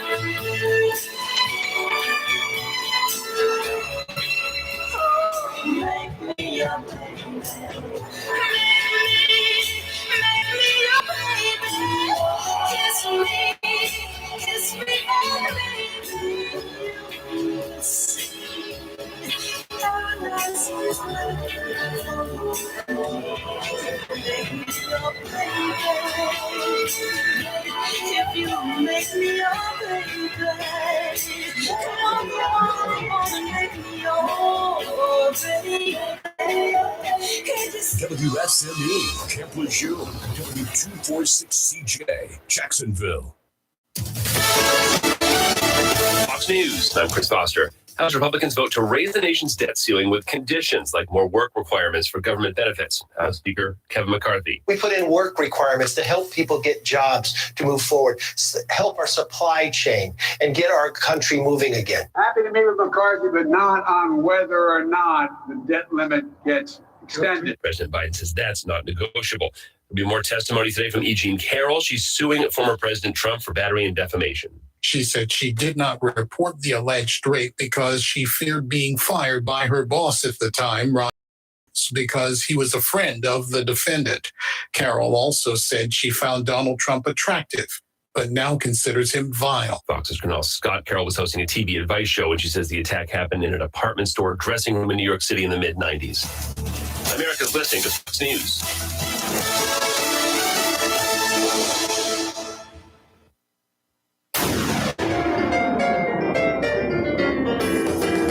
Make me your baby. Make me your baby. Kiss me, oh baby. If you make me your baby, come on, make me your baby. WSME, Camp Lejeune, W246CJ, Jacksonville. Fox News, I'm Chris Foster. House Republicans vote to raise the nation's debt ceiling with conditions like more work requirements for government benefits. House Speaker Kevin McCarthy. We put in work requirements to help people get jobs to move forward, help our supply chain, and get our country moving again. Happy to meet with McCarthy, but not on whether or not the debt limit gets extended. President Biden says that's not negotiable. There'll be more testimony today from E. Jean Carroll. She's suing former President Trump for battery and defamation. She said she did not report the alleged rape because she feared being fired by her boss at the time, Ron, because he was a friend of the defendant. Carroll also said she found Donald Trump attractive, but now considers him vile. Fox's Cornell Scott Carroll was hosting a TV advice show when she says the attack happened in an apartment store dressing room in New York City in the mid-90s. America's listening to Fox News.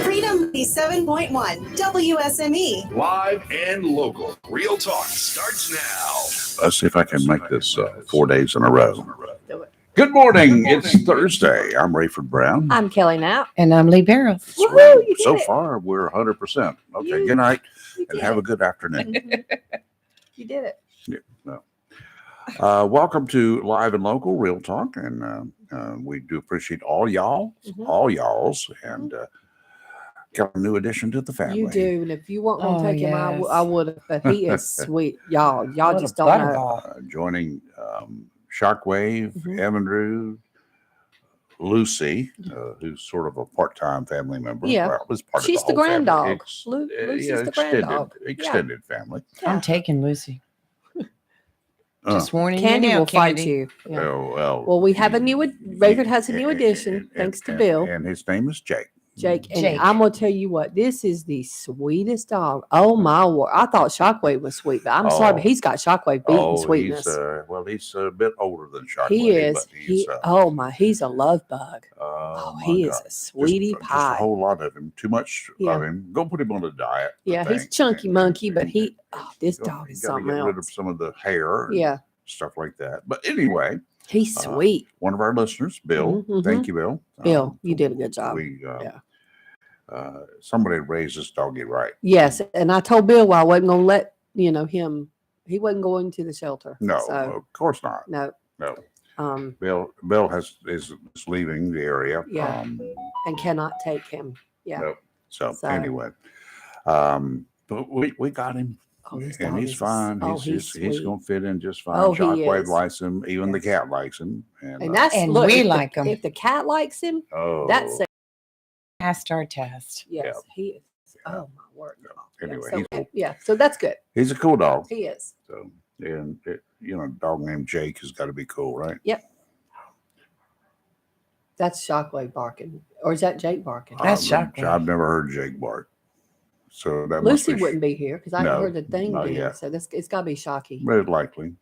Freedom 7.1 WSME. Live and local. Real Talk starts now. Let's see if I can make this 4 days in a row. Good morning. It's Thursday. I'm Rayford Brown. I'm Kelly Knapp. And I'm Lee Barrow. So far, we're 100%. Okay, good night and have a good afternoon. You did it. Yeah, no. Welcome to Live and Local Real Talk. And we do appreciate all y'all, all y'alls, and got a new addition to the family. You do. And if you weren't going to take him, I would have. But he is sweet. Y'all just don't know. Joining Shockwave, Evan Drew, Lucy, who's sort of a part-time family member. Yeah. Well, was part She's of the the whole grand family. dog. Lucy's the grand dog. Extended family. I'm taking Lucy. Just warning Candy you now, will fight Candy. you. Yeah. Oh, Well, we have a new, Rayford has a new addition, thanks to Bill. And his name is Jake. Jake, and I'm gonna tell you what, this is the sweetest dog. Oh my word! I thought Shockwave was sweet, but I'm sorry, but he's got Shockwave beating sweetness. He's a bit older than Shockwave. He is. But he's, he's a love bug. He is a sweetie pie. Just a whole lot of him. Too much of him. Go put him on a diet. Yeah, he's chunky monkey, but this dog is something else. Get rid of some of the hair. Yeah. Stuff like that. But anyway. He's sweet. One of our listeners, Bill. Thank you, Bill. Bill, you did a good job. Somebody raised this doggy right. Yes, and I told Bill I wasn't going to let him. He wasn't going to the shelter. No, so, of course not. No. Bill is leaving the area. Yeah, and cannot take him. Yeah. No. So anyway, but we got him. And he's fine. He's going to fit in just fine. Shockwave likes him. Even the cat likes him. And look, we like him. If the cat likes him, that's it. Passed our test. Yes, he is. Oh my word! Anyway, he's cool. So that's good. He's a cool dog. He is. So a dog named Jake has got to be cool, right? Yep. That's Shockwave barking, or is that Jake barking? That's Shockwave. I've never heard Jake bark. So that Lucy wouldn't be here because I heard the thing. Yet. So it's got to be Shocky. Very likely.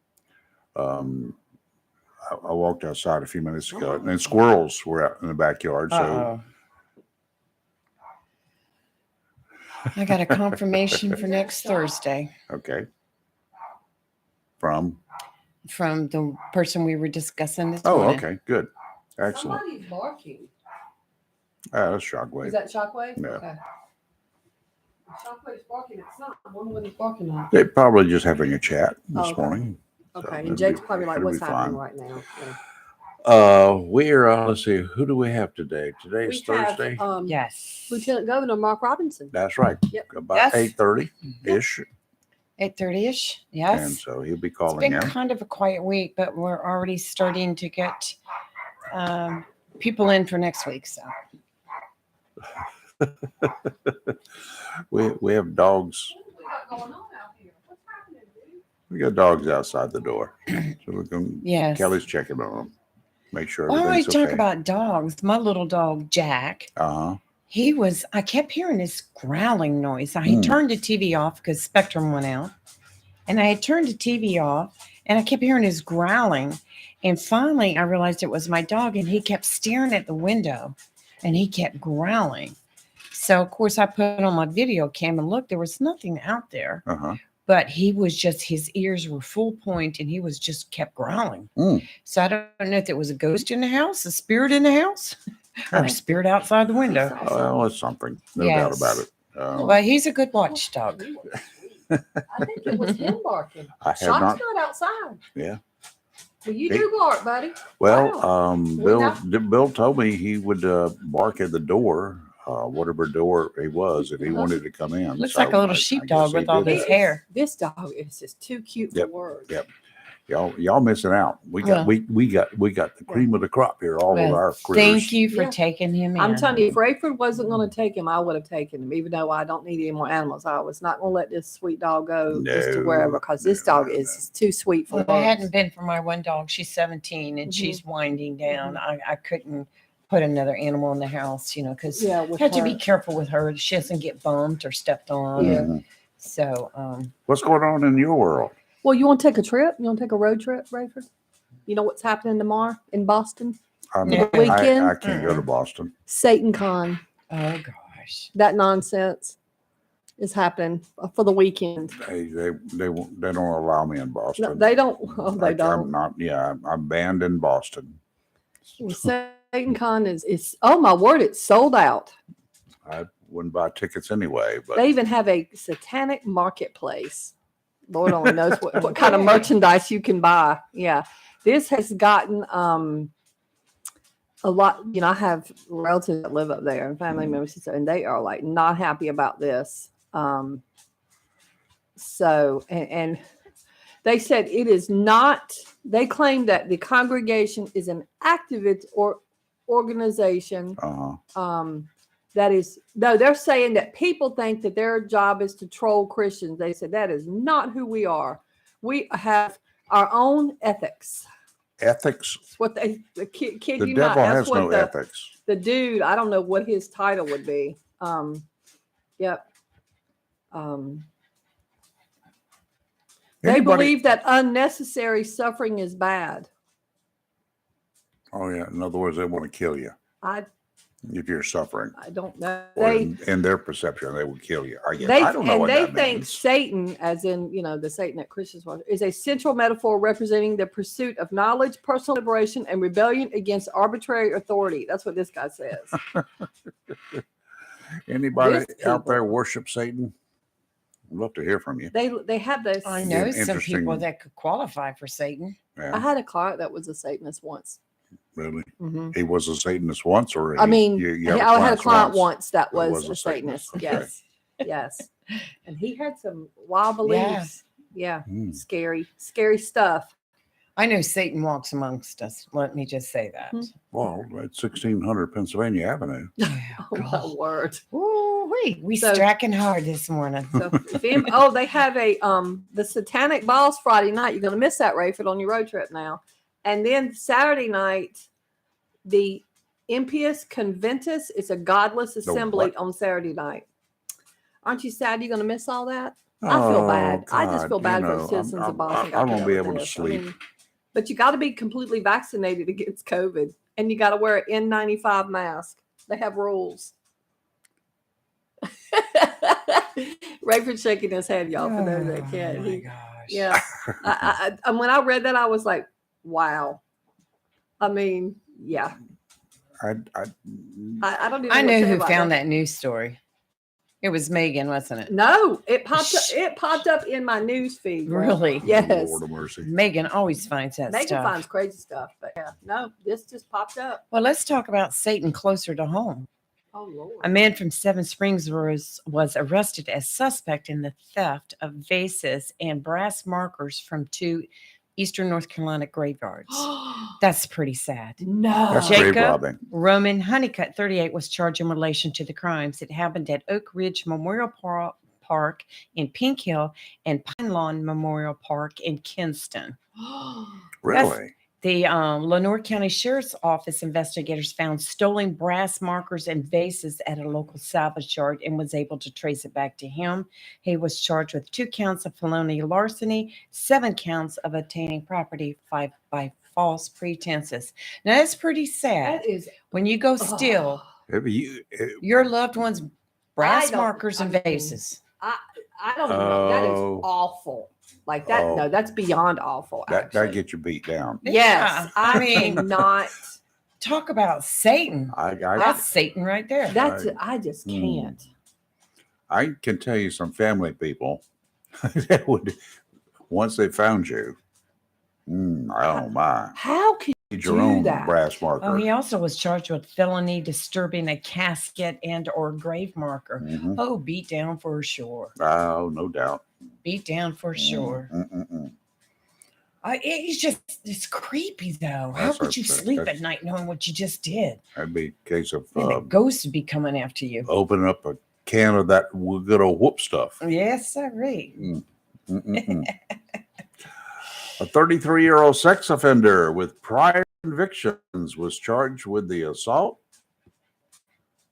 I walked outside a few minutes ago, and then squirrels were out in the backyard. So. I got a confirmation for next Thursday. Okay. From the person we were discussing this morning. Oh, okay. Good. Excellent. Somebody's barking. That's Shockwave. Is that Shockwave? No. Okay. Shockwave's barking. It's not. I wonder what he's barking at. They're probably just having a chat this morning. Okay. So and Jake's probably like, what's happening right now? Yeah. We're let's see, who do we have today? Today is Thursday. Yes. Lieutenant Governor Mark Robinson. That's right. Yep. About 8:30-ish. 8:30-ish. Yes. And so he'll be calling in. in. Kind of a quiet week, but we're already starting to get people in for next week. So We have dogs. We got dogs outside the door, so we can. yes. Kelly's checking on them, make sure Well, I everything's talk okay. about dogs. My little dog Jack. Uh-huh. I kept hearing this growling noise. I had turned the TV off because Spectrum went out. And I had turned the TV off and I kept hearing his growling. And finally I realized it was my dog and he kept staring at the window and he kept growling. So of course I put on my video cam and looked, there was nothing out there. Uh-huh. But he was just, his ears were full point and he was just kept growling. So I don't know if it was a ghost in the house, a spirit in the house, or a spirit outside the window. Well, it's something. No doubt about it. Well, he's a good watchdog. I think it was him barking. I have Shock's not. not outside. Yeah. Well, you do bark, buddy. Well, Wow. Bill told me he would bark at the door, whatever door it was, if he wanted to come in. Looks So like a little I sheepdog guess he with all did this that. hair. This dog is just too cute for Yep. words. Yep. Y'all missing out. We got Well. we got the cream of the crop here. All of Well, our critters. Thank you for Yeah. taking him in. I'm telling you, if Rayford wasn't going to take him, I would have taken him, even though I don't need any more animals. I was not going to let this sweet dog go just to No, wherever because this dog is too sweet for Well, if words. it hadn't been for my one dog, she's 17 and she's winding down. I couldn't put another animal in the house, because Yeah, I with had to her. be careful with her. She doesn't get bumped or stepped on. Yeah. Mhm. So, What's going on in your world? Well, you want to take a trip? You want to take a road trip, Rayford? You know what's happening tomorrow in Boston? Yeah. Weekend? I can't go to Boston. Satan Con. oh gosh. That nonsense is happening for the weekend. They don't allow me in Boston. No, they don't. Oh, they I'm don't. not. Yeah, I'm banned in Boston. Satan Con is oh my word, it's sold out. I wouldn't buy tickets anyway. But They even have a satanic marketplace. Lord only knows what kind of merchandise you can buy. Yeah. This has gotten a lot, I have relatives that live up there and family members, and they are like not happy about this. So they said it is not, they claim that the congregation is an activist or organization. That is, no, they're saying that people think that their job is to troll Christians. They said that is not who we are. We have our own ethics. Ethics. It's what they kid The you devil not. has That's what no the, ethics. the dude, I don't know what his title would be. Yep. They Anybody- believe that unnecessary suffering is bad. Oh yeah. In other words, they want to kill you if you're suffering. I don't know. Or They in their perception, they would kill you. I guess. They I don't know and what they that think means. Satan, as in the Satan that Christians want, is a central metaphor representing the pursuit of knowledge, personal liberation, and rebellion against arbitrary authority. That's what this guy says. Anybody This out people- there worship Satan? I'd love to hear from you. They have this. I know some Interesting. people that could qualify for Satan. I Yeah, had a client that was a Satanist once. really. hmm He was a Satanist once, or I mean, you I had a client once that that was was a a Satanist. Satanist. Yes, yes, and he had some wild beliefs. Yeah, Hmm. scary stuff. I know Satan walks amongst us. Let me just say that. Well, at 1600 Pennsylvania Avenue. Oh my word. We So- striking hard this morning. So they have a the Satanic Balls Friday night. You're gonna miss that, Rayford, on your road trip now. And then Saturday night, the Impious Conventus is a godless assembly what? on Saturday night. Aren't you sad you're gonna miss all that? I feel bad. I just feel bad for the citizens of Boston. I won't be able to sleep. But you got to be completely vaccinated against COVID, and you got to wear an N95 mask. They have rules. Rayford's shaking his head, y'all, for those that can't. Oh my He- gosh. yeah. And when I read that, I was like, wow. I mean, yeah. I I don't even I know what know to say who about found that. that news story. It was Megan, wasn't it? No, it popped up. It popped up in my news feed. bro. Really? Yes. Lord of mercy. Megan always finds that Megan stuff. finds crazy stuff, but yeah, no, this just popped up. Well, let's talk about Satan closer to home. Oh Lord. A man from Seven Springs was arrested as suspect in the theft of vases and brass markers from two Eastern North Carolina graveyards. That's pretty sad. No. That's Jacob grave robbing. Roman Honeycutt, 38, was charged in relation to the crimes. It happened at Oak Ridge Memorial Park in Pink Hill and Pine Lawn Memorial Park in Kinston. Really? The Lenoir County Sheriff's Office investigators found stolen brass markers and vases at a local salvage yard and was able to trace it back to him. He was charged with 2 counts of felony larceny, 7 counts of obtaining property by false pretenses. Now that's pretty sad. That is When you go steal Have you? your loved one's brass don't- markers and I mean, vases. I don't know. That is Oh. awful. Like that. Oh. No, that's beyond awful. That actually. gets you beat down. Yes, Yeah, I I mean- cannot. Talk about Satan. I That's Satan right there. That's I just Hmm. can't. I can tell you some family people that would once they found you. Oh my! How can Need your do own that? brass marker. Oh, he also was charged with felony disturbing a casket and or grave marker. Mhm. Oh, beat down for sure. Oh, no doubt. Beat down for sure. Mm-mm-mm. It's creepy though. How That's could you what- sleep that's- at night knowing what you just did? That'd be a case of And a ghost would be coming after you. opening up a can of that good old whoop stuff. Yes, sir. Mm-mm-mm. A 33-year-old sex offender with prior convictions was charged with the assault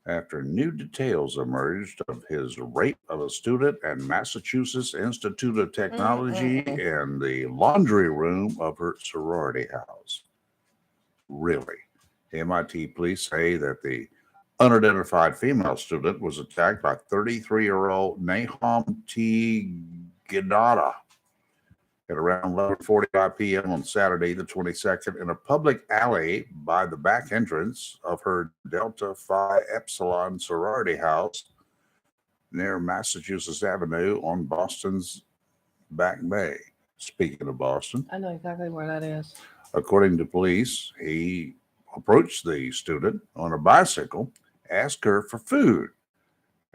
after new details emerged of his rape of a student at Massachusetts Institute of Technology in the laundry room of her sorority house. Really? MIT police say that the unidentified female student was attacked by 33-year-old Nahum T. Ginata at around 11:45 p.m. on Saturday, the 22nd, in a public alley by the back entrance of her Delta Phi Epsilon sorority house near Massachusetts Avenue on Boston's Back Bay. Speaking of Boston, I know exactly where that is. according to police, he approached the student on a bicycle, asked her for food.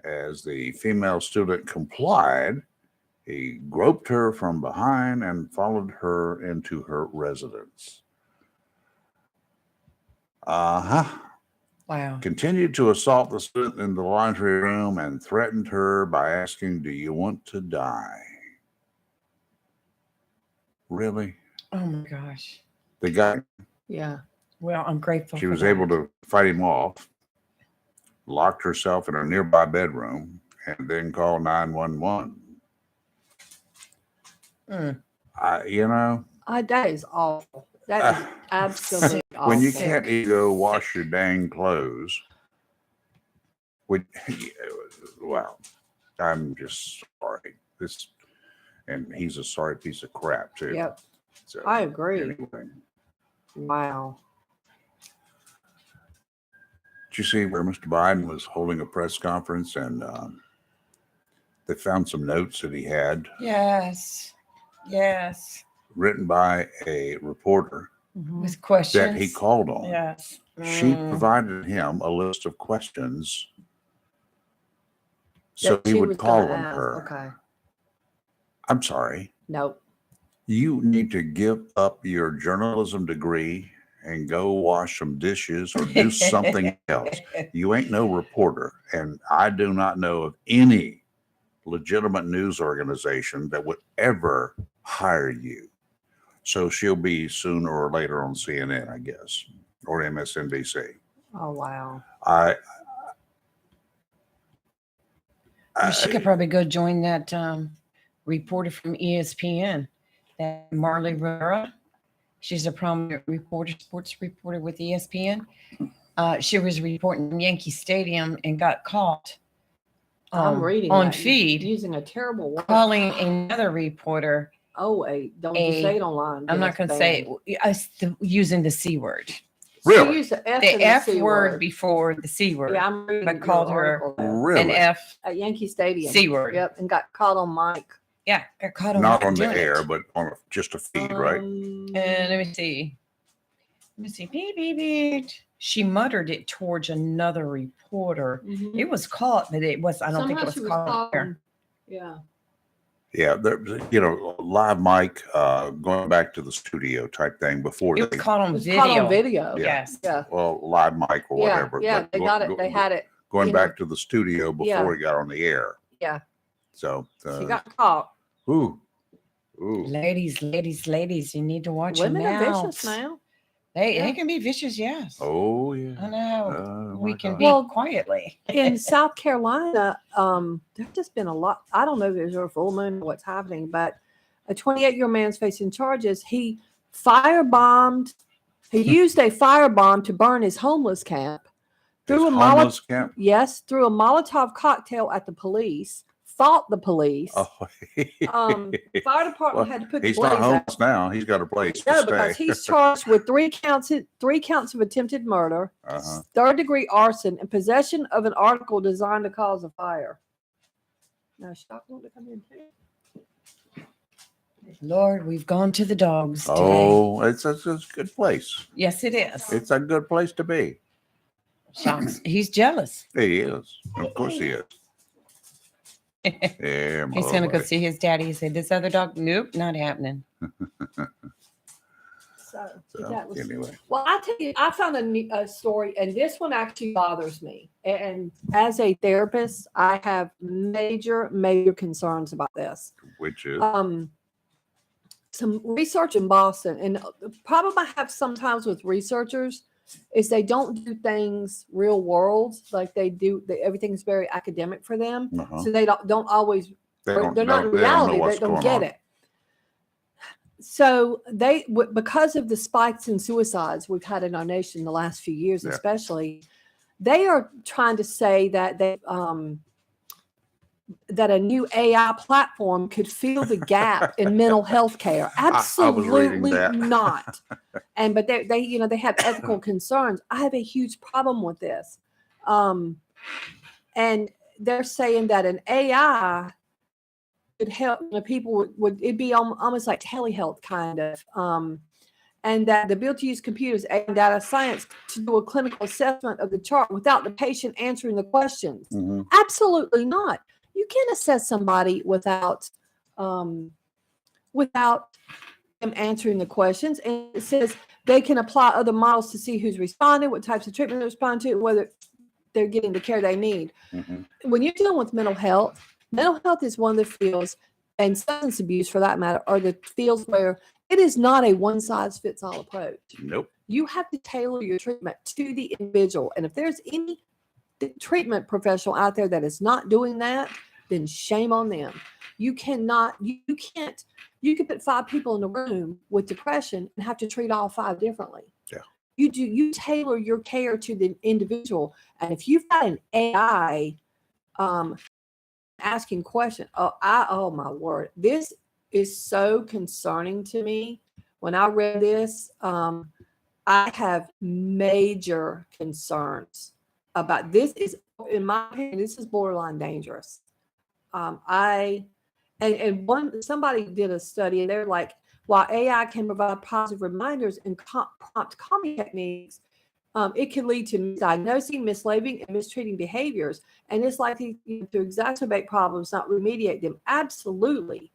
As the female student complied, he groped her from behind and followed her into her residence. Wow. Continued to assault the student in the laundry room and threatened her by asking, "Do you want to die?" Really? Oh my gosh. The guy, Yeah. Well, I'm grateful. she for was that. able to fight him off, locked herself in a nearby bedroom, and then called 911. You know, That is awful. That is absolutely awful. when you can't even go wash your dang clothes, well, I'm just sorry. And he's a sorry piece of crap too. Yep. So, I agree. anyway. Wow. Did you see where Mr. Biden was holding a press conference and they found some notes that he had Yes. Yes. written by a reporter With questions. that he called on? Yes. She Mm. provided him a list of questions so That he she would was call gonna on ask. her. Okay. I'm sorry. Nope. You need to give up your journalism degree and go wash some dishes or do something else. You ain't no reporter. And I do not know of any legitimate news organization that would ever hire you. So she'll be sooner or later on CNN, I guess, or MSNBC. Oh wow. She could probably go join that reporter from ESPN, that Marley Rivera. She's a prominent reporter, sports reporter with ESPN. She was reporting Yankee Stadium and got caught I'm reading on that. feed using a terrible word. calling another reporter. Oh, don't you say it online. I'm not That's going to bad. say it, using the C word. Really? She used the F, The and F C word before the C word. Yeah, I'm reading but your called her article there. Really? an F. At Yankee Stadium. C word. Yep, and got caught on mic. Yeah, got caught on Not mic on the doing air, it. but on just a feed, right? And let me see. Beep, beep, beep. She muttered it towards another reporter. Mhm. It was caught, but it was, I don't think it Somehow was she caught on air. Yeah. Yeah, there, you know, live mic, going back to the studio type thing before It they, was caught on It's video. caught on video. Yeah. Yes. Yeah. well, live mic or Yeah. whatever. Yeah. but They got it. They had it. going you know. back to the studio before he got on the air. Yeah. So, She got caught. ooh, Ladies, you need to watch Women your are vicious mouths. now. They Yeah. can be vicious, yes. oh yeah. I know. Oh, We my can God. be Well, quietly. In South Carolina, there's just been a lot. I don't know if there's a full moon or what's happening, but a 28-year man's facing charges. He firebombed. He used a firebomb to burn his homeless camp. His Threw a homeless camp. Yes, threw a Molotov cocktail at the police. Fought the police. Oh, Fire department well, had to put the he's not blaze out. homeless now. He's got a place No, to because stay. he's charged with three counts of attempted murder, Uh-huh. third-degree arson, and possession of an article designed to cause a fire. Now, Shock want to come in too. Lord, we've gone to the dogs today. Oh, it's a good place. Yes, it is. It's a good place to be. Shocks. He's jealous. He is. Of course he is. Yeah, my He's little going to go buddy. see his daddy. He said, this other dog, nope, not happening. So So, that was anyway. well. I tell you, I found a story, and this one actually bothers me. And as a therapist, I have major concerns about this. Which is Some research in Boston, and the problem I have sometimes with researchers is they don't do things real world like they do. Everything's very academic for them, uh-huh. so they don't always. They're not in they don't know reality. what's They don't going get on. it. So because of the spikes in suicides we've had in our nation the last few years, Yeah. especially, they are trying to say that that a new AI platform could fill the gap in mental health care. I was reading Absolutely that. not. But they have ethical concerns. I have a huge problem with this. And they're saying that an AI could help people would it'd be almost like telehealth kind of. And that the ability to use computers and data science to do a clinical assessment of the chart without the patient answering the questions. Mhm. Absolutely not. You can't assess somebody without them answering the questions. And it says they can apply other models to see who's responding, what types of treatment they're responding to, and whether they're getting the care they need. Mhm. When you're dealing with mental health is one of the fields, and substance abuse for that matter, are the fields where it is not a one-size-fits-all approach. Nope. You have to tailor your treatment to the individual. And if there's any treatment professional out there that is not doing that, then shame on them. You can put 5 people in a room with depression and have to treat all 5 differently. Yeah. You tailor your care to the individual. And if you've got an AI asking questions, oh my word, this is so concerning to me. When I read this, I have major concerns about this. In my opinion, this is borderline dangerous. Somebody did a study, and they're like, while AI can provide positive reminders and prompt calming techniques, it can lead to misdiagnosing, mislabeling, and mistreating behaviors, and it's likely to exacerbate problems, not remediate them. Absolutely.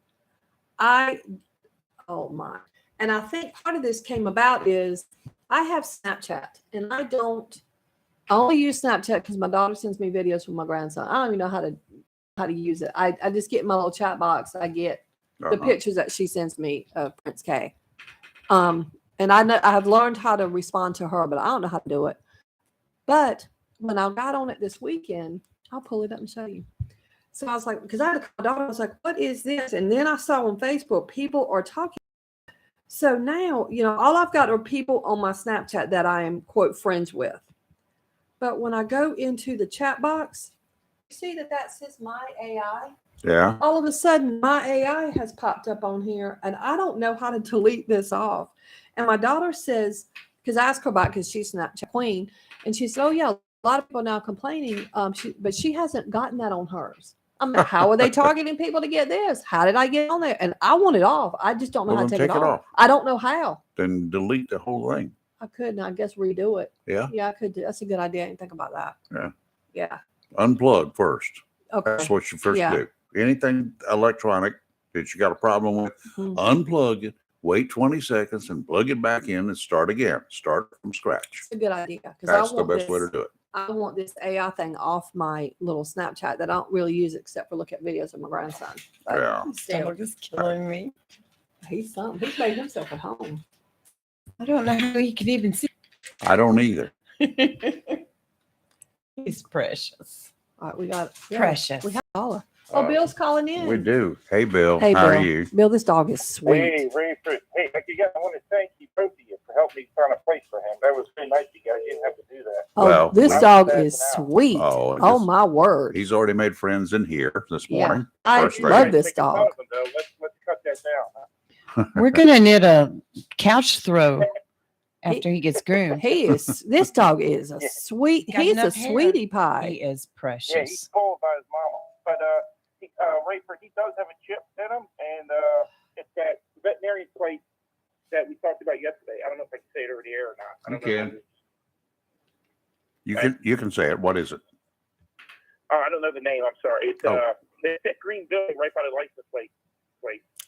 Oh my. And I think part of this came about is I have Snapchat, and I only use Snapchat because my daughter sends me videos from my grandson. I don't even know how to use it. I just get my little chat box. I get the Uh-huh. pictures that she sends me of Prince K. And I know I have learned how to respond to her, but I don't know how to do it. But when I got on it this weekend, I'll pull it up and show you. So I was like, because I had a call daughter, I was like, what is this? And then I saw on Facebook, people are talking. So now, all I've got are people on my Snapchat that I am, quote, friends with. But when I go into the chat box, you see that says my AI? Yeah. All of a sudden, my AI has popped up on here, and I don't know how to delete this off. And my daughter says, because I asked her about it because she's Snapchat queen, and she said, oh, yeah, a lot of people now complaining, but she hasn't gotten that on hers. I'm like, how are they targeting people to get this? How did I get on there? And I want it off. I just don't know Well, how to then take it off. off. I don't know how. Then delete the whole thing. I could, and I guess redo it. Yeah. Yeah, I could. That's a good idea. I didn't think about that. Yeah. Yeah. Unplug first. Okay. That's what you first Yeah. do. Anything electronic, that you got a problem with, unplug it, wait 20 seconds and plug it back in and start again. Start from scratch. It's a good idea. Because That's the best way to do it. I want this AI thing off my little Snapchat that I don't really use except for look at videos of my grandson. But Yeah. still, Dog is killing me. he's made himself at home. I don't know how he could even see. I don't either. He's precious. All right, we got Precious. We have a caller. Oh, Bill's calling in. We do. Hey, Bill. Hey, How Bill. are you? Bill, this dog is sweet. Hey, Ray, hey, I want to thank you both of you for helping me find a place for him. That was very nice of you guys. You didn't have to do that. Oh, Well, this we- dog is sweet. Oh, Oh, just- my word. He's already made friends in here this Yeah. morning. I First love rate. this Take a ton dog. of them, though. Let's cut that down. We're gonna need a couch throw after he gets groomed. This dog is a Yeah. sweet, Got he's a enough hair. sweetie He pie. is Yeah, he's precious. spoiled by his mama. But Rayford, he does have a chip in him, and it's that veterinarian place that we talked about yesterday. I don't know if I can say it over the air or not. I You don't know. can. You can say it. What is it? I don't know the name. I'm sorry. It's that green building right by the license plate.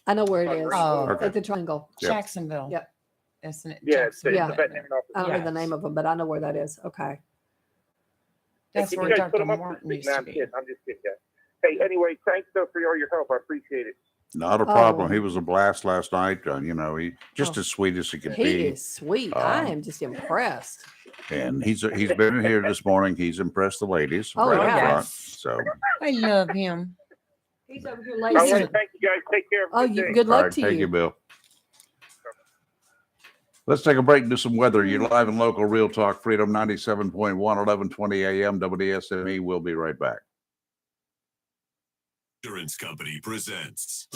I know where it is. Oh, Okay. At the Triangle. Yep. Jacksonville. Yep. Isn't it? Yeah, it's the Jacksonville. veterinarian office. I don't know the Yes. name of them, but I know where that is. Okay. That's Can where you guys put Dr. him up Martin this used week? to I'm be. kidding. I'm just kidding, guys. Hey, anyway, thanks though for all your help. I appreciate it. Not a problem. Oh. He was a blast last night. He just as sweet as he could He be. is sweet. I Um, am just impressed. And he's been here this morning. He's impressed the ladies Oh, right up yeah. front. So I love him. He's over here I late. want to thank you guys. Take care. Have a Oh, good you day. good all luck right, to thank you. you, Bill. Let's take a break and do some weather. You're live and local, Real Talk Freedom 97.1, 1120 AM, WSME. We'll be right back. Insurance Company presents.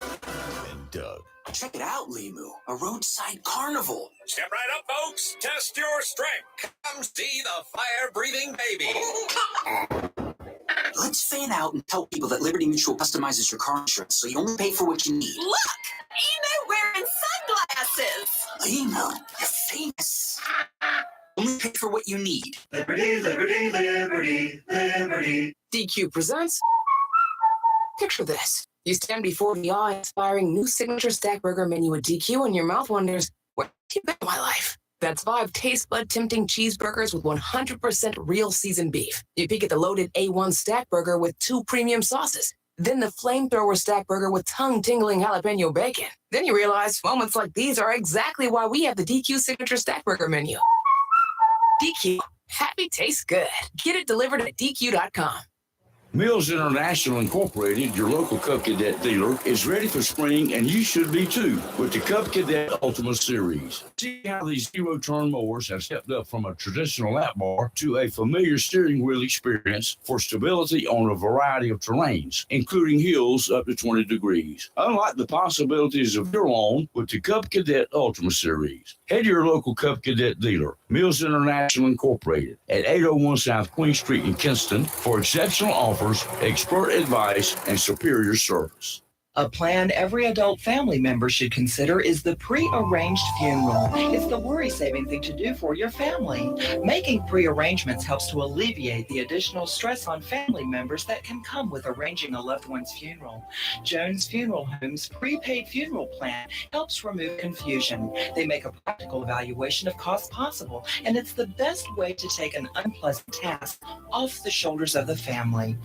And Doug. Check it out, Limu, a roadside carnival. Step right up, folks. Test your strength. Come see the fire-breathing baby. Let's fan out and tell people that Liberty Mutual customizes your car insurance so you only pay for what you need. Look! Emo wearing sunglasses! Limu, you're famous. Only pay for what you need. Liberty, liberty, liberty, liberty. DQ presents. Picture this. You stand before the awe-inspiring new signature stack burger menu at DQ and your mouth wonders, where have you been in my life? That's 5 taste bud tempting cheeseburgers with 100% real seasoned beef. You peek at the loaded A1 stack burger with 2 premium sauces. Then the flamethrower stack burger with tongue-tingling jalapeno bacon. Then you realize moments like these are exactly why we have the DQ signature stack burger menu. DQ. Happy tastes good. Get it delivered at DQ.com. Mills International Incorporated, your local Cub Cadet dealer, is ready for spring, and you should be too, with the Cub Cadet Ultima Series. See how these zero-turn mowers have stepped up from a traditional lap bar to a familiar steering wheel experience for stability on a variety of terrains, including hills up to 20 degrees. Unlock the possibilities of your lawn with the Cub Cadet Ultima Series. Head to your local Cub Cadet dealer, Mills International Incorporated, at 801 South Queen Street in Kinston for exceptional offers, expert advice, and superior service. A plan every adult family member should consider is the pre-arranged funeral. It's the worry-saving thing to do for your family. Making pre-arrangements helps to alleviate the additional stress on family members that can come with arranging a loved one's funeral. Jones Funeral Home's prepaid funeral plan helps remove confusion. They make a practical evaluation of costs possible, and it's the best way to take an unpleasant task off the shoulders of the family.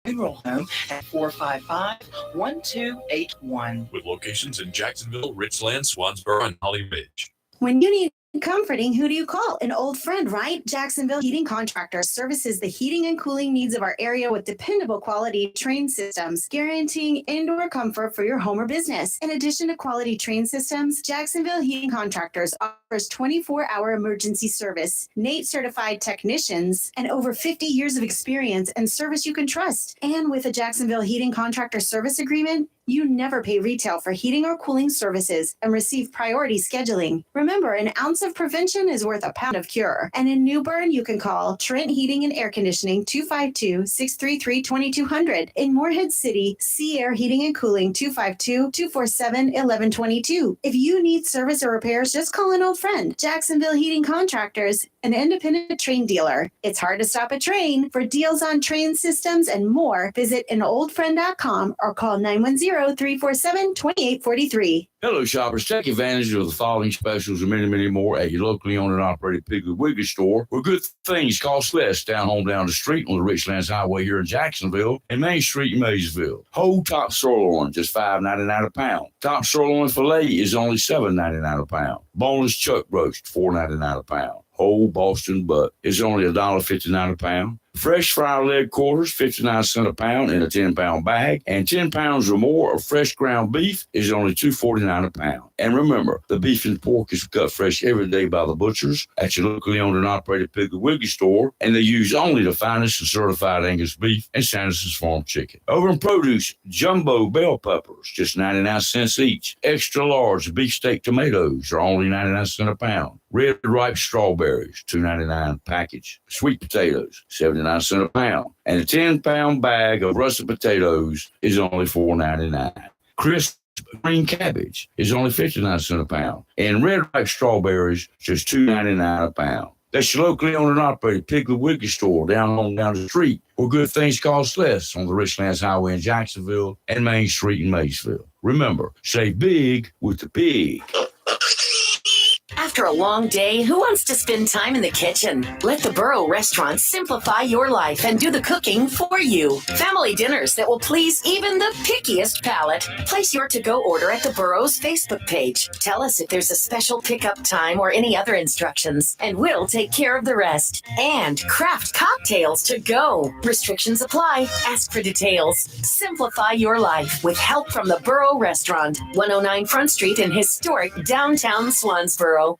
Funeral Home at 455-1281. With locations in Jacksonville, Richland, Swansboro, and Holly Ridge. When you need comforting, who do you call? An old friend, right? Jacksonville Heating Contractors services the heating and cooling needs of our area with dependable quality train systems, guaranteeing indoor comfort for your home or business. In addition to quality train systems, Jacksonville Heating Contractors offers 24-hour emergency service, NATE certified technicians, and over 50 years of experience and service you can trust. And with a Jacksonville Heating Contractor service agreement, You never pay retail for heating or cooling services and receive priority scheduling. Remember, an ounce of prevention is worth a pound of cure. And in New Bern, you can call Trent Heating and Air Conditioning 252-633-2200. In Morehead City, Sea Air Heating and Cooling 252-247-1122. If you need service or repairs, just call an old friend. Jacksonville Heating Contractors, an independent Trane dealer. It's hard to stop a Trane. For deals on Trane systems and more, visit anoldfriend.com or call 910-347-2843. Hello, shoppers. Take advantage of the following specials and many, many more at your locally owned and operated Piggly Wiggly store, where good things cost less. Down the street on the Richlands Highway here in Jacksonville and Main Street in Maysville. Whole top sirloin, just $5.99 a pound. Top sirloin filet is only $7.99 a pound. Boneless chuck roast, $4.99 a pound. Whole Boston butt is only $1.59 a pound. Fresh fried leg quarters, 59 cents a pound in a 10-pound bag. And 10 pounds or more of fresh ground beef is only $2.49 a pound. And remember, the beef and pork is cut fresh every day by the butchers at your locally owned and operated Piggly Wiggly store. And they use only the finest and certified Angus beef and Sanderson's Farm chicken. Over in produce, jumbo bell peppers, just 99 cents each. Extra large beefsteak tomatoes are only 99 cents a pound. Red ripe strawberries, $2.99 package. Sweet potatoes, 79 cents a pound. And a 10-pound bag of russet potatoes is only $4.99. Crisp green cabbage is only 59 cents a pound. And red ripe strawberries, just $2.99 a pound. That's your locally owned and operated Piggly Wiggly store down the street, where good things cost less on the Richlands Highway in Jacksonville and Main Street in Maysville. Remember, save big with the pig. After a long day, who wants to spend time in the kitchen? Let the Burrow Restaurant simplify your life and do the cooking for you. Family dinners that will please even the pickiest palate. Place your to-go order at the Burrow's Facebook page. Tell us if there's a special pickup time or any other instructions, and we'll take care of the rest. And craft cocktails to go. Restrictions apply. Ask for details. Simplify your life with help from the Burrow Restaurant, 109 Front Street in historic downtown Swansboro.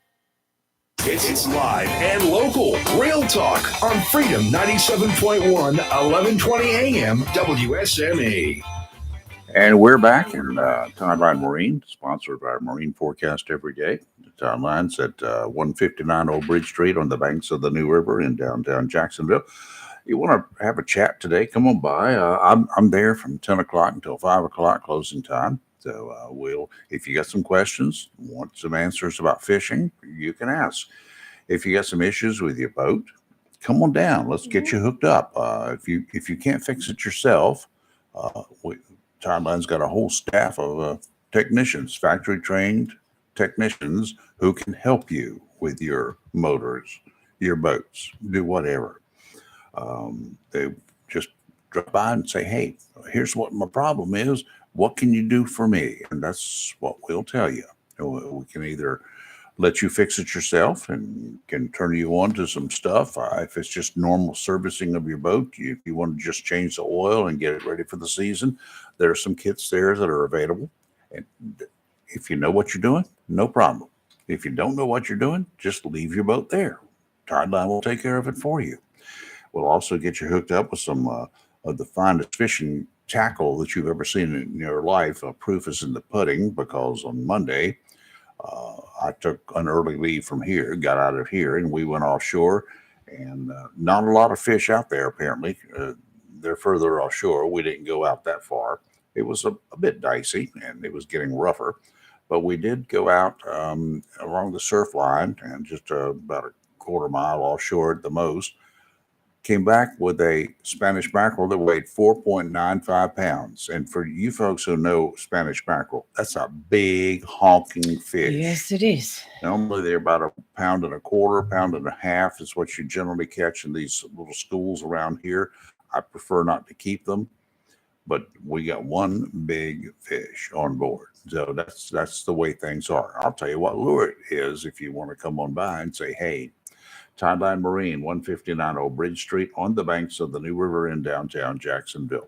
It's live and local. Real talk on Freedom 97.1, 1120 AM, WSME. And we're back in Timeline Marine, sponsored by Marine Forecast Every Day. The timeline's at 159 Old Bridge Street on the banks of the New River in downtown Jacksonville. You want to have a chat today, come on by. I'm there from 10 o'clock until 5 o'clock closing time. So if you got some questions, want some answers about fishing, you can ask. If you got some issues with your boat, come on down. Let's get you hooked up. If you can't fix it yourself, Timeline's got a whole staff of technicians, factory trained technicians who can help you with your motors, your boats, do whatever. They just drop by and say, hey, here's what my problem is. What can you do for me? And that's what we'll tell you. We can either let you fix it yourself and can turn you on to some stuff. If it's just normal servicing of your boat, if you want to just change the oil and get it ready for the season, there are some kits there that are available. And if you know what you're doing, no problem. If you don't know what you're doing, just leave your boat there. Tideline will take care of it for you. We'll also get you hooked up with some of the finest fishing tackle that you've ever seen in your life. Proof is in the pudding, because on Monday I took an early leave from here, got out of here, and we went offshore, and not a lot of fish out there apparently. They're further offshore. We didn't go out that far. It was a bit dicey and it was getting rougher, but we did go out along the surf line and just about a quarter mile offshore at the most. Came back with a Spanish mackerel that weighed 4.95 pounds. And for you folks who know Spanish mackerel, that's a big honking fish. Yes, it is. Normally they're about a pound and a quarter, pound and a half is what you generally catch in these little schools around here. I prefer not to keep them, but we got one big fish on board. So that's the way things are. I'll tell you what lure it is if you want to come on by and say, hey, Tideline Marine, 159 Old Bridge Street on the banks of the New River in downtown Jacksonville.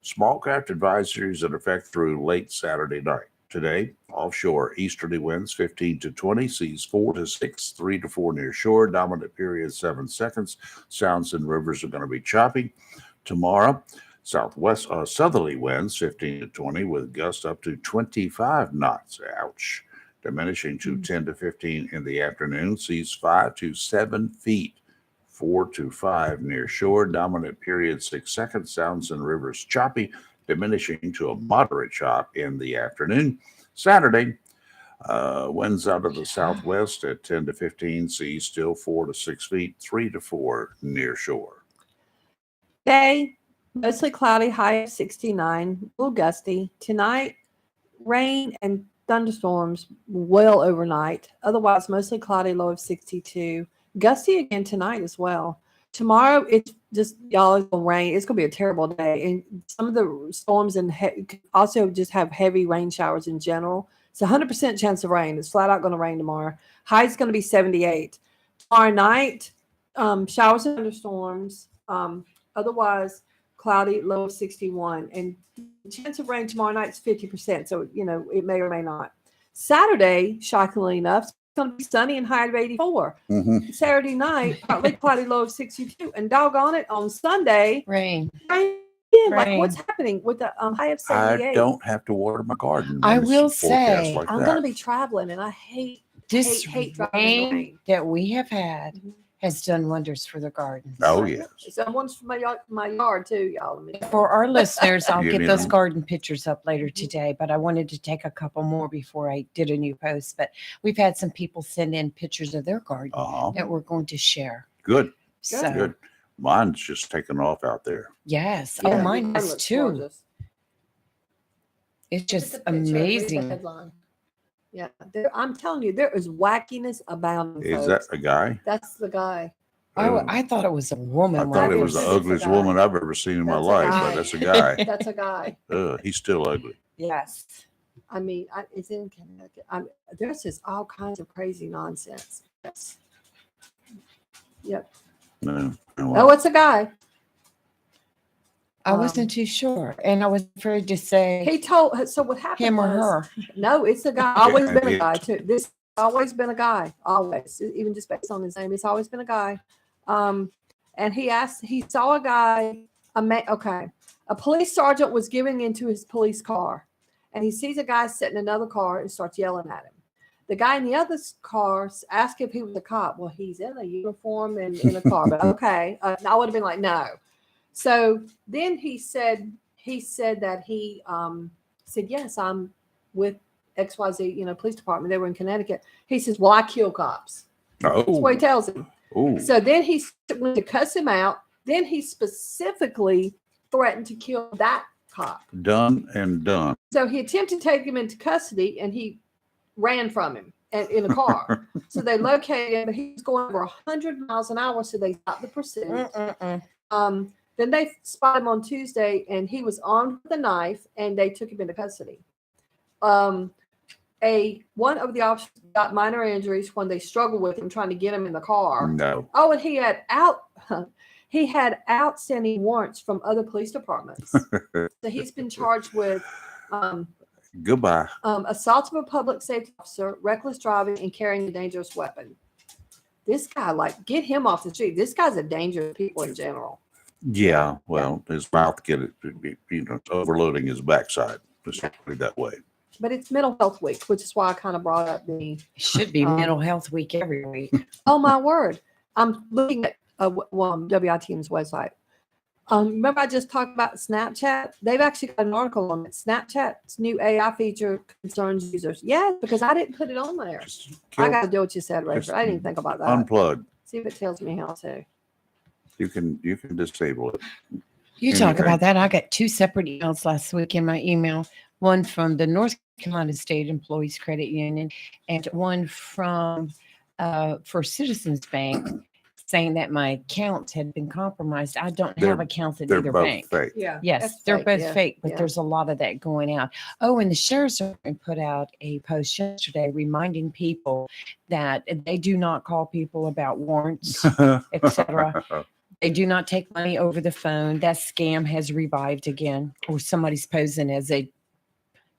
Small craft advisories in effect through late Saturday night. Today, offshore, easterly winds 15 to 20, seas 4 to 6, 3 to 4 near shore, dominant period 7 seconds. Sounds and rivers are going to be choppy. Tomorrow, Southwest southerly winds 15 to 20 with gusts up to 25 knots. Ouch. Diminishing to 10 to 15 in the afternoon. Seas 5 to 7 feet. 4 to 5 near shore. Dominant period 6 seconds. Sounds and rivers choppy, diminishing to a moderate chop in the afternoon. Saturday, winds out of the southwest at 10 to 15. Seas still 4 to 6 feet. 3 to 4 near shore. Day, mostly cloudy, high of 69, a little gusty. Tonight, rain and thunderstorms well overnight. Otherwise, mostly cloudy, low of 62. Gusty again tonight as well. Tomorrow, it's just, y'all, it's going to rain. It's going to be a terrible day. And some of the storms and also just have heavy rain showers in general. It's 100% chance of rain. It's flat out going to rain tomorrow. High is going to be 78. Tomorrow night, showers and thunderstorms. Otherwise, cloudy, low of 61. And the chance of rain tomorrow night is 50%. So, it may or may not. Saturday, shockingly enough, it's going to be sunny and high of 84. Saturday night, partly cloudy, low of 62. And doggone it, on Sunday, rain. Like, what's happening with the high of 78? I don't have to water my garden. I when will it's forecast say, like I'm that. going to be traveling, and I hate This hate driving in the rain rain. that we have had has done wonders for the gardens. Oh, yes. Someone's from my yard too, y'all. For our listeners, I'll You get mean those them? garden pictures up later today, but I wanted to take a couple more before I did a new post. But we've had some people send in pictures of their garden that we're going to share. Good. So, Good. Mine's just taking off out there. yes. Yeah, Oh, mine looks is too. gorgeous. It's just Look at the picture, read the amazing. headline. Yeah, I'm telling you, there is wackiness abounding. Is that folks. a guy? That's the guy. Oh, I thought it was a woman. I when thought it first was the saw it. ugliest guy. woman I've ever seen in my That's a life, guy. but that's a guy. That's a guy. He's still ugly. Yes. I mean, it's in Connecticut. There's just all kinds of crazy nonsense. Yes. Yep. No. Oh, it's a guy. I wasn't too sure. And I was afraid to say He told. So what happened? him or was- her. No, it's a guy. Always been a Yeah. guy too. This always been a guy. Always, even just based on his name, it's always been a guy. And he saw a guy. A police sergeant was getting into his police car, and he sees a guy sitting in another car and starts yelling at him. The guy in the other car asked if he was a cop. Well, he's in a uniform and in a car, but okay. I would have been like, no. So then he said that he said, yes, I'm with XYZ, police department. They were in Connecticut. He says, well, I kill cops. That's what he tells him. Oh. So then he went to cuss him out. Then he specifically threatened to kill that cop. Done and done. So he attempted to take him into custody, and he ran from him in a car. So they located him, but he was going over 100 miles an hour. So they stopped the pursuit. Then they spotted him on Tuesday, and he was armed with a knife, and they took him into custody. One of the officers got minor injuries when they struggled with him trying to get him in the car. No. Oh, and he had outstanding warrants from other police departments. So he's been charged with Goodbye. assault of a public safety officer, reckless driving, and carrying a dangerous weapon. This guy, get him off the street. This guy's a danger to people in general. Yeah. Well, his mouth overloading his backside. Let's put it that way. But it's Mental Health Week, which is why I kind of brought up the. It should be Mental Health Week every week. Oh my word! I'm looking at WITM's website. Remember I just talked about Snapchat? They've actually got an article on it. Snapchat's new AI feature concerns users. Yeah, because I didn't put it on there. I got to do what you said, Rachel. I didn't even think about that. Unplug. See if it tells me how to. You can disable it. You talk Anyway. about that. I got two separate emails last week in my email. One from the North Carolina State Employees Credit Union, and one from First Citizens Bank, saying that my accounts had been compromised. I don't have accounts at They're either both bank. fake. Yeah. Yes, that's they're fake, both yeah, fake, but yeah. there's a lot of that going out. Oh, and the sheriff's department put out a post yesterday reminding people that they do not call people about warrants, etc. They do not take money over the phone. That scam has revived again, or somebody's posing as a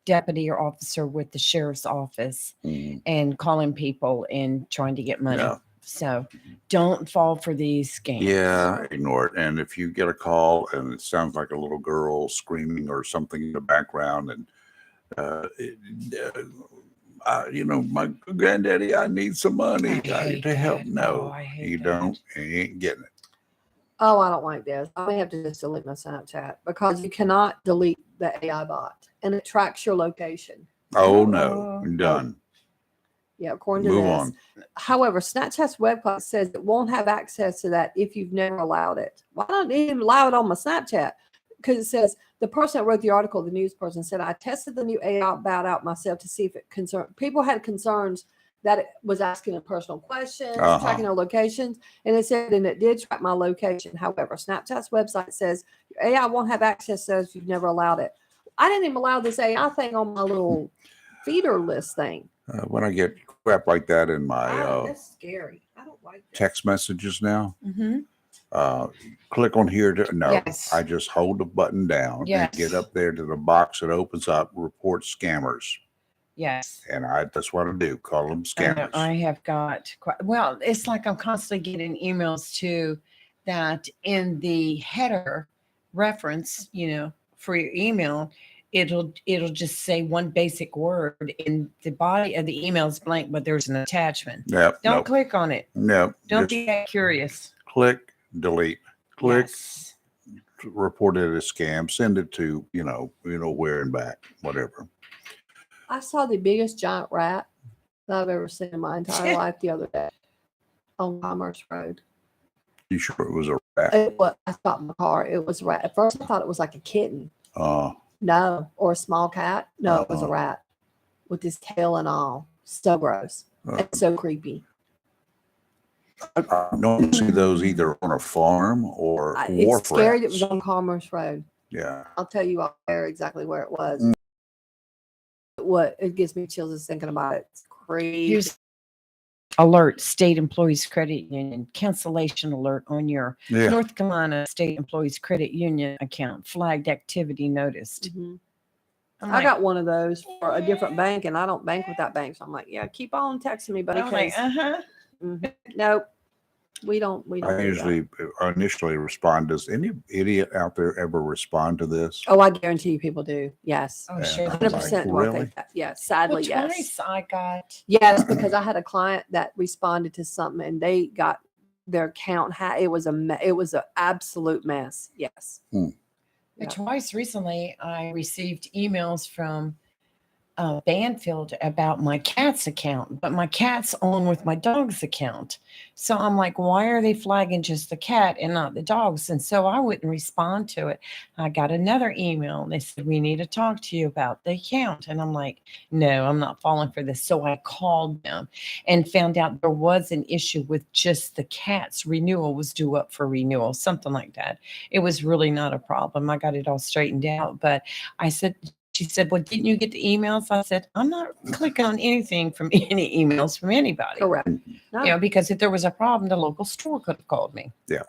deputy or officer with the sheriff's office and calling people and trying to get money. Yeah. So don't fall for these scams. Yeah, ignore it. And if you get a call and it sounds like a little girl screaming or something in the background, and my granddaddy, I need some money to help. No, you don't. You ain't getting it. Oh, I don't like this. I may have to just delete my Snapchat because you cannot delete the AI bot and it tracks your location. Oh no, done. Yeah, according to Move this. on. However, Snapchat's website says it won't have access to that if you've never allowed it. Why don't they even allow it on my Snapchat? Because it says the person that wrote the article, the news person, said, I tested the new AI bot out myself to see if it concerned. People had concerns that it was asking them personal questions, tracking their locations, and it said, and it did track my location. However, Snapchat's website says your AI won't have access to it if you've never allowed it. I didn't even allow this AI thing on my little feeder list thing. When I get crap like that in my That's scary. I don't like that. text messages now, Mm-hmm. click on here to no. Yes. I just hold the button down Yes. and get up there to the box that opens up, report scammers. Yes. And that's what I do. Call them scammers. I have got quite, well, it's like I'm constantly getting emails too that in the header reference, for your email, it'll just say one basic word in the body of the email is blank, but there's an attachment. Yep. Don't Nope. click on it. No. Don't Just be that curious. click, delete, click, Yes. report it as scam, send it to, where and back, whatever. I saw the biggest giant rat that I've ever seen in my entire life the other day on Commerce Road. You sure it was a rat? I stopped my car. It was a rat. At first, I thought it was like a kitten. No, or a small cat. No, it was a rat with his tail and all. So gross and so creepy. I don't see those either on a farm or wharf It's scary. It rats. was on Commerce Road. Yeah. I'll tell you off air exactly where it was. It gives me chills just thinking about it. It's crazy. Here's alert, State Employees Credit Union, cancellation alert on your Yeah. North Carolina State Employees Credit Union account, flagged activity noticed. I'm I like, got one of those for a different bank, and I don't bank with that bank. So I'm like, yeah, keep on texting me, buddy. I'm like, 'cause- Nope, we don't. I do that. usually initially respond. Does any idiot out there ever respond to this? Oh, I guarantee you people do. Yes. Oh, sure. 100% do I Really? think that. Yes. Sadly, well, yes. twice I got. Yes, because I had a client that responded to something and they got their account it was it was an absolute mess. Yes. But twice recently, I received emails from Banfield about my cat's account, but my cat's on with my dog's account. So I'm like, why are they flagging just the cat and not the dogs? And so I wouldn't respond to it. I got another email and they said, we need to talk to you about the account. And I'm like, no, I'm not falling for this. So I called them and found out there was an issue with just the cat's renewal was due up for renewal, something like that. It was really not a problem. I got it all straightened out. But she said, well, didn't you get the emails? I said, I'm not clicking on anything from any emails from anybody. Correct. No. Because if there was a problem, the local store could have called me. Yeah.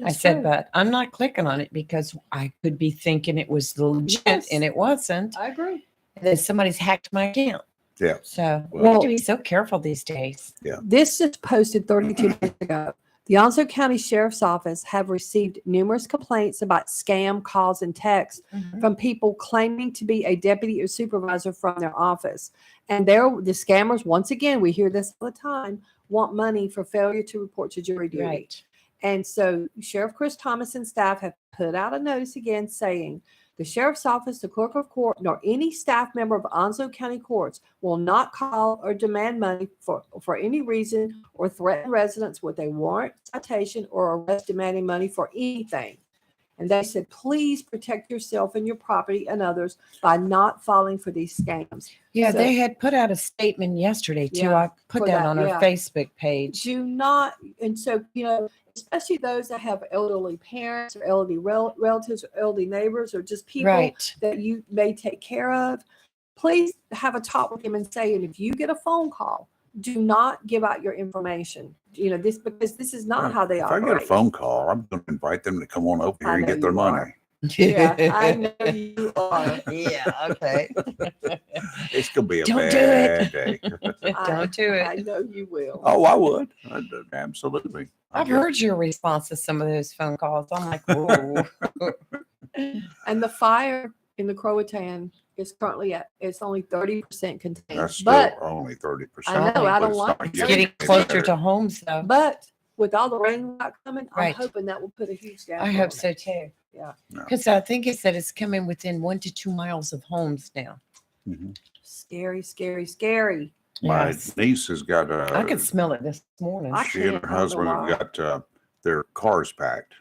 I said, but I'm not clicking on it because I could be thinking it was legit and it wasn't. I agree. And then somebody's hacked my account. Yeah. So we have to be so careful these days. Yeah. This just posted 32 days ago. The Onslow County Sheriff's Office have received numerous complaints about scam calls and texts from people claiming to be a deputy or supervisor from their office. And the scammers, once again, we hear this all the time, want money for failure to report to jury duty. Right. And so Sheriff Chris Thomas and staff have put out a notice again saying, the Sheriff's Office, the Clerk of Court, nor any staff member of Onslow County Courts will not call or demand money for any reason or threaten residents with a warrant, citation, or arrest demanding money for anything. And they said, please protect yourself and your property and others by not falling for these scams. Yeah, So- they had put out a statement yesterday too. Yeah, I put for that that, on our yeah. Facebook page. Do not, and so, especially those that have elderly parents or elderly relatives or elderly neighbors or just people Right. that you may take care of, please have a talk with them and say, and if you get a phone call, do not give out your information. Because this is not how they If I operate. get a phone call, I'm going to invite them to come on over here I and know get their you money. are. Yeah, I know you are. Yeah, okay. It's gonna be a Don't do bad day. Don't do it. I know you will. Oh, I would. Absolutely. I've heard your response to some of those phone calls. I'm like, whoa. And the fire in the Croatan is currently it's only 30% contained. That's still but only 30%. I know, I don't like It's getting closer to homes, though. But with all the rain coming, Right. I'm hoping that will put a huge gap. I on hope it. so too. Yeah. Because I think it said it's coming within 1 to 2 miles of homes now. Scary, scary, scary. My Yes. niece has got I could smell it this morning. she and her husband have got their cars packed.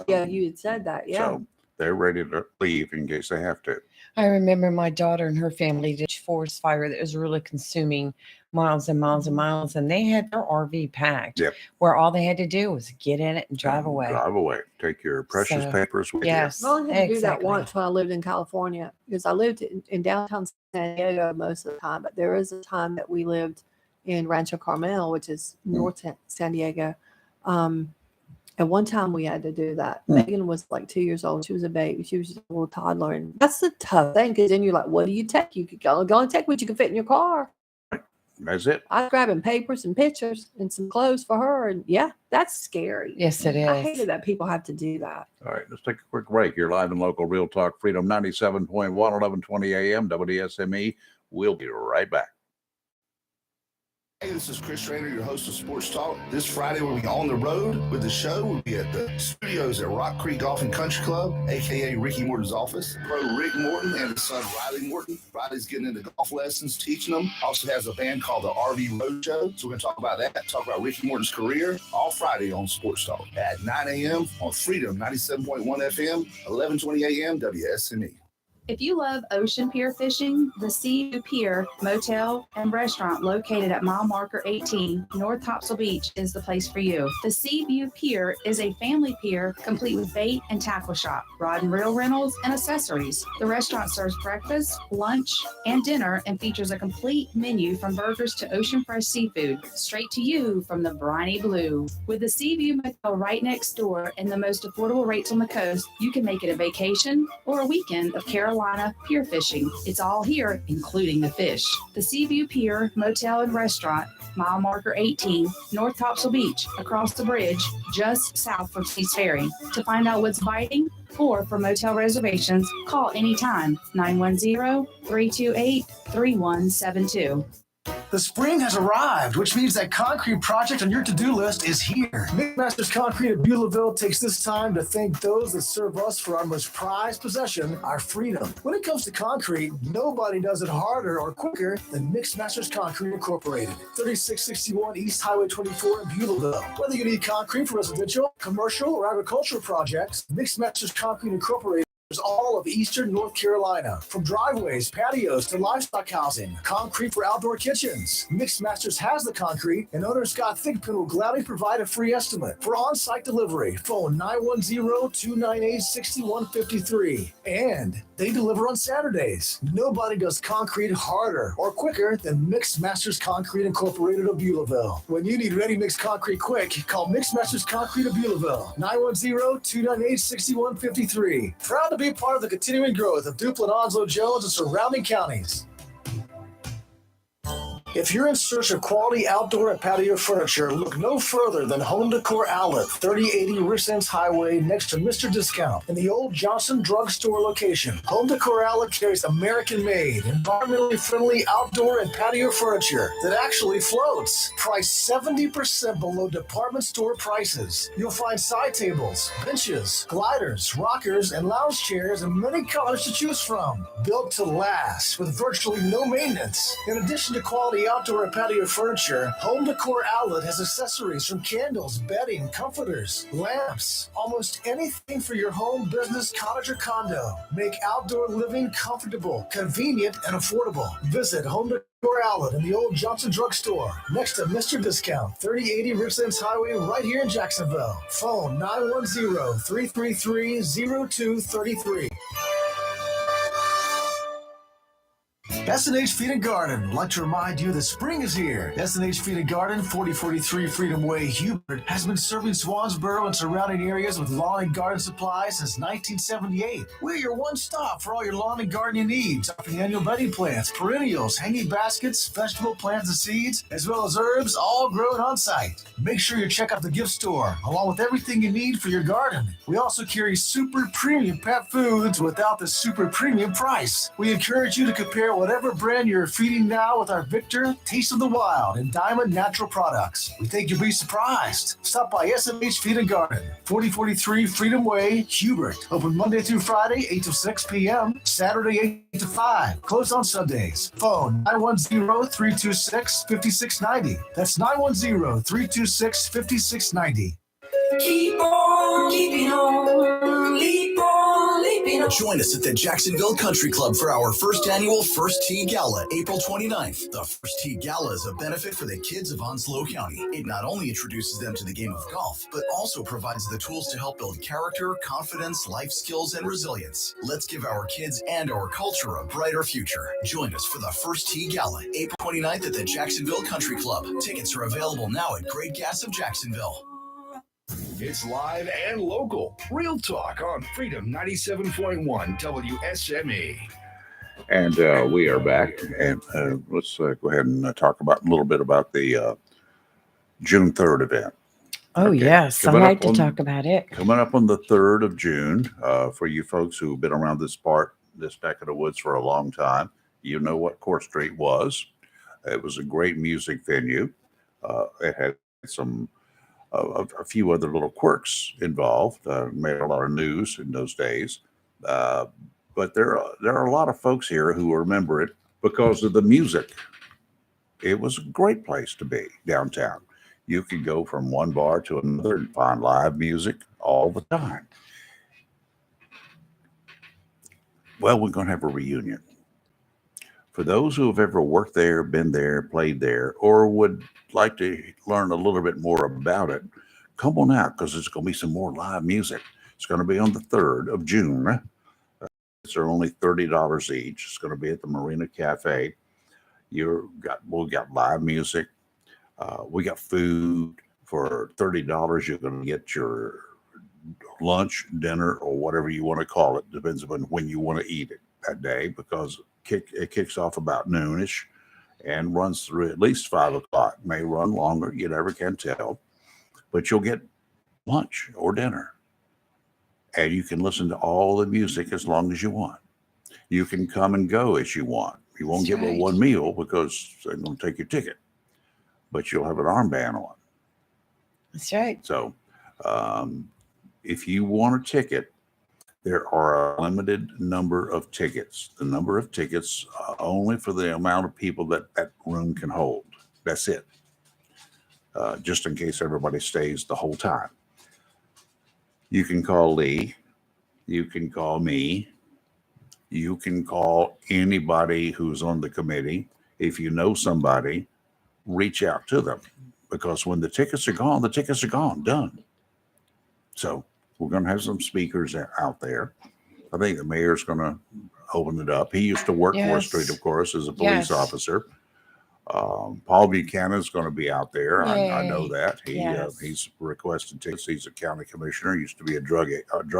Yeah, you had said that. Yeah. So they're ready to leave in case they have to. I remember my daughter and her family did a forest fire that was really consuming miles and miles and miles, and they had their RV packed. Yep. Where all they had to do was get in it and drive away. Drive away. Take your precious So, papers with yes. you. I only had to do that Exactly. once when I lived in California because I lived in downtown San Diego most of the time, but there is a time that we lived in Rancho Carmel, which is north San Diego. At one time we had to do that. Megan was like 2 years old. She was a baby. She was just a little toddler. And that's the tough thing because then you're like, what do you take? You could go and take what you can fit in your car. That's it. I was grabbing papers and pictures and some clothes for her. And yeah, that's scary. Yes, it I is. hated that people have to do that. All right, let's take a quick break. You're live and local, Real Talk Freedom 97.1, 1120 AM, WSME. We'll be right back. Hey, this is Chris Rader, your host of Sports Talk. This Friday, we'll be on the road with the show. We'll be at the studios at Rock Creek Golf and Country Club, a.k.a. Ricky Morton's office. Pro Rick Morton and his son Riley Morton. Riley's getting into golf lessons, teaching them. Also has a band called the RV Road Show. So we're going to talk about that, talk about Ricky Morton's career, all Friday on Sports Talk at 9 a.m. on Freedom 97.1 FM, 1120 a.m. WSME. If you love ocean pier fishing, the Seaview Pier Motel and Restaurant located at mile marker 18, North Topsail Beach is the place for you. The Seaview Pier is a family pier complete with bait and tackle shop, rod and reel rentals, and accessories. The restaurant serves breakfast, lunch, and dinner and features a complete menu from burgers to ocean fresh seafood, straight to you from the briny blue. With the Seaview Motel right next door and the most affordable rates on the coast, you can make it a vacation or a weekend of Carolina pier fishing. It's all here, including the fish. The Seaview Pier Motel and Restaurant, mile marker 18, North Topsail Beach, across the bridge, just south from East Ferry. To find out what's biting or for motel reservations, call anytime 910-328-3172. The spring has arrived, which means that concrete project on your to-do list is here. Mixmasters Concrete of Beulahville takes this time to thank those that serve us for our most prized possession, our freedom. When it comes to concrete, nobody does it harder or quicker than Mixmasters Concrete Incorporated. 3661 East Highway 24 in Beulahville. Whether you need concrete for residential, commercial, or agricultural projects, Mixmasters Concrete Incorporated is all of Eastern North Carolina. From driveways, patios, to livestock housing, concrete for outdoor kitchens. Mixed Masters has the concrete, and owner Scott Thigpen will gladly provide a free estimate. For on-site delivery, phone 910-298-6153. And they deliver on Saturdays. Nobody does concrete harder or quicker than Mixed Masters Concrete Incorporated of Beulahville. When you need ready-mix concrete quick, call Mixed Masters Concrete of Beulahville, 910-298-6153. Proud to be part of the continuing growth of Duplin, Onslow, Jones, and surrounding counties. If you're in search of quality outdoor and patio furniture, look no further than Home Decor Outlet, 3080 Richlands Highway, next to Mr. Discount, in the old Johnson Drug Store location. Home Decor Outlet carries American-made, environmentally friendly outdoor and patio furniture that actually floats. Priced 70% below department store prices. You'll find side tables, benches, gliders, rockers, and lounge chairs in many colors to choose from. Built to last with virtually no maintenance. In addition to quality outdoor and patio furniture, Home Decor Outlet has accessories from candles, bedding, comforters, lamps, almost anything for your home, business, cottage, or condo. Make outdoor living comfortable, convenient, and affordable. Visit Home Decor Outlet in the old Johnson Drug Store, next to Mr. Discount, 3080 Richlands Highway, right here in Jacksonville. Phone 910-333-0233. S&H Feed and Garden would like to remind you that spring is here. S&H Feed and Garden, 4043 Freedom Way, Hubert, has been serving Swansboro and surrounding areas with lawn and garden supplies since 1978. We're your one stop for all your lawn and gardening needs, offering annual bedding plants, perennials, hanging baskets, vegetable plants and seeds, as well as herbs, all grown on site. Make sure you check out the gift store, along with everything you need for your garden. We also carry super premium pet foods without the super premium price. We encourage you to compare whatever brand you're feeding now with our Victor, Taste of the Wild, and Diamond Natural products. We think you'll be surprised. Stop by S&H Feed and Garden, 4043 Freedom Way, Hubert. Open Monday through Friday, 8 to 6 p.m., Saturday, 8 to 5. Closed on Sundays. Phone 910-326-5690. That's 910-326-5690. Keep on keeping on, leap on, leaping on. Join us at the Jacksonville Country Club for our first annual First Tee Gala, April 29th. The First Tee Gala is a benefit for the kids of Onslow County. It not only introduces them to the game of golf, but also provides the tools to help build character, confidence, life skills, and resilience. Let's give our kids and our culture a brighter future. Join us for the First Tee Gala, April 29th at the Jacksonville Country Club. Tickets are available now at Great Gas of Jacksonville. It's live and local. Real talk on Freedom 97.1 WSME. And we are back. And let's go ahead and talk about a little bit about the June 3rd event. Oh, Okay. yes. I Coming like up to on- talk about it. Coming up on the 3rd of June, for you folks who've been around this neck of the woods for a long time, you know what Court Street was. It was a great music venue. It had some a few other little quirks involved. Made a lot of news in those days. But there are a lot of folks here who remember it because of the music. It was a great place to be downtown. You could go from one bar to another and find live music all the time. Well, we're going to have a reunion. For those who have ever worked there, been there, played there, or would like to learn a little bit more about it, come on out because there's going to be some more live music. It's going to be on the 3rd of June. It's only $30 each. It's going to be at the Marina Cafe. We got live music. We got food for $30. You're going to get your lunch, dinner, or whatever you want to call it. Depends on when you want to eat it that day, because it kicks off about noonish and runs through at least 5 o'clock. May run longer. You never can tell. But you'll get lunch or dinner. And you can listen to all the music as long as you want. You can come and go as you want. You won't That's get right. one meal because they're going to take your ticket. But you'll have an armband on. That's right. So if you want a ticket, there are a limited number of tickets. The number of tickets only for the amount of people that that room can hold. That's it. Just in case everybody stays the whole time. You can call Lee. You can call me. You can call anybody who's on the committee. If you know somebody, reach out to them. Because when the tickets are gone, the tickets are gone. Done. So we're going to have some speakers out there. I think the mayor's going to open it up. He used to work Fourth Street, of course, as a police officer. Paul Buchanan is going to be out there. I know Yay. that. Yes. He's requested tickets. He's a county commissioner. Used to be a drug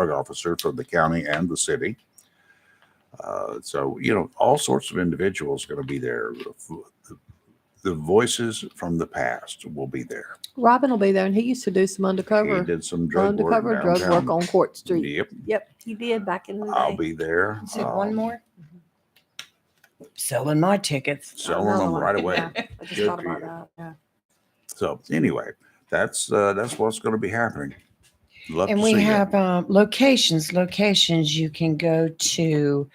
officer for the county and the city. So, all sorts of individuals going to be there. The voices from the past will be there. Robin will be there, and he used to do some undercover. He did some drug work work on Court Street. Yep. Yep, he did back in the day. I'll be there. You said one more? Selling my tickets. Selling them right away. I just Good thought for about you. that. Yeah. So anyway, that's what's going to be happening. Love And to we see you. have locations. You can go to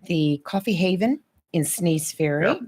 the Coffee Haven in Sneeze Ferry.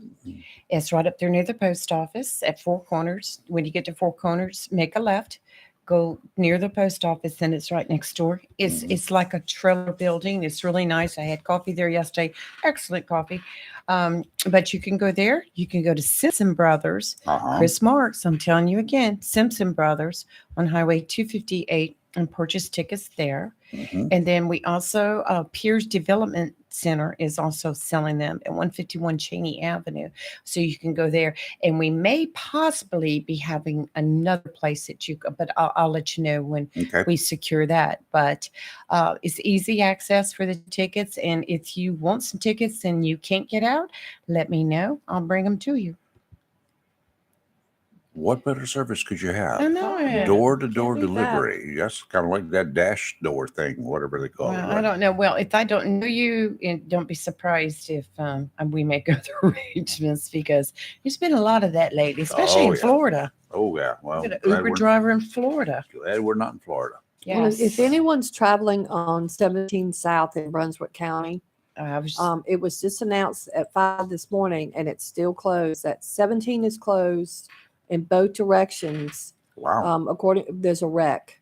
It's right up there near the post office at Four Corners. When you get to Four Corners, make a left, go near the post office, and it's right next door. It's like a trailer building. It's really nice. I had coffee there yesterday. Excellent coffee. But you can go there. You can go to Simpson Brothers. Chris Marks, I'm telling you again, Simpson Brothers on Highway 258, and purchase tickets there. Mhm. And then we also, Piers Development Center is also selling them at 151 Cheney Avenue. So you can go there. And we may possibly be having another place that but I'll let you know when Okay. we secure that. But it's easy access for the tickets. And if you want some tickets and you can't get out, let me know. I'll bring them to you. What better service could you have? I know it. Door-to-door Can't beat that. delivery. That's kind of like that dash door thing, whatever they call it. Well, right? I don't know. Well, if I don't know you, don't be surprised if we make other arrangements because there's been a lot of that lately, especially Oh, in yeah. Florida. Oh, yeah. Well, Got an glad Uber we're- driver in Florida. glad we're not in Florida. Well, if anyone's traveling on 17 South in Brunswick County, it was just announced at 5 this morning and it's still closed. That 17 is closed in both directions. Wow. There's a wreck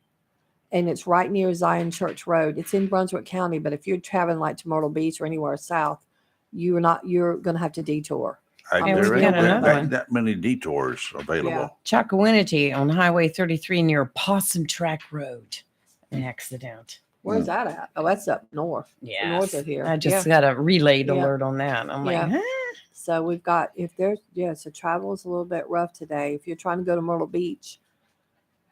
and it's right near Zion Church Road. It's in Brunswick County, but if you're traveling like to Myrtle Beach or anywhere south, you're going to have to detour. There ain't that many detours available. Chocowinity on Highway 33 near Possum Track Road. An accident. Where's that at? Oh, that's up north. Yeah. North of here. I just Yeah. got a relayed Yeah. alert on that. I'm like, Yeah. huh? So we've got, so travel is a little bit rough today. If you're trying to go to Myrtle Beach,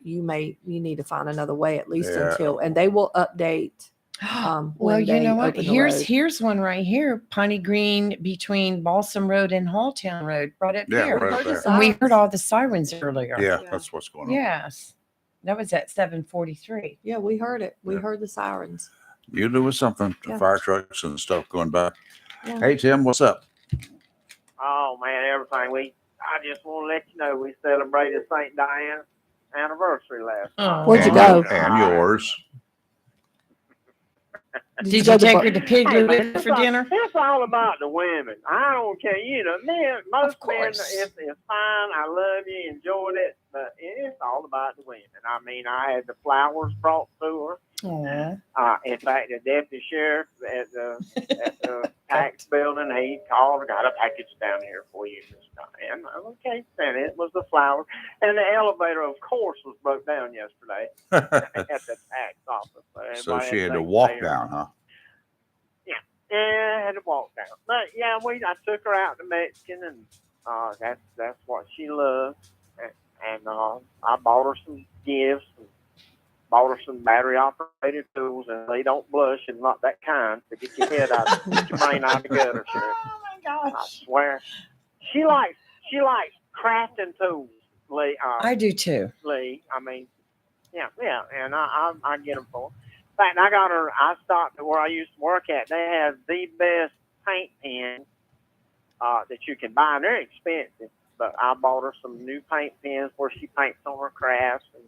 you need to find another way at least Yeah. and they will update. Well, when you they know what? open the road. Here's one right here, Piney Green between Balsam Road and Halltown Road, right up Yeah, here. right up there. And we heard all the sirens earlier. Yeah, that's what's going on. Yes, that was at 7:43. Yeah, we heard it. We heard the sirens. You do with something, Yeah. fire trucks and stuff going by. Yeah. Hey, Tim, what's up? Oh man, everything. I just want to let you know we celebrated St. Diane's anniversary last night. Where'd you go? And yours. Did you take her to Hey, Piggly man, Wiggly for dinner? It's all about the women. I don't care. Men, most men, it's fine. I love you, enjoyed it, but it's all about the women. I mean, I had the flowers brought to her. In fact, the deputy sheriff at the tax building, he called, got a package down here for you, Miss Diane. Okay, and it was the flowers. And the elevator, of course, was broke down yesterday at the tax office. So everybody she had to take walk care. down, huh? Yeah, I had to walk down. But yeah, I took her out to Mexican, and that's what she loves. And I bought her some gifts, and bought her some battery operated tools, and they don't blush and not that kind to get your head out, get your brain out of the gutter. Oh my gosh! I swear, she likes crafting tools, Lee. I do too. Lee, I mean, yeah, and I get them for her. In fact, I stopped at where I used to work at. They have the best paint pens that you can buy. They're expensive, but I bought her some new paint pens where she paints on her crafts. And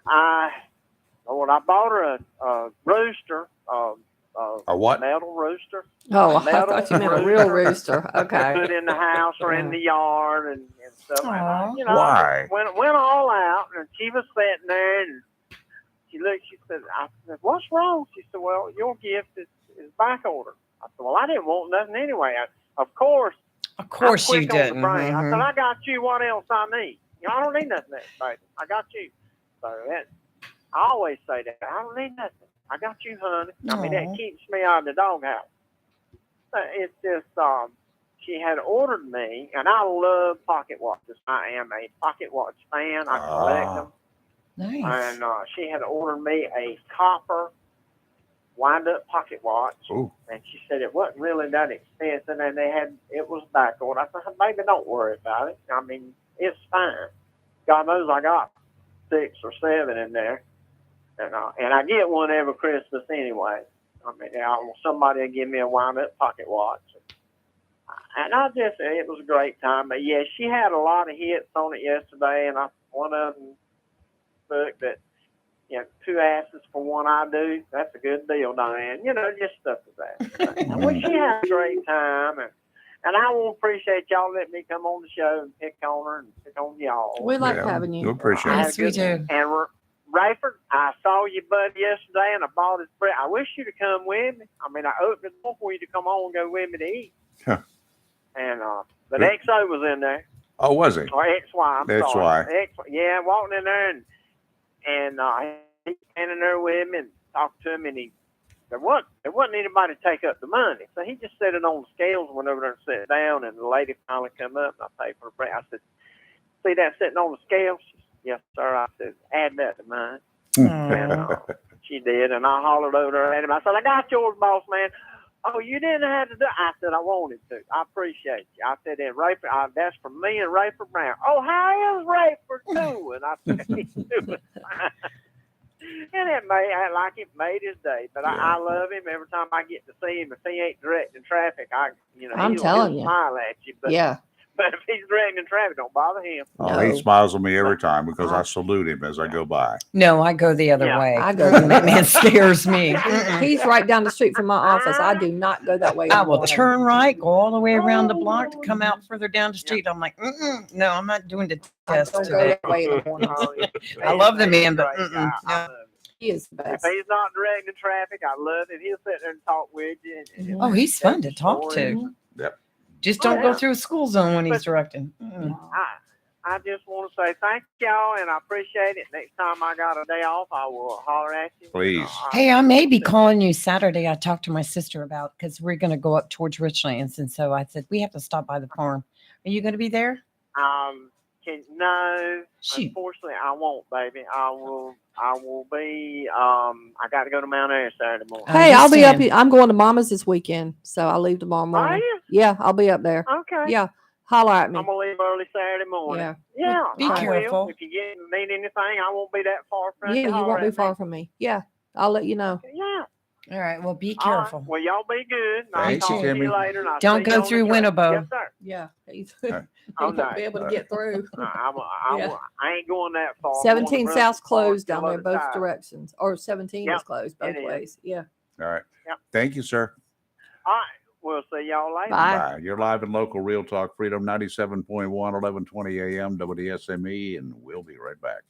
I bought her a rooster, a what? Metal rooster. Oh, I thought you meant a real rooster. Okay. Put in the house or in the yard and stuff. And I, Why? Went all out, and she was sitting there, and she looked. She said, "I said, what's wrong?" She said, "Well, your gift is back order." I said, "Well, I didn't want nothing anyway." Of course you I'm quick on the didn't. brain. I said, Mhm. "I got you. What else I need? I don't need nothing else, baby. I got you." So I always say that. I don't need nothing. I got you, honey. I mean, that Aw. keeps me out of the doghouse. It's just, she had ordered me, and I love pocket watches. I am a pocket watch fan. I collect them. Nice. And she had ordered me a copper wind-up pocket watch. Ooh. And she said it wasn't really that expensive, and it was back ordered. I said, "Baby, don't worry about it. I mean, it's fine. God knows I got 6 or 7 in there. And I get one every Christmas anyway. I mean, somebody will give me a wind-up pocket watch. And it was a great time. But yeah, she had a lot of hits on it yesterday, and one of them book that, 2 asses for one I do. That's a good deal, Diane. Just stuff like that. Well, she had a great time, and I will appreciate y'all letting me come on the show and pick on her and pick on y'all. We like having you. We appreciate it. Yes, we do. And Rayford, I saw your buddy yesterday, and I bought his bread. I wish you'd have come with me. I mean, I opened the door for you to come on and go with me to eat. Huh. And but XO was in there. Oh, was he? Or XY. I'm XY. sorry. Yeah, walking in there, and he's standing there with him and talked to him, and there wasn't anybody to take up the money. So he just set it on the scales, went over there and sat down, and the lady finally come up, and I paid for the break. I said, see that sitting on the scales? She said, yes, sir. I said, add that to mine. And she did, and I hollered over there at him. I said, I got yours, boss man. Oh, you didn't have to do it. I said, I wanted to. I appreciate you. I said, and Rayford, that's for me and Rayford Brown. Oh, how is Rayford doing? I said, he's doing fine. And it made his day. But I love him every time I get to see him. If he ain't directing traffic, I'm telling you. Smile at you. But, yeah. But if he's directing traffic, don't bother him. Oh, he smiles at me every time because I salute him as I go by. No, I go the other way. I go. That man scares me. He's right down the street from my office. I do not go that way. I will turn right, go all the way around the block to come out further down the street. I'm like, no, I'm not doing the test today. I love the man, but no. He is the best. If he's not directing traffic, I love it. He'll sit there and talk with you. Oh, he's fun to talk to. Yep. Just don't go through a school zone when he's directing. I just want to say thank y'all, and I appreciate it. Next time I got a day off, I will holler at you. Please. Hey, I may be calling you Saturday. I talked to my sister about because we're going to go up towards Richlands, and so I said we have to stop by the farm. Are you going to be there? No. Unfortunately, I won't, baby. I will be. I got to go to Mount Airy Saturday morning. Hey, I'll be up. I'm going to Mama's this weekend, so I leave tomorrow morning. Are you? Yeah, I'll be up there. Okay. Yeah, holler at me. I'm gonna leave early Saturday morning. Yeah. Yeah. Be careful. If you need anything, I won't be that far from you. Yeah, you won't be far from me. Yeah, I'll let you know. Yeah. All right. Well, be All right. careful. Well, y'all be good. I'll Thanks, talk to Timmy. you later. And I'll Don't see go you on through the track. Winnebago. Yes, sir. Yeah, he Oh, won't be able to get through. I ain't going that far. 17 I'm going to South's Brother closed Park down there till both other side. directions, or 17 Yep, is closed both it is. ways. Yeah. All right. Yep. Thank you, sir. All right. We'll see y'all later. Bye. You're live and local, Real Talk Freedom 97.1, 1120 a.m. WSME, and we'll be right back.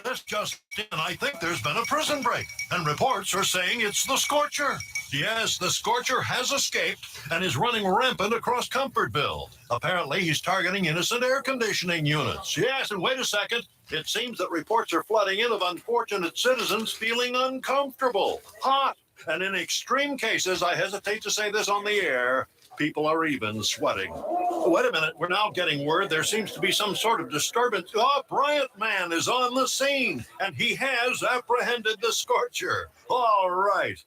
This just in, I think there's been a prison break, and reports are saying it's the Scorcher. Yes, the Scorcher has escaped and is running rampant across Comfortville. Apparently, he's targeting innocent air conditioning units. Yes, and wait a second. It seems that reports are flooding in of unfortunate citizens feeling uncomfortable, hot, and in extreme cases, I hesitate to say this on the air, people are even sweating. Wait a minute, we're now getting word there seems to be some sort of disturbance. Oh, Bryant Man is on the scene, and he has apprehended the Scorcher. All right.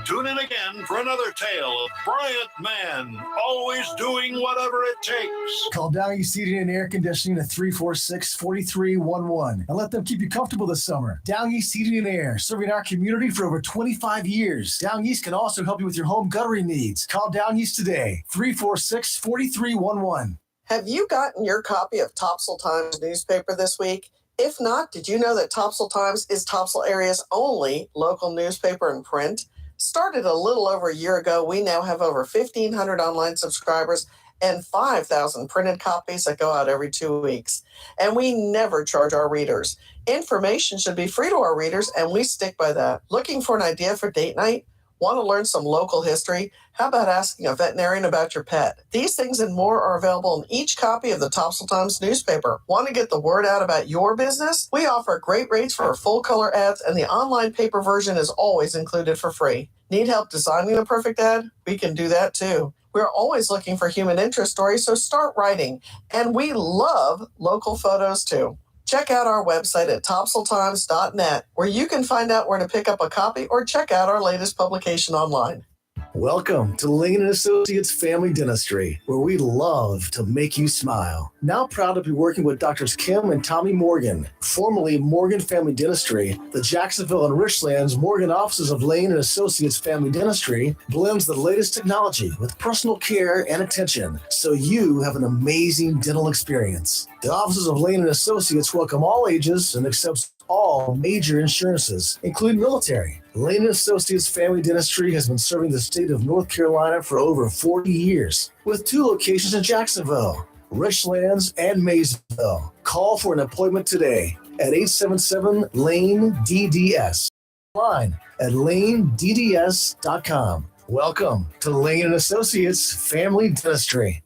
Tune in again for another tale of Bryant Man, always doing whatever it takes. Call Down East Heating and Air Conditioning at 346-4311 and let them keep you comfortable this summer. Down East Heating and Air, serving our community for over 25 years. Down East can also help you with your home guttering needs. Call Down East today, 346-4311. Have you gotten your copy of Topsail Times newspaper this week? If not, did you know that Topsail Times is Topsail area's only local newspaper in print? Started a little over a year ago, we now have over 1,500 online subscribers and 5,000 printed copies that go out every 2 weeks. And we never charge our readers. Information should be free to our readers, and we stick by that. Looking for an idea for date night? Want to learn some local history? How about asking a veterinarian about your pet? These things and more are available in each copy of the Topsail Times newspaper. Want to get the word out about your business? We offer great rates for our full-color ads, and the online paper version is always included for free. Need help designing the perfect ad? We can do that too. We're always looking for human interest stories, so start writing. And we love local photos too. Check out our website at topsailtimes.net, where you can find out where to pick up a copy or check out our latest publication online. Welcome to Lane & Associates Family Dentistry, where we love to make you smile. Now proud to be working with Drs. Kim and Tommy Morgan, formerly Morgan Family Dentistry. The Jacksonville and Richlands Morgan offices of Lane & Associates Family Dentistry blends the latest technology with personal care and attention, so you have an amazing dental experience. The offices of Lane & Associates welcome all ages and accepts all major insurances, including military. Lane & Associates Family Dentistry has been serving the state of North Carolina for over 40 years, with 2 locations in Jacksonville, Richlands, and Maysville. Call for an appointment today at 877-LANE-DDS. Line at lanedds.com. Welcome to Lane & Associates Family Dentistry.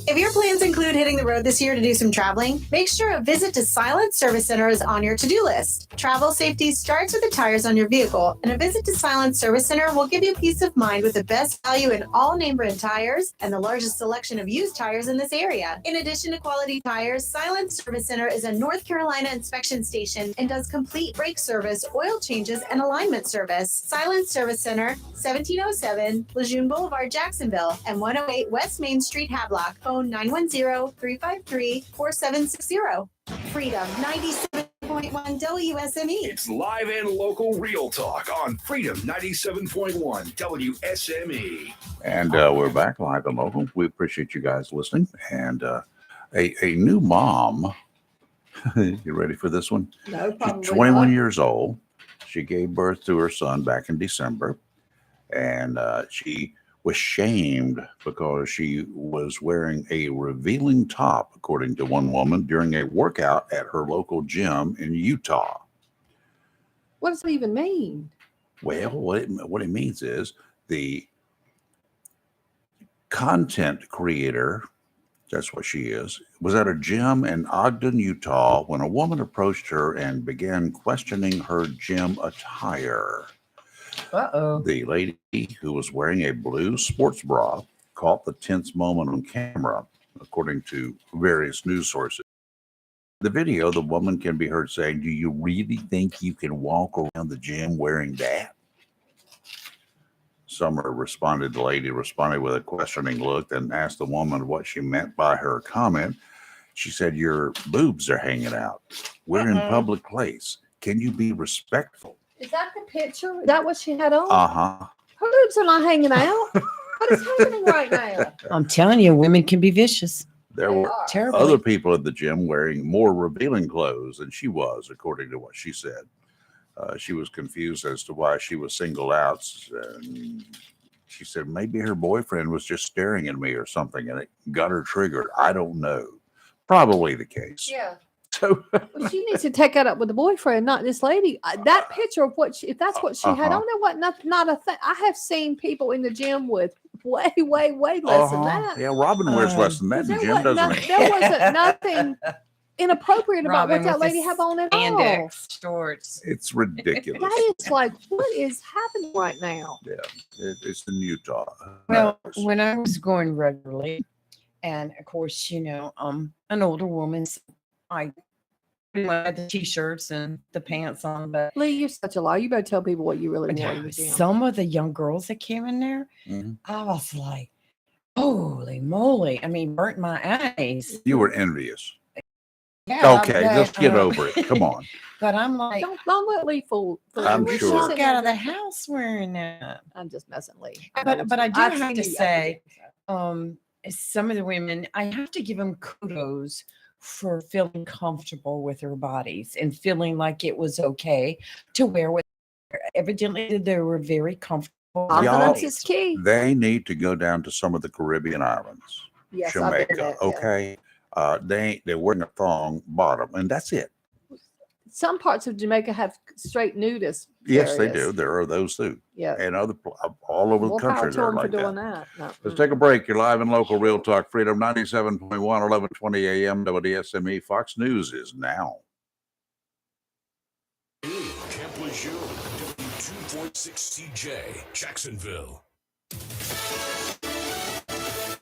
If your plans include hitting the road this year to do some traveling, make sure a visit to Silent Service Center is on your to-do list. Travel safety starts with the tires on your vehicle, and a visit to Silent Service Center will give you peace of mind with the best value in all name brand tires and the largest selection of used tires in this area. In addition to quality tires, Silent Service Center is a North Carolina inspection station and does complete brake service, oil changes, and alignment service. Silent Service Center, 1707 Lejeune Boulevard, Jacksonville, and 108 West Main Street, Havelock. Phone 910-353-4760. Freedom 97.1 WSME. It's live and local real talk on Freedom 97.1 WSME. And we're back live and local. We appreciate you guys listening. And a new mom, you ready for this one? No, probably She's 21 not. years old. She gave birth to her son back in December. And she was shamed because she was wearing a revealing top, according to one woman, during a workout at her local gym in Utah. What does it even mean? Well, what it means is the content creator, that's what she is, was at a gym in Ogden, Utah, when a woman approached her and began questioning her gym attire. Uh-oh. The lady, who was wearing a blue sports bra, caught the tense moment on camera, according to various news sources. The video, the woman can be heard saying, "Do you really think you can walk around the gym wearing that?" The lady responded with a questioning look and asked the woman what she meant by her comment. She said, "Your boobs are hanging out. We're in public place. Can you be respectful?" Is that the picture? Is that what she had on? Uh-huh. Her boobs are not hanging out. What is happening right now? I'm telling you, women can be vicious. There were Terribly. other people at the gym wearing more revealing clothes than she was, according to what she said. She was confused as to why she was singled out. And she said maybe her boyfriend was just staring at me or something, and it got her triggered. I don't know. Probably the case. Yeah. So well, she needs to take that up with the boyfriend, not this lady. That picture of what if that's what she had on there, what not a thing. I have seen people in the gym with way less than that. Yeah, Robin wears less than that in the gym, doesn't he? There wasn't nothing inappropriate about Robin what that with lady his had on at all. Spandex shorts. It's ridiculous. That is like, what is happening right now? Yeah, it's in Utah. Well, when I was going regularly, and of course, an older woman, I had the t-shirts and the pants on, but Lee, you're such a liar. You better tell people what you really want in the gym. some of the young girls that came in there, I was like, holy moly. I mean, burnt my eyes. You were envious. Yeah, Okay, but, let's get over it. Come on. But I'm like, don't let Lee fool. I'm we sure. walk out of the house wearing that. I'm just messing, Lee. But I do I've have to seen you. say, some of the women, I have to give them kudos for feeling comfortable with their bodies and feeling like it was okay to wear what. Evidently, they were very comfortable. Confidence is key. They need to go down to some of the Caribbean islands. Yes, I've been Jamaica. there, yeah. Okay. They're wearing a thong bottom, and that's it. Some parts of Jamaica have straight nudist. Yes, they areas. do. There are those too. Yeah. And all over More the country, power to they're them for like doing that. that. No. Let's take a break. You're live and local, Real Talk Freedom 97.1, 1120 a.m. WSME. Fox News is now. Camp Lejeune, W2.6 CJ, Jacksonville.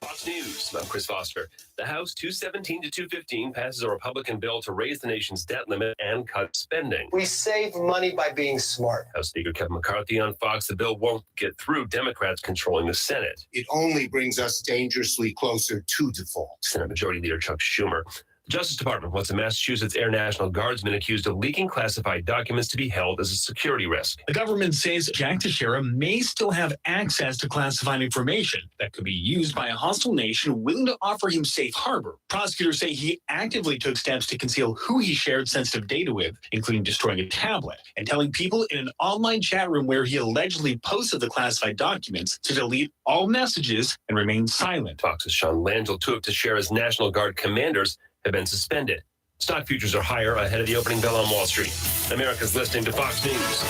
Fox News. I'm Chris Foster. The House 217 to 215 passes a Republican bill to raise the nation's debt limit and cut spending. We save money by being smart. House Speaker Kevin McCarthy on Fox, the bill won't get through Democrats controlling the Senate. It only brings us dangerously closer to default. Senate Majority Leader Chuck Schumer. The Justice Department wants a Massachusetts Air National Guardsman accused of leaking classified documents to be held as a security risk. The government says Jack Teixeira may still have access to classified information that could be used by a hostile nation willing to offer him safe harbor. Prosecutors say he actively took steps to conceal who he shared sensitive data with, including destroying a tablet and telling people in an online chat room where he allegedly posted the classified documents to delete all messages and remain silent. Fox's Sean Langell, two of Teixeira's National Guard commanders, have been suspended. Stock futures are higher ahead of the opening bell on Wall Street. America's listening to Fox News.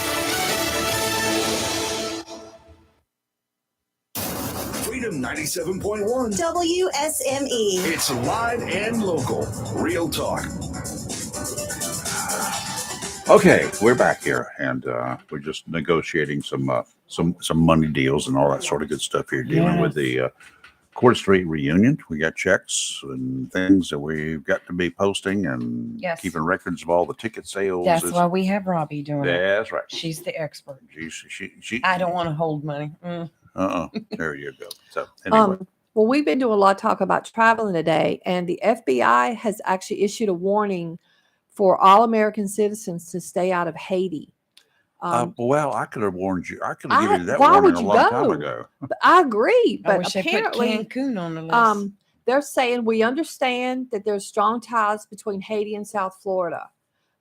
Freedom Freedom 97.1. WSME. It's live and local. Real talk. Okay, we're back here, and we're just negotiating some money deals and all that sort of good stuff here, dealing with the Quarter Street reunion. We got checks and things that we've got to be posting and keeping records of all the ticket sales. That's why we have Robbie doing it. That's right. She's the expert. She I don't want to hold money. There you go. So anyway. Well, we've been doing a lot of talk about traveling today, and the FBI has actually issued a warning for all American citizens to stay out of Haiti. Well, I could have warned you. I could have given you that why warning would a you long time go? ago. But I agree, I but wish they put apparently Cancun on the list. they're saying we understand that there's strong ties between Haiti and South Florida,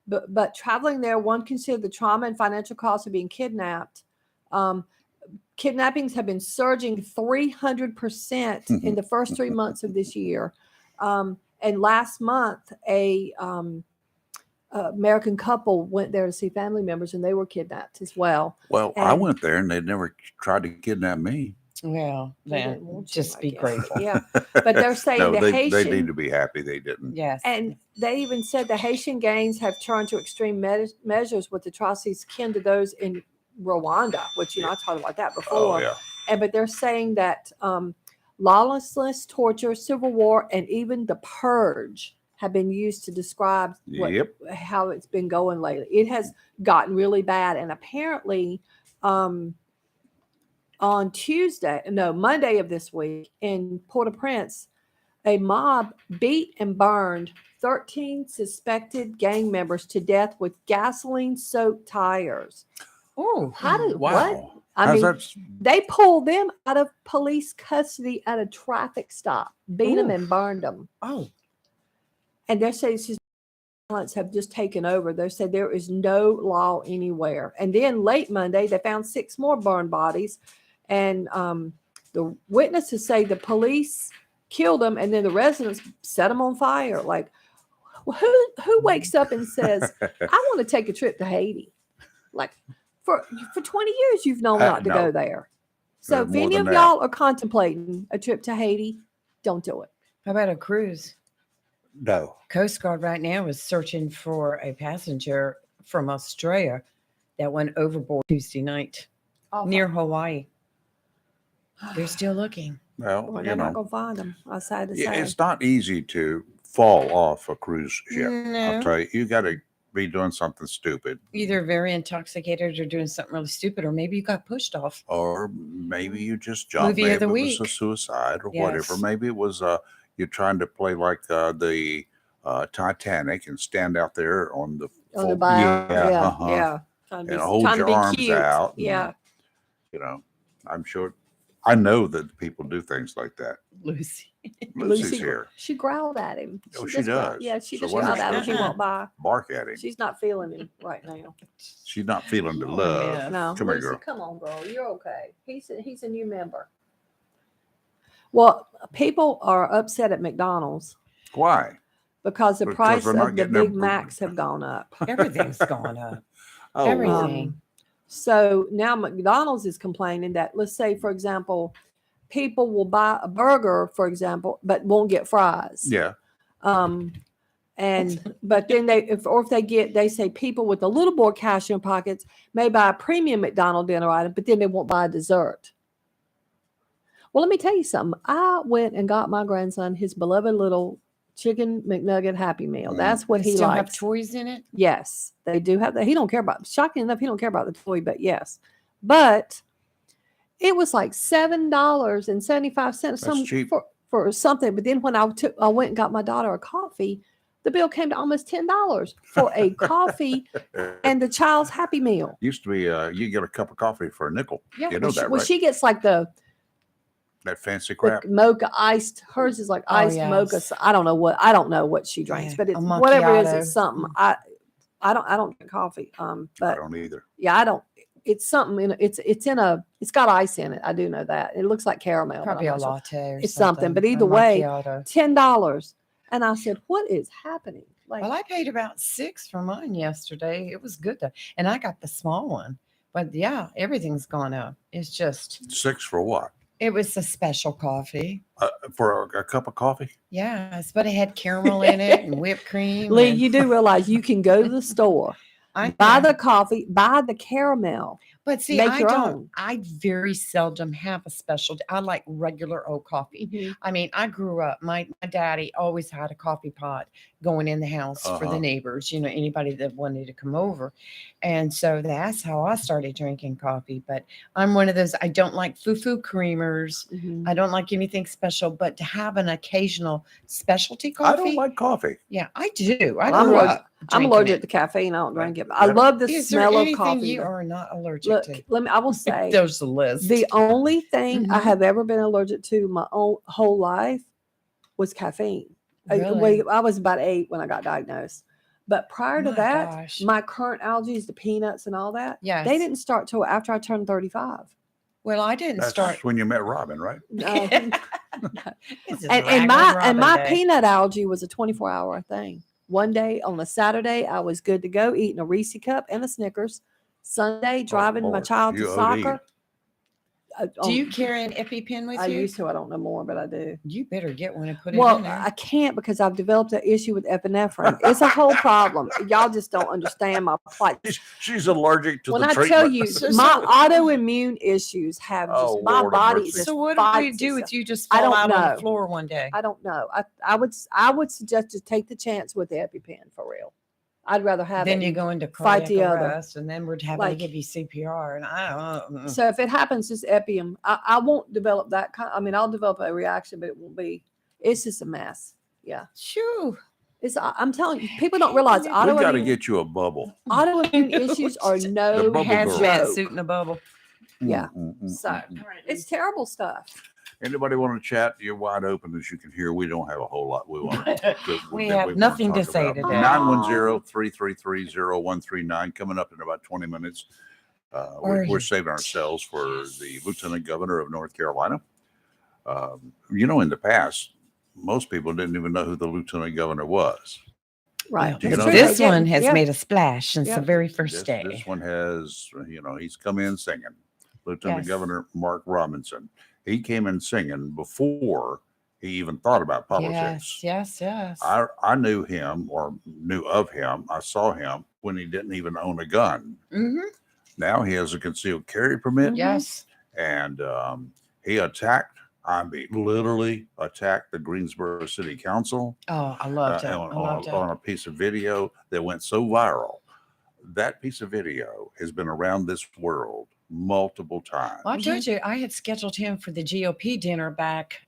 but traveling there, one considered the trauma and financial cost of being kidnapped. Kidnappings have been surging 300% in the first 3 months of this year, and last month a American couple went there to see family members, and they were kidnapped as well. Well, I went there, and they never tried to kidnap me. Well, then just be grateful. Yeah, but they're saying No, the they Haitian, need to be happy they didn't. Yes. and they even said the Haitian gangs have turned to extreme measures with atrocities kin to those in Rwanda, which I talked about that before. Oh, yeah. But they're saying that lawlessness, torture, civil war, and even the purge have been used to describe how it's been going lately. It has gotten really bad, and apparently on Monday of this week in Port-au-Prince, a mob beat and burned 13 suspected gang members to death with gasoline-soaked tires. Oh, what? I mean, they pulled them out of police custody at a traffic stop, beat them and burned them. Oh. And they're saying violence have just taken over. They said there is no law anywhere. And then late Monday, they found 6 more burned bodies. And the witnesses say the police killed them, and then the residents set them on fire. Like, who wakes up and says, I want to take a trip to Haiti? Like, for 20 years, you've known not to go there. So if any of y'all are contemplating a trip to Haiti, don't do it. How about a cruise? No. Coast Guard right now is searching for a passenger from Australia that went overboard Tuesday night near Hawaii. They're still looking. Well, they're not going to find them. I say the same. It's not easy to fall off a cruise ship. No. I'll tell you got to be doing something stupid. Either very intoxicated or doing something really stupid, or maybe you got pushed off. Or maybe you just jumped. Movie Maybe of the it week. was a suicide or whatever. Maybe it was you're trying to play like the Titanic and stand out there on the bow. Yeah. And hold your arms out. Yeah. I'm sure. I know that people do things like that. Lucy's here. She growled at him. Oh, she just does. Yeah, she So just what growled does at him. she She do? won't by. Bark at him. She's not feeling him right now. She's not feeling the love. No, Come here, Lucy, girl. come on, girl. You're okay. He's a new member. Well, people are upset at McDonald's. Why? Because the Because price they're not of the getting their- Big Macs have gone up. Everything's gone up. Oh, Everything. So now McDonald's is complaining that, let's say, for example, people will buy a burger, for example, but won't get fries. Yeah. But then they say people with a little more cash in their pockets may buy a premium McDonald's dinner item, but then they won't buy a dessert. Well, let me tell you something. I went and got my grandson his beloved little chicken McNugget Happy Meal. That's what he Still likes. have toys in it? Yes, they do have that. He don't care about. Shocking enough, he don't care about the toy, but yes, but it was like $7.75. That's cheap. For something. But then when I went and got my daughter a coffee, the bill came to almost $10 for a coffee and the child's Happy Meal. Used to be you get a cup of coffee for a nickel. Yeah, You know that, right? she gets like that fancy crap. mocha iced. Hers is like iced mocha. So I don't know what she drinks, but it's whatever it is. It's something. I don't drink coffee. But I don't either. Yeah, I don't. It's something. It's got ice in it. I do know that. It looks like caramel. Probably a latte or it's something. But either a way, macchiato. $10. And I said, "What is happening?" Like, Well, I paid about $6 for mine yesterday. It was good though, and I got the small one. But yeah, everything's gone up. It's just $6 for what? It was a special coffee. For a cup of coffee? Yes, but it had caramel in it and whipped cream. Lee, and- you do realize you can go to the store, buy the coffee, buy the caramel. But see, make I your don't. own. I very seldom have a specialty. I like regular old coffee. Mm-hmm. I mean, I grew up. My daddy always had a coffee pot going in the house for the neighbors. You know, anybody that wanted to come over, and so that's how I started drinking coffee. But I'm one of those. I don't like foo-foo creamers. Mm-hmm. I don't like anything special. But to have an occasional specialty coffee, I don't like coffee. Yeah, I do. I'm grew allergic, up I'm drinking allergic it. to caffeine. I don't drink it. But I love the Is there smell of anything coffee. you though. are not allergic Look, to? I will say There's the list. the only thing I Mhm. have ever been allergic to my own whole life was caffeine. Really? I was about 8 when I got diagnosed. But prior to My that, gosh. my current allergies to peanuts and all that, Yes. they didn't start till after I turned 35. Well, I didn't That's start. when you met Robin, right? This is and Raglan my Robin Day. peanut allergy was a 24-hour thing. One day on a Saturday, I was good to go eating a Reese cup and a Snickers. Sunday, driving my Lord, child to you OD'd. soccer. Do you carry an EpiPen with I you? used to. I don't know more, but I do. You better get one and put it Well, in there. I can't because I've developed an issue with epinephrine. It's a whole problem. Y'all just don't understand my plight. She's allergic to When the I treatment. tell you, my autoimmune issues have just Oh, my Lord have body. mercy. Just So what do we fights do itself. if you just I fall don't out on know. the floor one day? I don't know. I would suggest to take the chance with the EpiPen for real. I'd rather have Then it you and go into fight cardiac the other. arrest, and then we're having Like- to give you CPR, and I don't know. So if it happens, just Epium. I won't develop that kind. I mean, I'll develop a reaction, but it won't be. It's just a mess. Yeah. Shoo. It's. I'm telling you, people don't realize We got to autoimmune get you a bubble. autoimmune issues are The no bubble girl. Hazmat joke. suit in a bubble. Yeah. Mm. So it's terrible stuff. Anybody want to chat? You're wide open, as you can hear. We don't have a whole lot we want We have nothing to say today. 910-333-0139 coming up in about 20 minutes. We're saving ourselves for the Lieutenant Governor of North Carolina. You know, in the past, most people didn't even know who the Lieutenant Governor was. Right. You But know this that? one has Yeah. made a splash since Yeah. the very first This day. one has, he's come in singing. Lieutenant Yes. Governor Mark Robinson. He came in singing before he even thought about politics. Yes. I knew him or knew of him. I saw him when he didn't even own a gun. Mm-hmm. Now he has a concealed carry permit. Yes. And he attacked, literally attacked the Greensboro City Council Oh, I loved it. I loved it. on a piece of video that went so viral. That piece of video has been around this world multiple times. Well, I told you I had scheduled him for the GOP dinner back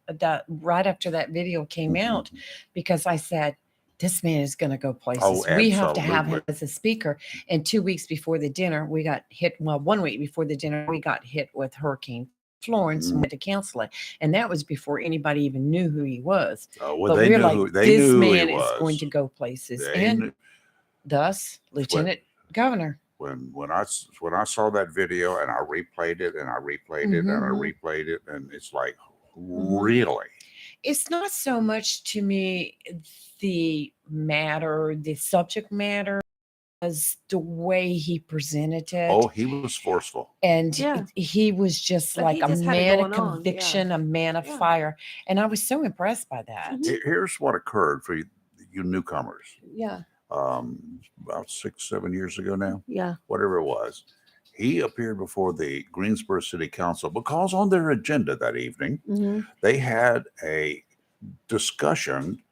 right after that video came out because I said, this man is going to go places. Oh, We have to have him absolutely. as a speaker. And 2 weeks before the dinner, we got hit. Well, 1 week before the dinner, we got hit with Hurricane Florence and went to cancel it. And that was before anybody even knew who he was. Oh, well, But they we're knew like, who- they this knew who he man is was. going to go places. They And knew- thus, Lieutenant Governor. when I saw that video and I replayed it and I replayed it and I Mhm. replayed it, and it's like, really? It's not so much to me the subject matter, as the way he presented it. Oh, he was forceful. And Yeah. he was just But like he a just had it man of going on, yeah. conviction, a man of Yeah. fire. And I was so impressed by that. Here's what occurred for you newcomers. Yeah. About 6-7 years ago now, Yeah. whatever it was. He appeared before the Greensboro City Council because on their agenda that evening, Mhm. they had a discussion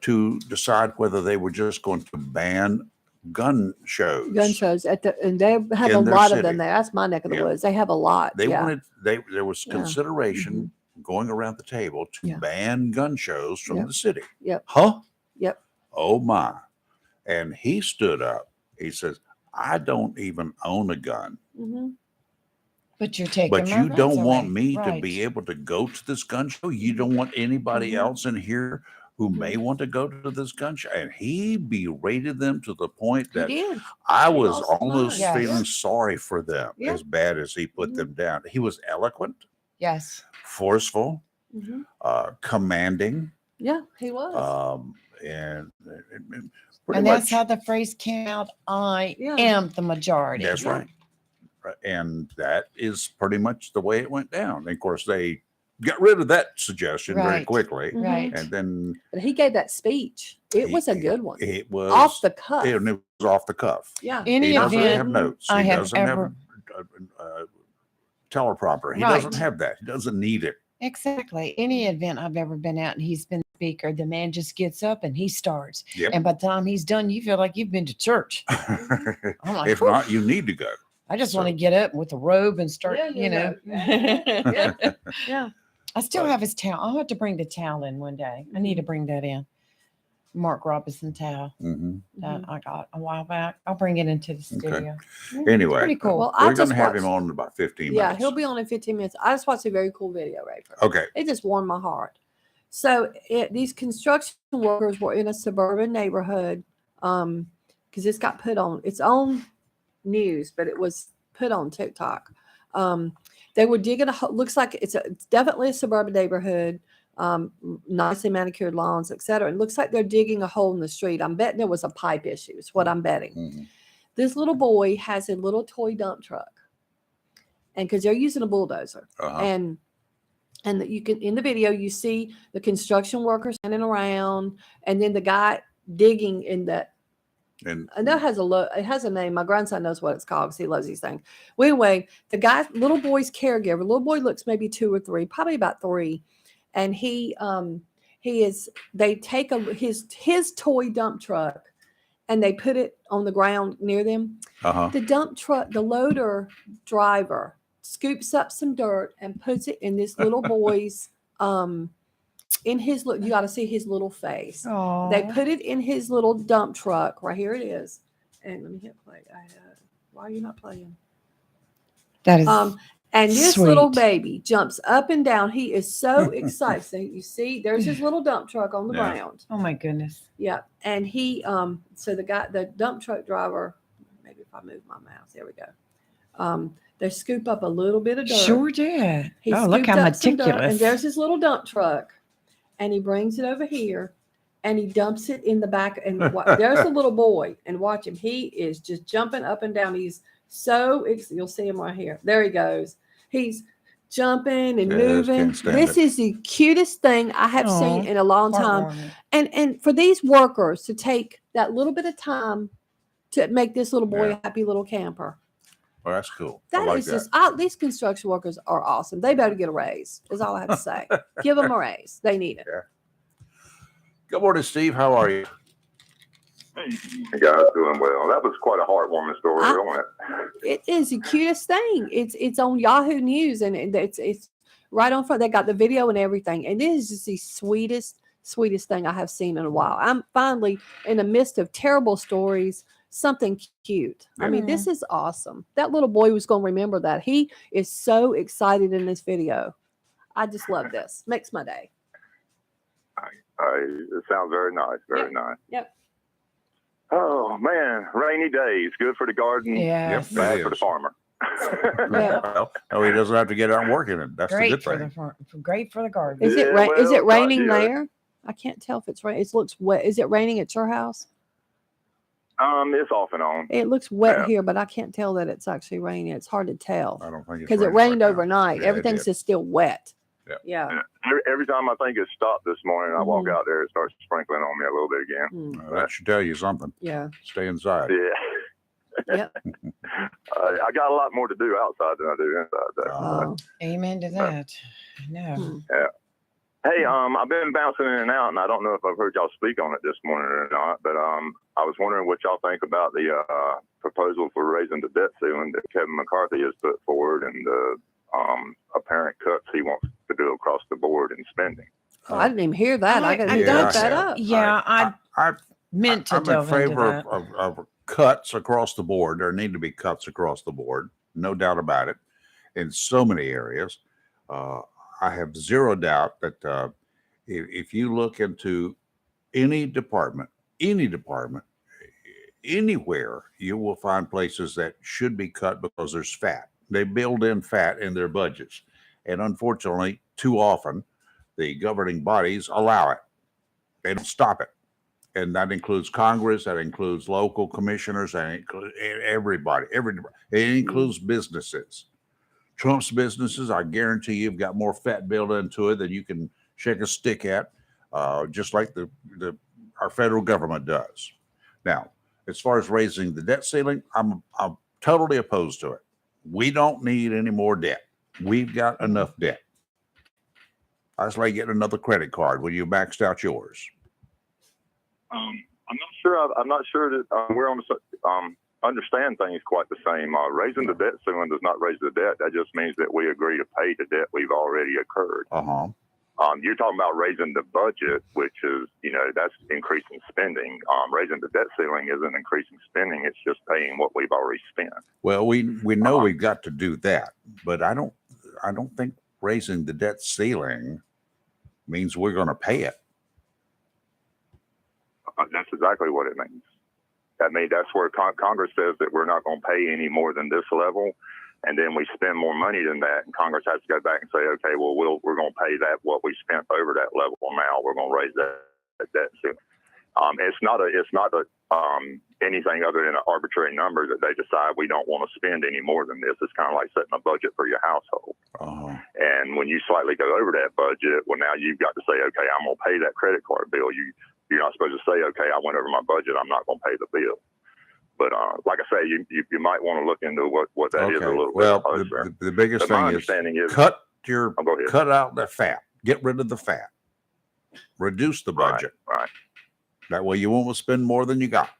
to decide whether they were just going to ban gun shows. Gun shows and they have In a their lot of city. them there. That's my neck of the Yeah. woods. They have a lot. They yeah. wanted there was Yeah. Mm-hmm. consideration going around the table to ban gun shows from Yep. the city. Yep. Huh? Yep. Oh my. And he stood up. He says, I don't even own a gun, Mm-hmm. But you're taking but my you guns don't away. want me to Right. be able to go to this gun show. You don't want anybody Mhm. else in here who Mm-hmm. may want to go to this gun show. And he berated them to the point He that did. I He was lost his mind. almost Yes. feeling sorry for them Yeah. as bad as he put them down. He was eloquent, Yes. forceful, Mhm. commanding, Yeah, he was. and pretty And that's much how the phrase came out. I Yeah. am the majority. that's right. And that is pretty much the way it went down. And of course, they got rid of that suggestion very Right. quickly. Right. And then But he gave that speech. It was a good one. it was Off the cuff. And it was off the cuff. Yeah. Any He doesn't event have notes. I He have doesn't ever- have a teleprompter. He Right. doesn't have that. He doesn't need it. Exactly. Any event I've ever been at and he's been speaker, the man just gets up and he starts. Yep. And by the time he's done, you feel like you've been to church. I'm like, If not, you need to go. I just want to get up with the robe and start, you know. Yeah. I still have his towel. I'll have to bring the towel in one day. I need to bring that in. Mark Robinson towel that I got a while back. I'll bring it into the studio. Anyway, pretty cool. Well, I we're going just to have him watched- on in about 15 Yeah, minutes. he'll be on in 15 minutes. I just watched a very cool video, Rayford. Okay. It just warmed my heart. So these construction workers were in a suburban neighborhood because it's got put on its own news, but it was put on TikTok. They were digging a hole. Looks like it's definitely a suburban neighborhood, nicely manicured lawns, etc. It looks like they're digging a hole in the street. I'm betting there was a pipe issue. Is what I'm betting. This little boy has a little toy dump truck, and because they're using a bulldozer, and you can in the video you see the construction workers standing around, and then the guy digging in that. And that has it has a name. My grandson knows what it's called because he loves these things. Well, anyway, the guy, little boy's caregiver, little boy looks maybe 2 or 3, probably about 3, and he is. They take his toy dump truck, and they put it on the ground near them. The dump truck, the loader driver scoops up some dirt and puts it in this little boy's in his look. You got to see his little face. Aw. They put it in his little dump truck. Right here it is. And let me hit play. Why are you not playing? That is and this little sweet. baby jumps up and down. He is so excited. So you see, there's his little dump truck on the Yeah. ground. Oh my goodness. Yeah. And he so the dump truck driver, maybe if I move my mouse, there we go. They scoop up a little bit of dirt. Sure did. He Oh, look scooped how up some dirt, meticulous. and there's his little dump truck, and he brings it over here, and he dumps it in the back. And there's the little boy, and watch him. He is just jumping up and down. He's so you'll see him right here. There he goes. He's jumping and Yeah, I just moving. can't stand This it. is the cutest thing I have seen in a long time. And for these workers to take that little bit of time to make this little boy a happy little camper. Well, that's cool. That I like is that. just these construction workers are awesome. They better get a raise. Is all I have to say. Give them a raise. They need it. Good morning, Steve. How are you? Hey guys, doing well. That was quite a heartwarming story, wasn't it? It is the cutest thing. It's on Yahoo News and it's right on front. They got the video and everything. And it is just the sweetest thing I have seen in a while. I'm finally in the midst of terrible stories. Something cute. I mean, this is awesome. That little boy was going to remember that. He is so excited in this video. I just love this. Makes my day. It sounds very nice, very nice. Yep. Oh man, rainy days, good for the garden, Yes. Yep, bad it for the is. farmer. Well, no, he doesn't have to get out and work in it. That's the Great good for thing. the farm. Great for the garden. Is it Yeah, is well, it raining yeah. there? I can't tell if it's raining. It looks wet. Is it raining at your house? It's off and on. It looks wet Yeah. here, but I can't tell that it's actually raining. It's hard to tell I don't think it's because it raining rained overnight. Yeah, it Everything's did. just still wet. Yeah. Yeah. Every time I think it's stopped this morning, I walk Mhm. out there, it starts sprinkling on me a little bit again. Mm. That should tell you something. Yeah. Stay inside. Yeah. Yep. I got a lot more to do outside than I do inside. Though. Oh. Amen to that. No. Hmm. Yeah. Hey, I've been bouncing in and out, and I don't know if I've heard y'all speak on it this morning or not, but I was wondering what y'all think about the proposal for raising the debt ceiling that Kevin McCarthy has put forward and the apparent cuts he wants to do across the board in spending. Oh, I didn't even hear that. I got to Yeah, look that up. Yeah, I meant to I'm in delve into favor that. of cuts across the board. There need to be cuts across the board, no doubt about it, in so many areas. I have zero doubt that if you look into any department, anywhere, you will find places that should be cut because there's fat. They build in fat in their budgets. And unfortunately, too often, the governing bodies allow it. They don't stop it. And that includes Congress, that includes local commissioners, that includes everybody. It includes businesses. Trump's businesses, I guarantee you've got more fat built into it than you can shake a stick at, just like our federal government does. Now, as far as raising the debt ceiling, I'm totally opposed to it. We don't need any more debt. We've got enough debt. That's like getting another credit card when you maxed out yours. I'm not sure that we're on the understand things quite the same. Raising the debt ceiling does not raise the debt. That just means that we agree to pay the debt we've already incurred. You're talking about raising the budget, which is, that's increasing spending. Raising the debt ceiling isn't increasing spending. It's just paying what we've already spent. Well, we know we've got to do that, but I don't think raising the debt ceiling means we're going to pay it. That's exactly what it means. I mean, that's where Congress says that we're not going to pay any more than this level, and then we spend more money than that, and Congress has to go back and say, okay, well, we're going to pay that what we spent over that level now. We're going to raise that debt ceiling. It's not anything other than an arbitrary number that they decide we don't want to spend any more than this. It's kind of like setting a budget for your household. And when you slightly go over that budget, well, now you've got to say, okay, I'm going to pay that credit card bill. You're not supposed to say, okay, I went over my budget, I'm not going to pay the bill. But like I say, you might want to look into what that is a little bit closer. The biggest thing is cut out the fat. Get rid of the fat. Reduce the budget. Right. That way you won't spend more than you got.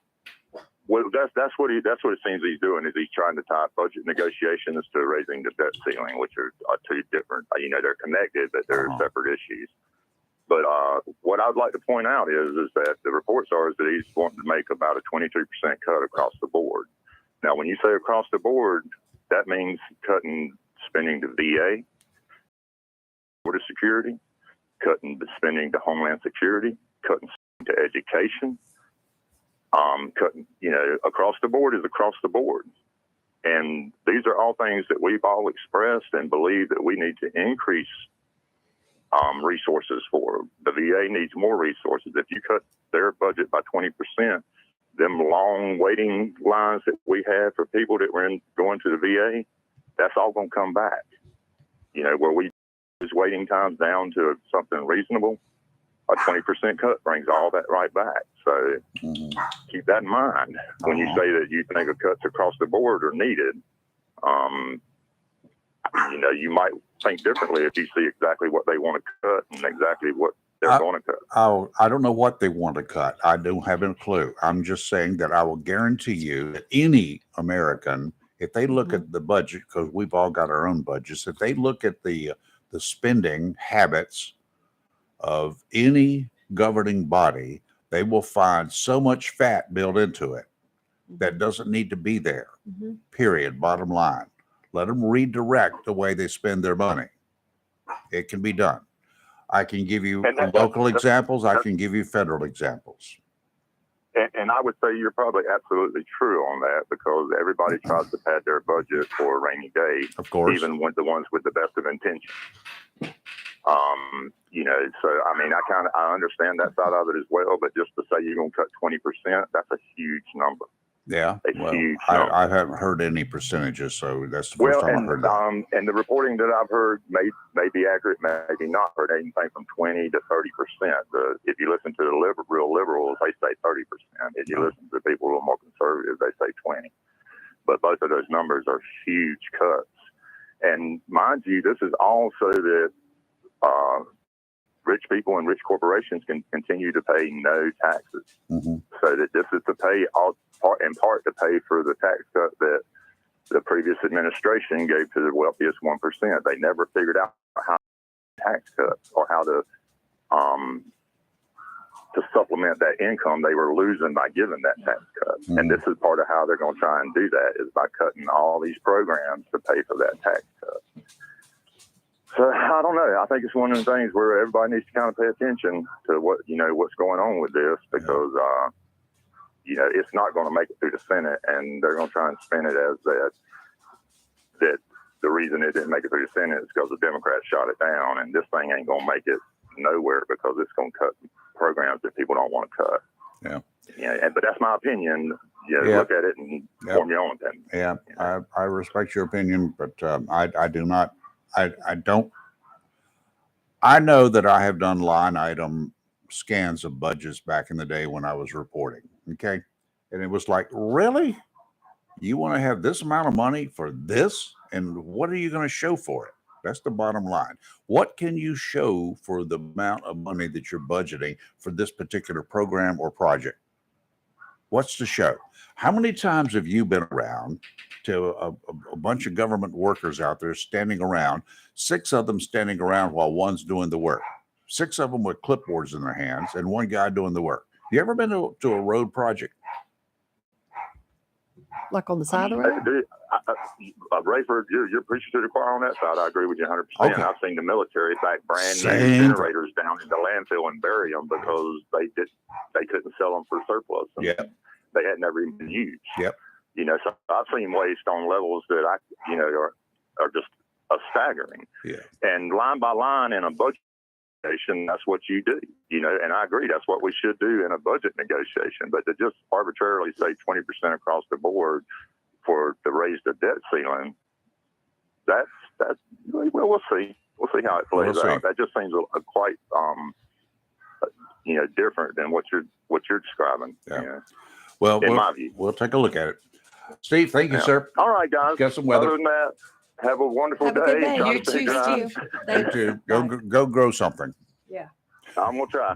Well, that's what it seems he's doing, is he's trying to tie budget negotiations to raising the debt ceiling, which are two different. They're connected, but they're separate issues. But what I'd like to point out is that the reports are that he's wanting to make about a 23% cut across the board. Now, when you say across the board, that means cutting spending to VA, border security, cutting the spending to Homeland Security, cutting to education, cutting, across the board is across the board. And these are all things that we've all expressed and believe that we need to increase resources for. The VA needs more resources. If you cut their budget by 20%, them long waiting lines that we have for people that were going to the VA, that's all going to come back. Where we just waiting times down to something reasonable, a 20% cut brings all that right back. So keep that in mind when you say that you think of cuts across the board are needed. You might think differently if you see exactly what they want to cut and exactly what they're going to cut. I don't know what they want to cut. I don't have a clue. I'm just saying that I will guarantee you that any American, if they look at the budget, because we've all got our own budgets, if they look at the spending habits of any governing body, they will find so much fat built into it that doesn't need to be there. Period. Bottom line. Let them redirect the way they spend their money. It can be done. I can give you local examples. I can give you federal examples. And I would say you're probably absolutely true on that, because everybody tries to pad their budget for a rainy day. Of course. Even with the ones with the best of intentions. So I mean, I understand that side of it as well, but just to say you're going to cut 20%, that's a huge number. Yeah, I haven't heard any percentages, so that's the first time I heard that. And the reporting that I've heard may be accurate, maybe not. Heard anything from 20 to 30%. If you listen to the real liberals, they say 30%. If you listen to the people who are more conservative, they say 20. But both of those numbers are huge cuts. And mind you, this is all so that rich people and rich corporations can continue to pay no taxes. So that this is to pay in part to pay for the tax cut that the previous administration gave to the wealthiest 1%. They never figured out how to tax cuts or how to supplement that income they were losing by giving that tax cut. And this is part of how they're going to try and do that, is by cutting all these programs to pay for that tax cut. So I don't know. I think it's one of the things where everybody needs to kind of pay attention to what's going on with this, because it's not going to make it through the Senate, and they're going to try and spin it as that the reason it didn't make it through the Senate is because the Democrats shot it down, and this thing ain't going to make it nowhere because it's going to cut programs that people don't want to cut. Yeah. Yeah, but that's my opinion. Yeah, Yep. look at it and form your own opinion. Yeah, I respect your opinion, but I do not. I don't. I know that I have done line item scans of budgets back in the day when I was reporting. Okay, and it was like, really, you want to have this amount of money for this, and what are you going to show for it? That's the bottom line. What can you show for the amount of money that you're budgeting for this particular program or project? What's the show? How many times have you been around to a bunch of government workers out there standing around, 6 of them standing around while one's doing the work, 6 of them with clipboards in their hands and one guy doing the work? You ever been to a road project? Like on the side of the road? Rayford, you're preaching to the choir on that side. I agree with you 100%. Okay. I've seen the military back brand new Same. generators down in the landfill and bury them because they couldn't sell them for surplus. And they had never even been used. Yep. You know, so I've seen waste on levels that are just staggering. Yeah. And line by line in a budget negotiation, that's what you do. You know, and I agree that's what we should do in a budget negotiation. But to just arbitrarily say 20% across the board for to raise the debt ceiling, that's well, we'll see. We'll see how it plays out. That just seems a quite different than what you're describing. Yeah. You know, Well, in my view. We'll take a look at it. Steve, thank you, sir. All right, guys. Got some weather. Other than that, have a wonderful Have a good day. Try You to stay too, dry. Steve. You too. Go grow something. Yeah. I'm going to try.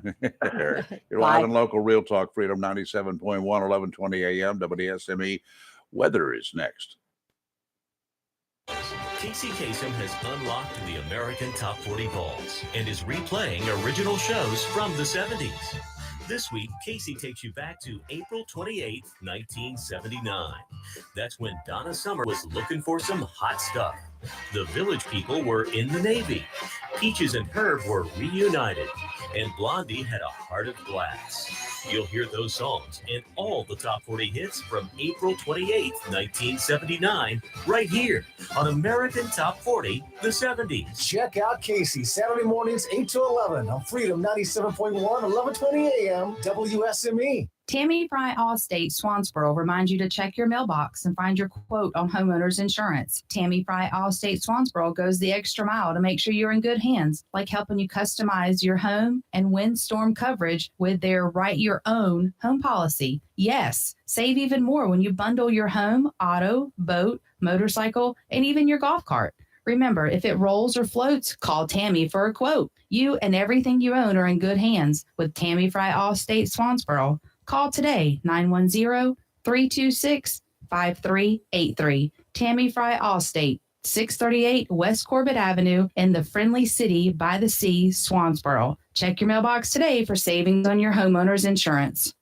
You're live and local, Real Talk Freedom 97.1, 1120 AM, WSME. Weather is next. Casey Kasem has unlocked the American Top 40 Vaults and is replaying original shows from the 70s. This week, Casey takes you back to April 28, 1979. That's when Donna Summer was looking for some hot stuff. The Village People were in the Navy. Peaches and Herb were reunited. And Blondie had a heart of glass. You'll hear those songs and all the top 40 hits from April 28, 1979, right here on American Top 40, the 70s. Check out Casey Saturday mornings 8 to 11 on Freedom 97.1, 1120 AM, WSME. Tammy Fry Allstate Swansboro reminds you to check your mailbox and find your quote on homeowners insurance. Tammy Fry Allstate Swansboro goes the extra mile to make sure you're in good hands, like helping you customize your home and windstorm coverage with their Write Your Own home policy. Yes, save even more when you bundle your home, auto, boat, motorcycle, and even your golf cart. Remember, if it rolls or floats, call Tammy for a quote. You and everything you own are in good hands with Tammy Fry Allstate Swansboro. Call today, 910-326-5383. Tammy Fry Allstate, 638 West Corbett Avenue in the friendly city by the sea, Swansboro. Check your mailbox today for savings on your homeowner's insurance.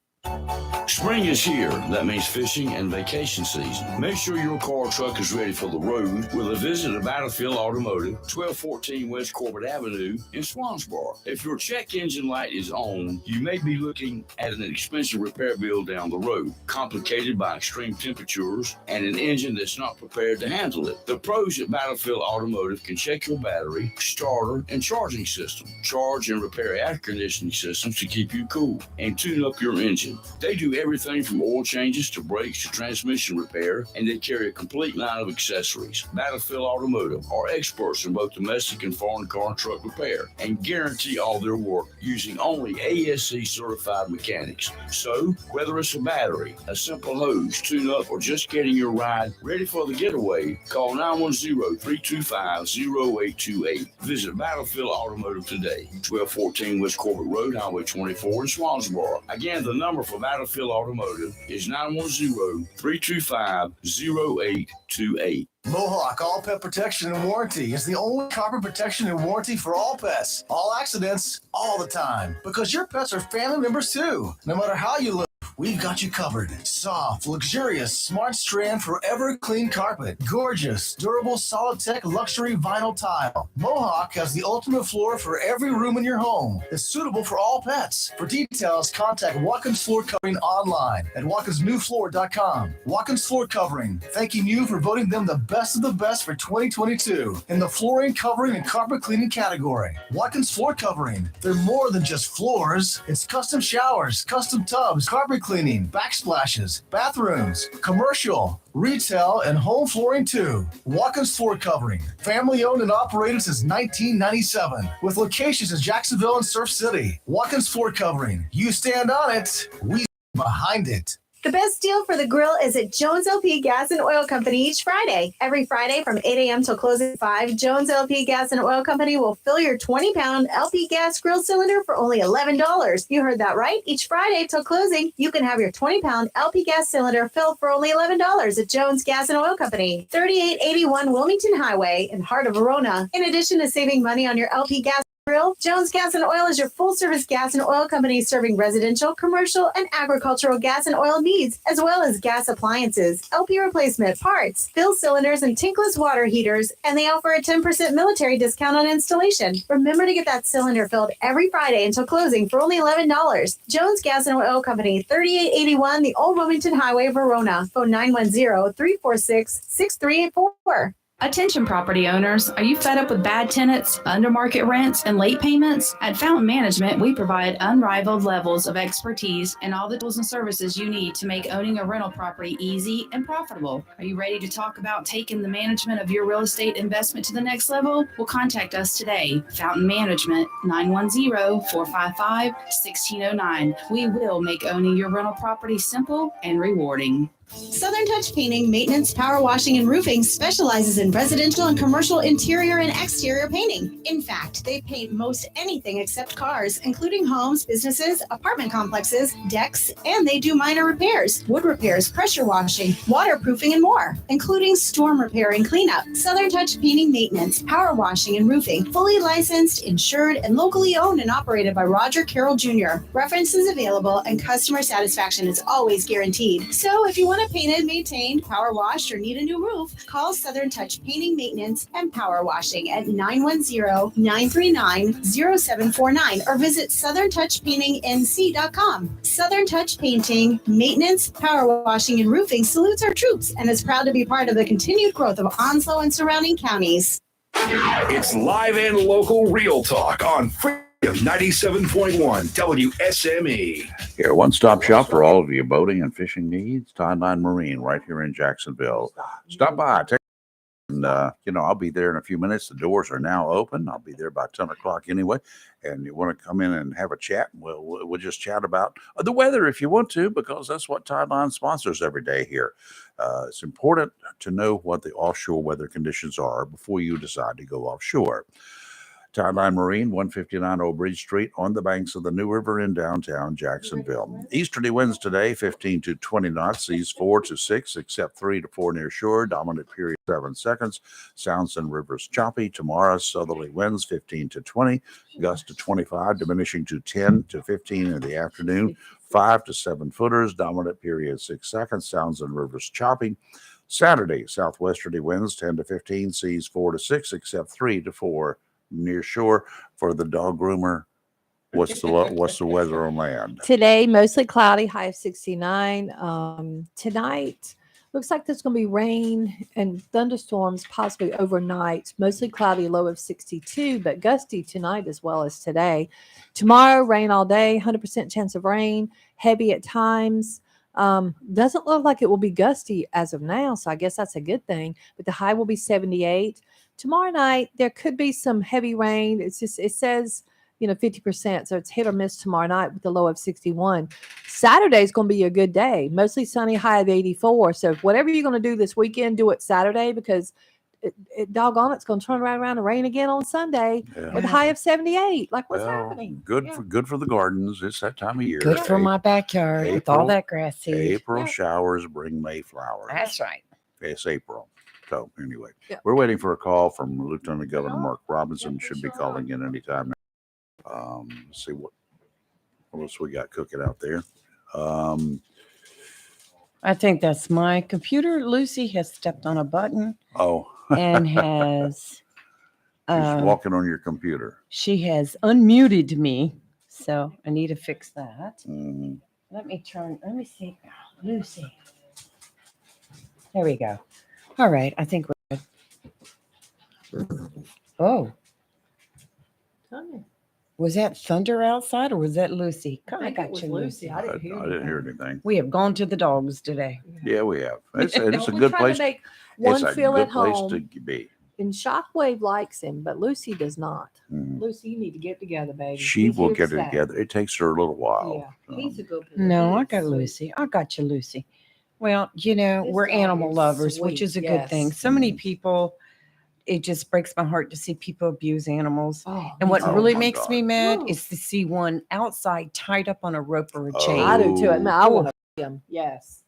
Spring is here. That means fishing and vacation season. Make sure your car or truck is ready for the road with a visit to Battlefield Automotive, 1214 West Corbett Avenue in Swansboro. If your check engine light is on, you may be looking at an expensive repair bill down the road, complicated by extreme temperatures and an engine that's not prepared to handle it. The pros at Battlefield Automotive can check your battery, starter, and charging system, charge and repair air conditioning systems to keep you cool, and tune up your engine. They do everything from oil changes to brakes to transmission repair, and they carry a complete line of accessories. Battlefield Automotive are experts in both domestic and foreign car and truck repair and guarantee all their work using only ASC certified mechanics. So, whether it's a battery, a simple hose, tune-up, or just getting your ride ready for the getaway, call 910-325-0828. Visit Battlefield Automotive today, 1214 West Corbett Road, Highway 24 in Swansboro. Again, the number for Battlefield Automotive is 910-325-0828. Mohawk All Pet Protection and Warranty is the only carpet protection and warranty for all pets, all accidents, all the time. Because your pets are family members too. No matter how you look, we've got you covered. Soft, luxurious, smart strand, forever clean carpet. Gorgeous, durable, solid tech, luxury vinyl tile. Mohawk has the ultimate floor for every room in your home. It's suitable for all pets. For details, contact Watkins Floor Covering online at watkinsnewfloor.com. Watkins Floor Covering, thanking you for voting them the best of the best for 2022 in the flooring, covering, and carpet cleaning category. Watkins Floor Covering. They're more than just floors. It's custom showers, custom tubs, carpet cleaning, backsplashes, bathrooms, commercial, retail, and home flooring too. Watkins Floor Covering, family owned and operated since 1997, with locations in Jacksonville and Surf City. Watkins Floor Covering, you stand on it, we behind it. The best deal for the grill is at Jones LP Gas and Oil Company each Friday. Every Friday from 8 a.m. till closing at 5, Jones LP Gas and Oil Company will fill your 20-pound LP gas grill cylinder for only $11. You heard that right. Each Friday till closing, you can have your 20-pound LP gas cylinder filled for only $11 at Jones Gas and Oil Company, 3881 Wilmington Highway in heart of Verona. In addition to saving money on your LP gas grill, Jones Gas and Oil is your full-service gas and oil company serving residential, commercial, and agricultural gas and oil needs, as well as gas appliances, LP replacement, parts, fill cylinders, and tankless water heaters, and they offer a 10% military discount on installation. Remember to get that cylinder filled every Friday until closing for only $11. Jones Gas and Oil Company, 3881 the Old Wilmington Highway, Verona. Phone 910-346-6384. Attention property owners, are you fed up with bad tenants, under market rents, and late payments? At Fountain Management, we provide unrivaled levels of expertise and all the tools and services you need to make owning a rental property easy and profitable. Are you ready to talk about taking the management of your real estate investment to the next level? Well, contact us today. Fountain Management, 910-455-1609. We will make owning your rental property simple and rewarding. Southern Touch Painting, Maintenance, Power Washing, and Roofing specializes in residential and commercial interior and exterior painting. In fact, they paint most anything except cars, including homes, businesses, apartment complexes, decks, and they do minor repairs, wood repairs, pressure washing, waterproofing, and more, including storm repair and cleanup. Southern Touch Painting, Maintenance, Power Washing, and Roofing, fully licensed, insured, and locally owned and operated by Roger Carroll Jr. References available and customer satisfaction is always guaranteed. So if you want to painted, maintained, power washed, or need a new roof, call Southern Touch Painting, Maintenance, and Power Washing at 910-939-0749 or visit southerntouchpaintingnc.com. Southern Touch Painting, Maintenance, Power Washing, and Roofing salutes our troops and is proud to be part of the continued growth of Onslow and surrounding counties. It's live and local real talk on Freedom 97.1 WSME. Here, one-stop shop for all of your boating and fishing needs. Tideline Marine, right here in Jacksonville. Stop by, and I'll be there in a few minutes. The doors are now open. I'll be there by 10 o'clock anyway. And you want to come in and have a chat? We'll just chat about the weather if you want to, because that's what Tideline sponsors every day here. It's important to know what the offshore weather conditions are before you decide to go offshore. Tideline Marine, 159 Old Bridge Street, on the banks of the New River in downtown Jacksonville. Easterly winds today, 15 to 20 knots, seas 4 to 6, except 3 to 4 near shore, dominant period 7 seconds. Sounds and rivers choppy. Tomorrow, southerly winds 15 to 20, gust to 25, diminishing to 10 to 15 in the afternoon. 5 to 7 footers, dominant period 6 seconds. Sounds and rivers choppy. Saturday, southwesterly winds 10 to 15, seas 4 to 6, except 3 to 4 near shore. For the dog groomer, what's the weather on land? Today, mostly cloudy, high of 69. Tonight, looks like there's going to be rain and thunderstorms possibly overnight. Mostly cloudy, low of 62, but gusty tonight as well as today. Tomorrow, rain all day, 100% chance of rain, heavy at times. Doesn't look like it will be gusty as of now, so I guess that's a good thing. But the high will be 78. Tomorrow night, there could be some heavy rain. It says, 50%. So it's hit or miss tomorrow night with a low of 61. Saturday is going to be a good day. Mostly sunny, high of 84. So whatever you're going to do this weekend, do it Saturday, because doggone it's going to turn right around and rain again on Sunday with a high of 78. Like, what's happening? Good for the gardens. It's that time of year. Good for my backyard with all that grass seed. April showers bring May flowers. That's right. It's April. So anyway, we're waiting for a call from Lieutenant Governor Mark Robinson. Should be calling in anytime now. Let's see what else we got cooking out there. I think that's my computer. Lucy has stepped on a button. Oh. And has She's walking on your computer. She has unmuted me, so I need to fix that. Mm-hmm. Let me see. Lucy. There we go. All right, I think we're good. Oh. Was that thunder outside or was that Lucy? I think it was Lucy. I didn't hear I didn't hear anything. We have gone to the dogs today. Yeah, we have. It's a We good try place. to make It's one a feel good at place home. to be. And Shockwave likes him, but Lucy does not. Mhm. Lucy, you need to get together, baby. She He's will here to get it stay. together. It takes her a little while. Yeah, he's a good boy. No, He I is got sweet. Lucy. I got you, Lucy. Well, you know, This we're dog animal is lovers, which sweet, is a good thing. yes. So many people, it just breaks my heart to see people abuse animals. Oh, And what too. really Oh, my makes God. me mad Oh. is to see one outside tied up on a rope or a chain. I do too. I mean, I Oh. want to see him. Yes.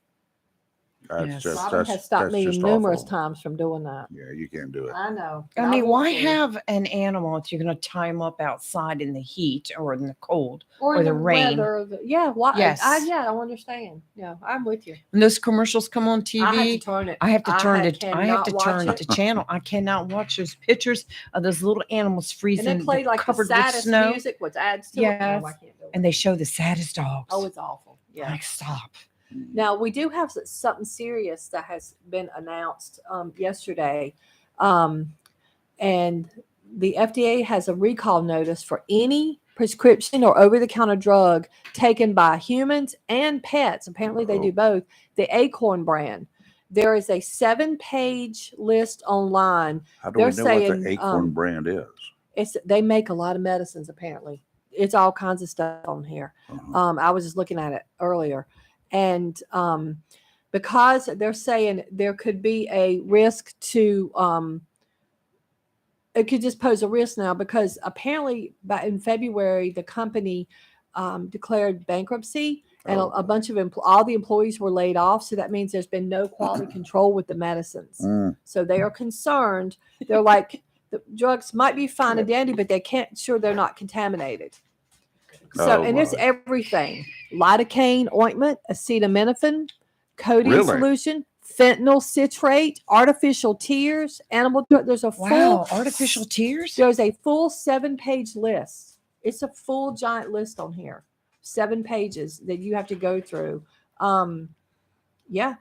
That's Yes. just Robin has stopped that's me just numerous awful. times from doing that. Yeah, you can't do it. I know. I but mean, want why to. have an animal if you're going to tie them up outside in the heat or in the cold or or in the rain? weather? Yeah. Why? Yes. Yeah, I don't understand. Yeah, I'm with you. When those commercials come on TV, I have to turn it. I have to turn I it. I have to cannot turn watch it to channel. I cannot watch those pictures of those little animals And freezing, they play like the covered with saddest snow. music, which adds to it. Yes, No, I can't do it. and they show the saddest dogs. Oh, it's awful. Yeah. Like, stop. Now we do have something serious that has been announced yesterday, and the FDA has a recall notice for any prescription or over-the-counter drug taken by humans and pets. Apparently, they do both. The Acorn brand. There is a 7-page list online. How do we know what the Acorn brand is? They make a lot of medicines. Apparently, it's all kinds of stuff on here. I was just looking at it earlier. And because they're saying there could be a risk to, it could just pose a risk now because apparently in February, the company declared bankruptcy and a bunch of all the employees were laid off. So that means there's been no quality control with the medicines. So they are concerned. They're like, the drugs might be fine and dandy, but they can't sure they're not contaminated. So, and it's everything: lidocaine ointment, acetaminophen, codeine solution, fentanyl citrate, artificial tears, animal. There's a full artificial tears. There's a full 7-page list. It's a full giant list on here, 7 pages that you have to go through. Yeah,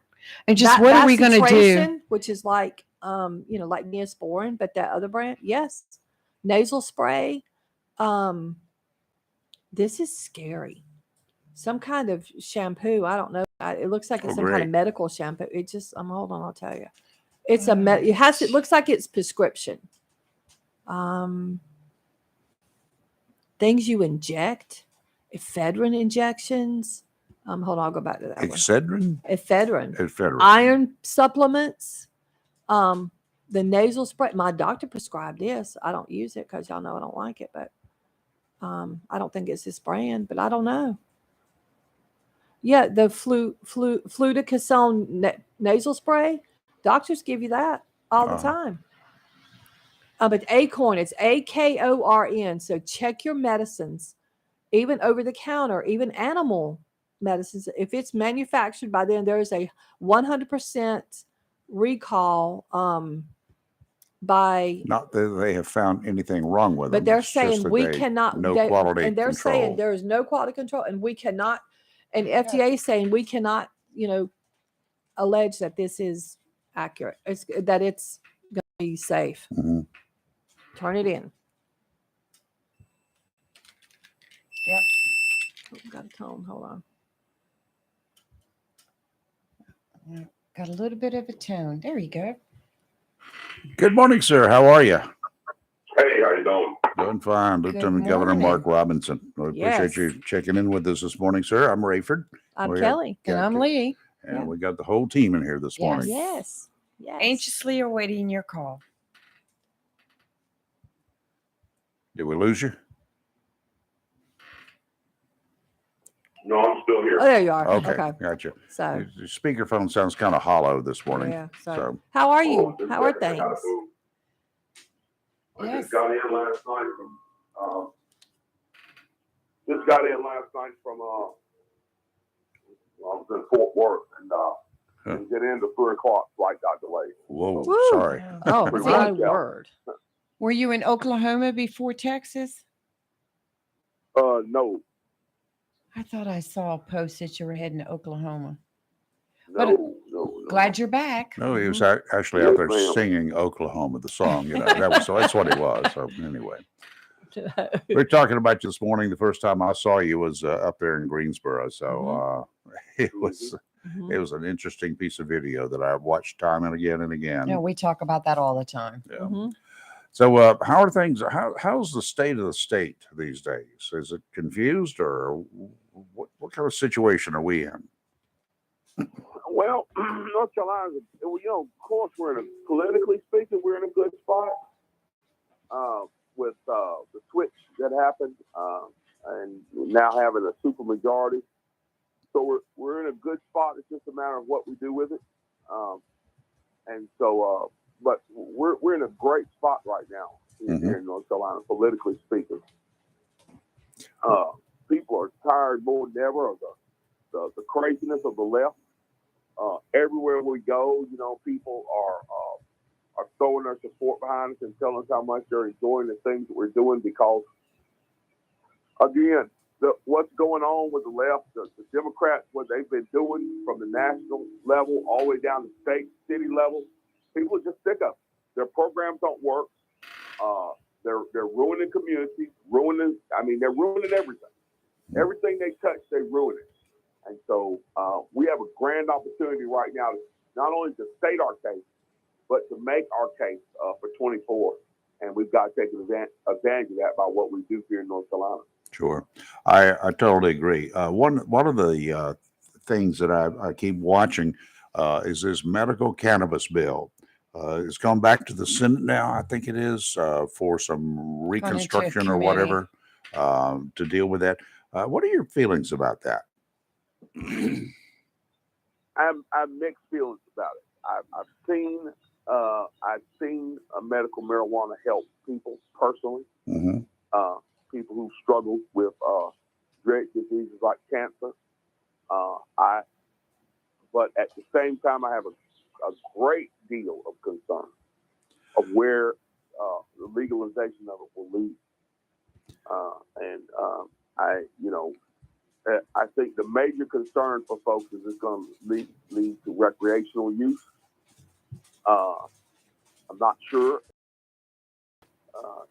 and just what are we going to do? Which is like, like Neosporin, but that other brand, yes, nasal spray. This is scary. Some kind of shampoo. I don't know. It looks like it's some kind of medical shampoo. It just, hold on, I'll tell you. It's it looks like it's prescription. Things you inject, ephedrine injections. Hold on, I'll go back to that Excedrin? Ephedrine. Iron supplements. The nasal spray. My doctor prescribed this. I don't use it because y'all know I don't like it, but I don't think it's this brand, but I don't know. Yeah, the fluticasone nasal spray. Doctors give you that all the time. But Acorn, it's AKORN. So check your medicines, even over the counter, even animal medicines. If it's manufactured by them, there is a 100% recall. By not that they have found anything wrong with them, but they're it's just saying that we they- cannot no they- quality and they're control. saying there is no quality control and we cannot, and FDA is saying we cannot allege that this is accurate, that it's going to be safe. Turn it in. Yep. Oh, got a tone. Hold on. Got a little bit of a tone. There you go. Good morning, sir. How are you? Hey, how you doing? Doing fine. Good Lieutenant Governor morning. Mark Robinson. We appreciate you checking in with us this morning, sir. I'm Rayford. I'm We Kelly. And I'm Lee. And we got the whole team in here this morning. Yes. Yes. Anxiously awaiting your call. Did we lose you? No, I'm still here. Oh, there you are. Okay, gotcha. So, Your speakerphone sounds kind of hollow this morning. yeah. So, So, how are you? How are things? I just got in last night from. Just got in last night from. I was in Fort Worth and didn't get in the 3:00 flight got delayed. whoa, Woo. sorry. Oh, Pretty my much, yeah. word. Were you in Oklahoma before Texas? No, I thought I saw a post that you were heading to Oklahoma. no. Glad you're back. No, he was actually out there singing Oklahoma, the song. That's what he was. So anyway, We were talking about you this morning. The first time I saw you was up there in Greensboro. So it was an interesting piece of video that I've watched time and again and again. Yeah, we talk about that all the time. Yeah. So how are things? How's the state of the state these days? Is it confused, or what kind of situation are we in? Well, North Carolina, of course, politically speaking, we're in a good spot with the switch that happened and now having a super majority. So we're in a good spot. It's just a matter of what we do with it. But we're in a great spot right now here in North Carolina, politically speaking. People are tired more than ever of the craziness of the left. Everywhere we go, people are throwing their support behind us and telling us how much they're enjoying the things that we're doing because, again, what's going on with the left, the Democrats, what they've been doing from the national level all the way down to state, city level, people are just sick of it. Their programs don't work. They're ruining communities, they're ruining everything. Everything they touch, they ruin it. And so we have a grand opportunity right now to not only to state our case, but to make our case for 24. And we've got to take advantage of that by what we do here in North Carolina. Sure. I totally agree. One of the things that I keep watching is this medical cannabis bill. It's gone back to the Senate now, I think it is, for some reconstruction or whatever to deal with that. What are your feelings about that? I've mixed feelings about it. I've seen medical marijuana help people personally. People who struggle with dread diseases like cancer. But at the same time, I have a great deal of concern of where the legalization of it will lead. I think the major concern for folks is it's going to lead to recreational use. I'm not sure.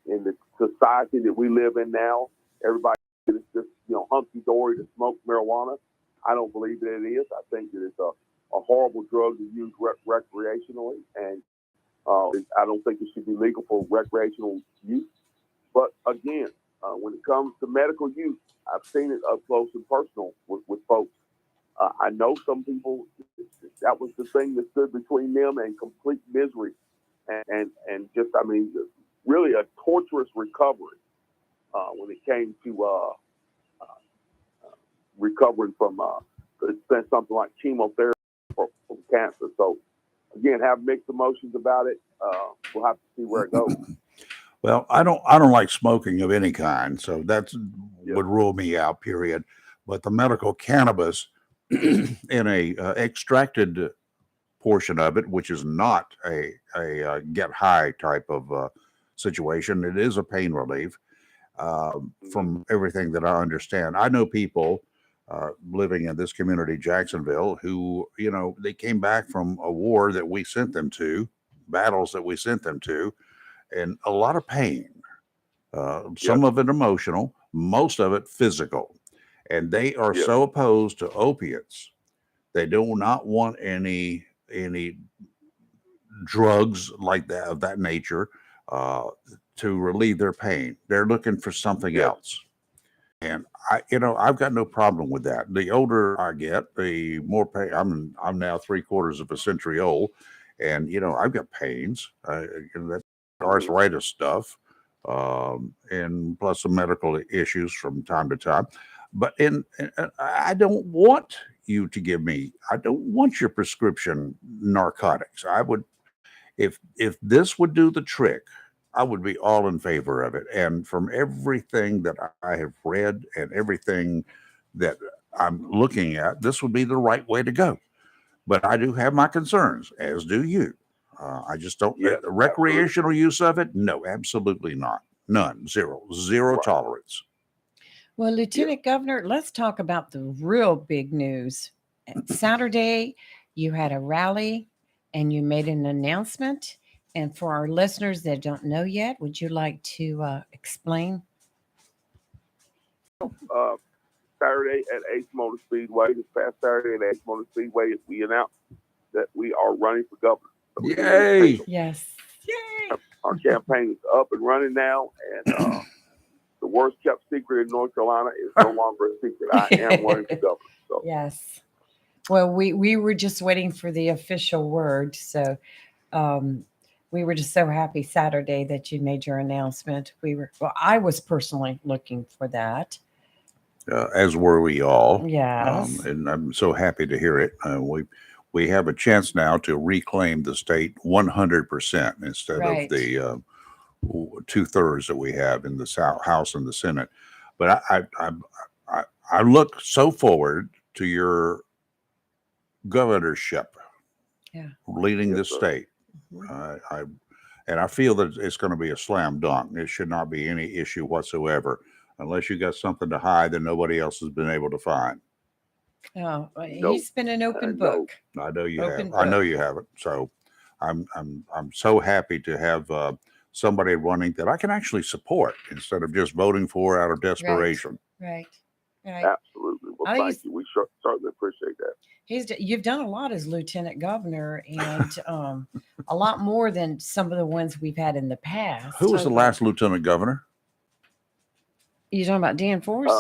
In the society that we live in now, everybody is just hunky-dory to smoke marijuana. I don't believe that it is. I think that it's a horrible drug to use recreationally, and I don't think it should be legal for recreational use. But again, when it comes to medical use, I've seen it up close and personal with folks. I know some people, that was the thing that stood between them and complete misery and just, really a torturous recovery when it came to recovering from something like chemotherapy from cancer. So again, have mixed emotions about it. We'll have to see where it goes. Well, I don't like smoking of any kind, so that's would rule me out, period. But the medical cannabis in a extracted portion of it, which is not a get high type of situation, it is a pain relief. From everything that I understand, I know people living in this community, Jacksonville, who they came back from a war that we sent them to, battles that we sent them to, and a lot of pain. Some of it emotional, most of it physical, and they are so opposed to opiates. They do not want any drugs like that of that nature to relieve their pain. They're looking for something else. And I've got no problem with that. The older I get, the more pain. I'm now 3/4 of a century old, and I've got pains. That arthritis stuff, and plus some medical issues from time to time. But I don't want you to give me. I don't want your prescription narcotics. I would, if this would do the trick, I would be all in favor of it. And from everything that I have read and everything that I'm looking at, this would be the right way to go. But I do have my concerns, as do you. I just don't. Recreational use of it? No, absolutely not. None. Zero tolerance. Well, Lieutenant Governor, let's talk about the real big news. Saturday, you had a rally and you made an announcement, And for our listeners that don't know yet, would you like to explain? Saturday at Ace Motor Speedway, this past Saturday at Ace Motor Speedway, we announced that we are running for governor. So Yay! Yes. Yay! Our campaign is up and running now, and the worst kept secret in North Carolina is no longer a secret. I am running for governor. So. Yes. Well, we were just waiting for the official word. So we were just so happy Saturday that you made your announcement. I was personally looking for that. As were we all. Yes. And I'm so happy to hear it. We have a chance now to reclaim the state 100% instead Right. of the 2/3 that we have in the House and the Senate. But I look so forward to your governorship, leading this state. And I feel that it's going to be a slam dunk. It should not be any issue whatsoever. Unless you got something to hide that nobody else has been able to find. Oh, he's been an open book. I know you Open have. book. I know you haven't. So I'm so happy to have somebody running that I can actually support instead of just voting for out of desperation. Right. Absolutely. Well, thank you. We certainly appreciate that. You've done a lot as lieutenant governor, and a lot more than some of the ones we've had in the past. Who was the last lieutenant governor? You talking about Dan Force?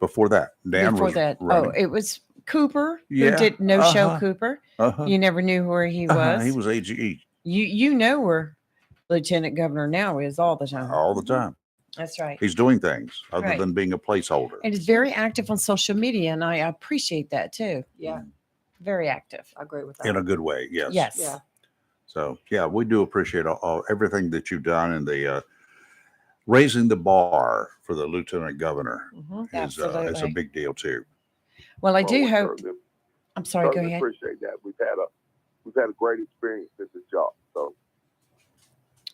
Before that, Dan Before was that, running. it was Cooper Yeah. who did no-show Uh-huh. Cooper. Uh-huh. You never knew where he was. He was AGE You know where lieutenant governor now is all the time. all the time. That's right. He's doing things other Right. than being a placeholder. And he's very active on social media, and I appreciate that too. Yeah. Very active. I agree with that. In a good way, yes. Yes. Yeah. So yeah, we do appreciate everything that you've done, and the raising the bar for the lieutenant governor is a Absolutely. big deal too. Well, I do we hope. certainly- I'm sorry. Go certainly ahead. appreciate that. We've had a great experience at this job. So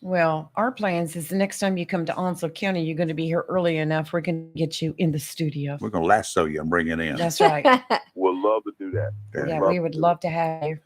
Well, our plans is the next time you come to Onslow County, you're going to be here early enough. We're going to get you in the studio. We're gonna lasso you and bring it in. That's right. we'll love to do that. Yeah, we would love to have you.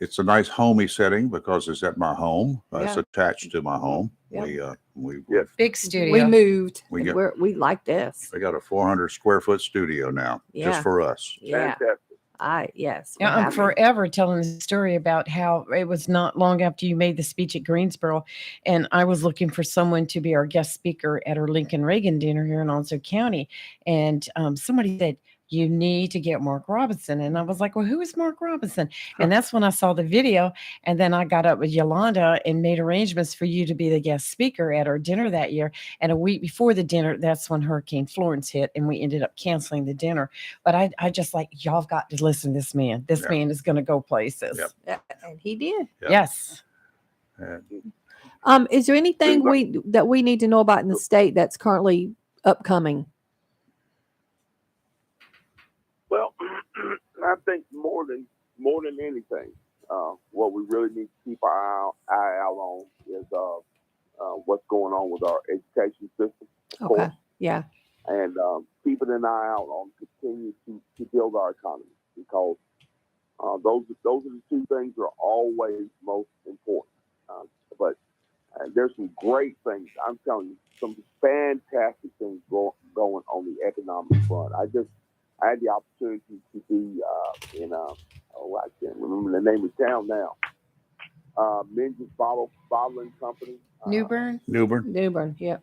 It's a nice homey setting because it's at my home. It's Yeah. attached to my home. Yeah. We Big studio. We moved. We and got- we like this. got a 400 square foot studio now Yeah. just for us. Yeah. Fantastic. Yes. Yeah, we're I'm happy. forever telling the story about how it was not long after you made the speech at Greensboro, and I was looking for someone to be our guest speaker at our Lincoln Reagan dinner here in Onslow County, and somebody said, you need to get Mark Robinson. And I was like, well, who is Mark Robinson? And that's when I saw the video. And then I got up with Yolanda and made arrangements for you to be the guest speaker at our dinner that year. And a week before the dinner, that's when Hurricane Florence hit, and we ended up canceling the dinner. But I just like, y'all got to listen to this man. This man is going to go places. Yeah, and he did. Yes. Is there anything that we need to know about in the state that's currently upcoming? Well, I think more than anything, what we really need to keep our eye out on is what's going on with our education system. Of course, Yeah. and keeping an eye out on continue to build our economy, because those are the two things that are always most important. But there's some great things. I'm telling you, some fantastic things going on the economic front. I had the opportunity to be in I can't remember the name of the town now. Minges Bottling Company. Newbern. Yep.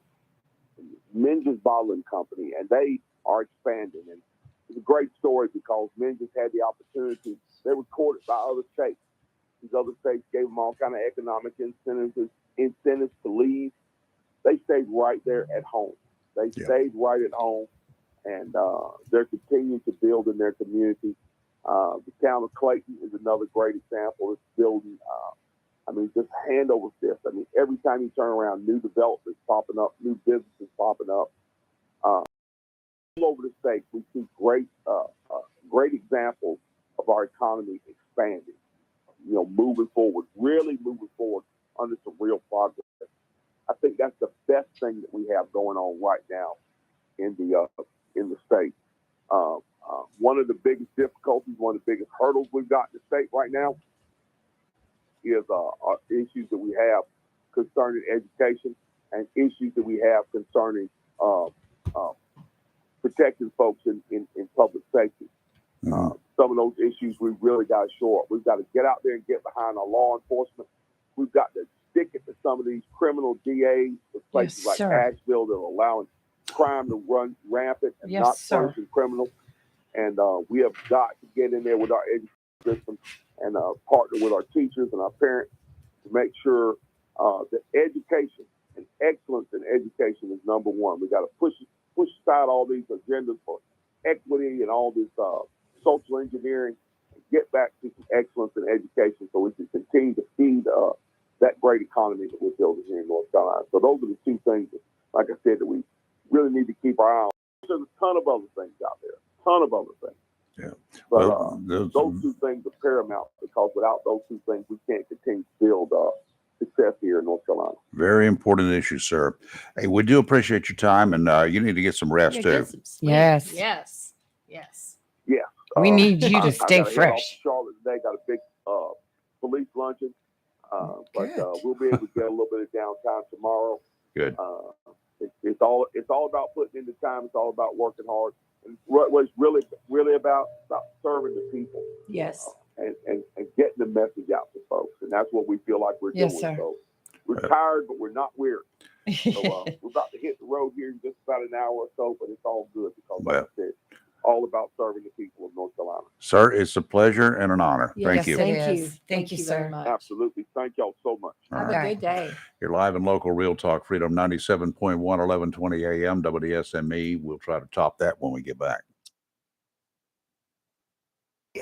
Minges Bottling Company, and they are expanding. And it's a great story because Minges had the opportunity. They were courted by other states. These other states gave them all kind of economic incentives to leave. They stayed right there at home. They stayed right at home, and they're continuing to build in their community. The town of Clayton is another great example. It's building, just hand over fist. Every time you turn around, new developments popping up, new businesses popping up. All over the state, we see great examples of our economy expanding. Moving forward, really moving forward under some real progress. I think that's the best thing that we have going on right now in the state. One of the biggest difficulties, one of the biggest hurdles we've got in the state right now is issues that we have concerning education and issues that we have concerning protecting folks in public safety. Some of those issues we really got to shore up. We've got to get out there and get behind our law enforcement. We've got to stick it to some of these criminal DAs for places like Asheville that are allowing crime to run rampant and not punishing criminals. And we have got to get in there with our education system and partner with our teachers and our parents to make sure that education and excellence in education is number one. We got to push aside all these agendas for equity and all this social engineering and get back to some excellence in education so we can continue to feed that great economy that we're building here in North Carolina. So those are the two things that, like I said, that we really need to keep our eye on. There's a ton of other things out there, Yeah. But Well, those two things are paramount because without those two things, we can't continue to build success here in North Carolina. Very important issue, sir. Hey, we do appreciate your time, and you need to get some rest too. Yes. Yes. Yeah. We need you to I stay gotta head off fresh. to Charlotte today. Got a big police luncheon. But we'll be able to get a little bit of downtime tomorrow. Good. It's all about putting in the time. It's all about working hard. And what it's really about serving the people. Yes. And getting the message out to folks. And that's what we feel like we're Yes, doing. sir. So we're tired, but we're not weary. So we're about to hit the road here in just about an hour or so, but it's all good because like I said, all about serving the people of North Carolina. Sir, it's a pleasure and an honor. Thank you. Thank you, sir. very much. Absolutely. Thank y'all so much. Have a good day. You're live and local, Real Talk Freedom 97.1, 1120 AM, WSME. We'll try to top that when we get back.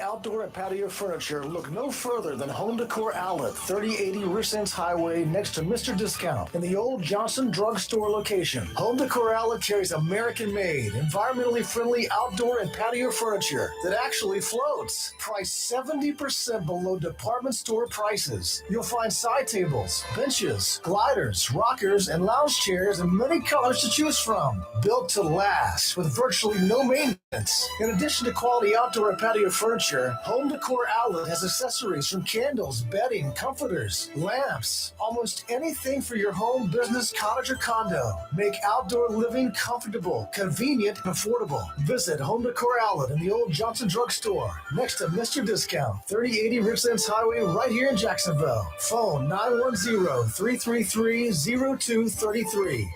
Outdoor and patio furniture, look no further than Home Decor Outlet, 3080 Rissens Highway next to Mr. Discount in the old Johnson Drug Store location. Home Decor Outlet carries American-made, environmentally friendly outdoor and patio furniture that actually floats. Priced 70% below department store prices. You'll find side tables, benches, gliders, rockers, and lounge chairs in many colors to choose from. Built to last with virtually no maintenance. In addition to quality outdoor and patio furniture, Home Decor Outlet has accessories from candles, bedding, comforters, lamps, almost anything for your home, business, cottage, or condo. Make outdoor living comfortable, convenient, and affordable. Visit Home Decor Outlet in the old Johnson Drug Store next to Mr. Discount, 3080 Richlands Highway right here in Jacksonville. Phone 910-333-0233.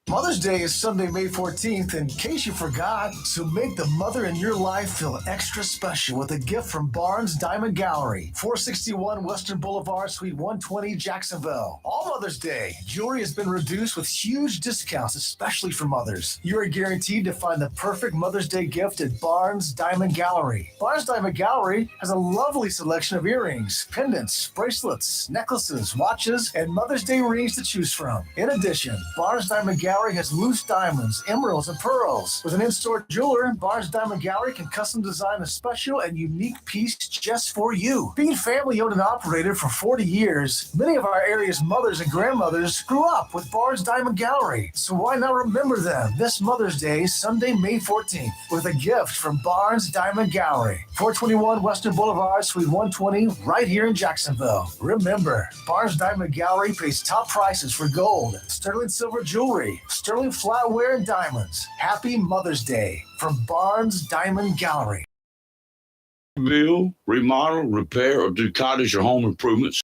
Mother's Day is Sunday, May 14th, in case you forgot. So make the mother in your life feel extra special with a gift from Barnes Diamond Gallery, 461 Western Boulevard, Suite 120, Jacksonville. All Mother's Day, jewelry has been reduced with huge discounts, especially for mothers. You are guaranteed to find the perfect Mother's Day gift at Barnes Diamond Gallery. Barnes Diamond Gallery has a lovely selection of earrings, pendants, bracelets, necklaces, watches, and Mother's Day rings to choose from. In addition, Barnes Diamond Gallery has loose diamonds, emeralds, and pearls. With an in-store jeweler, Barnes Diamond Gallery can custom design a special and unique piece just for you. Being family-owned and operated for 40 years, many of our area's mothers and grandmothers grew up with Barnes Diamond Gallery. So why not remember them this Mother's Day, Sunday, May 14th, with a gift from Barnes Diamond Gallery, 421 Western Boulevard, Suite 120, right here in Jacksonville. Remember, Barnes Diamond Gallery pays top prices for gold, sterling silver jewelry, sterling flatware, and diamonds. Happy Mother's Day from Barnes Diamond Gallery. Build, remodel, repair, or do cottage or home improvements.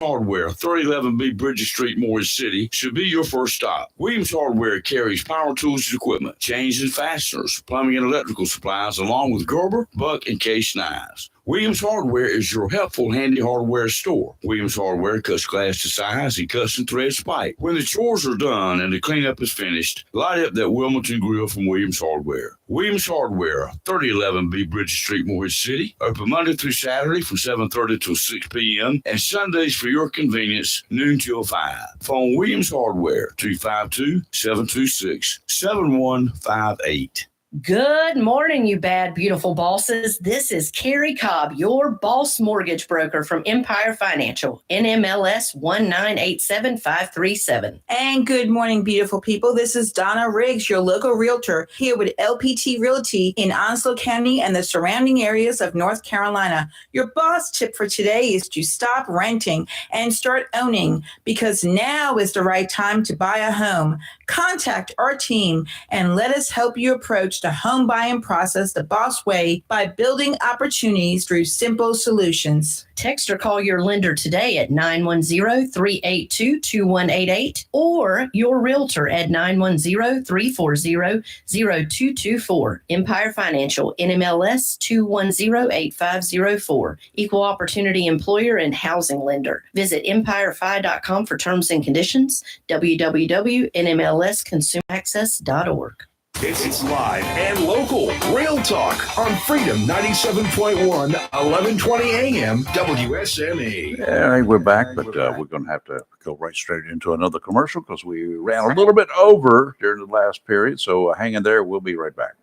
Hardware, 3011B Bridges Street, Morris City, should be your first stop. Williams Hardware carries power tools and equipment, chains and fasteners, plumbing and electrical supplies, along with Gerber, Buck, and Case knives. Williams Hardware is your helpful, handy hardware store. Williams Hardware cuts glass to size and custom threads pipe. When the chores are done and the cleanup is finished, light up that Wilmington grill from Williams Hardware. Williams Hardware, 3011B Bridges Street, Morris City. Open Monday through Saturday from 7:30 till 6 p.m. and Sundays for your convenience, noon till 5. Phone Williams Hardware, 252-726-7158. Good morning, you bad, beautiful bosses. This is Carrie Cobb, your boss mortgage broker from Empire Financial, NMLS 1987537. And good morning, beautiful people. This is Donna Riggs, your local realtor, here with LPT Realty in Onslow County and the surrounding areas of North Carolina. Your boss tip for today is to stop renting and start owning, because now is the right time to buy a home. Contact our team and let us help you approach the home buying process the boss way by building opportunities through simple solutions. Text or call your lender today at 910-382-2188 or your realtor at 910-340-0224. Empire Financial, NMLS 2108504. Equal Opportunity Employer and Housing Lender. Visit empirefi.com for terms and conditions. www.nmlsconsumeraccess.org. It's live and local. Real Talk on Freedom 97.1, 1120 AM, WSME. Yeah, hey, we're back, but we're going to have to go right straight into another commercial because we ran a little bit over during the last period. So hang in there. We'll be right back.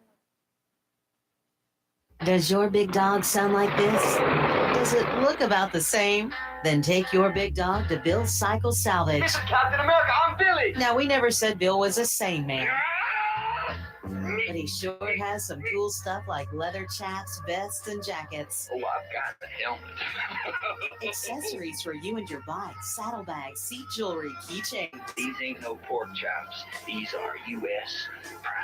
Does your big dog sound like this? Does it look about the same? Then take your big dog to Bill's Cycle Salvage. Captain America, I'm Billy. Now, we never said Bill was a sane man. But he sure has some cool stuff like leather chaps, vests, and jackets. Oh, I've got the helmet. Accessories for you and your bike, saddlebags, seat jewelry, keychains. These ain't no pork chops. These are U.S. prime.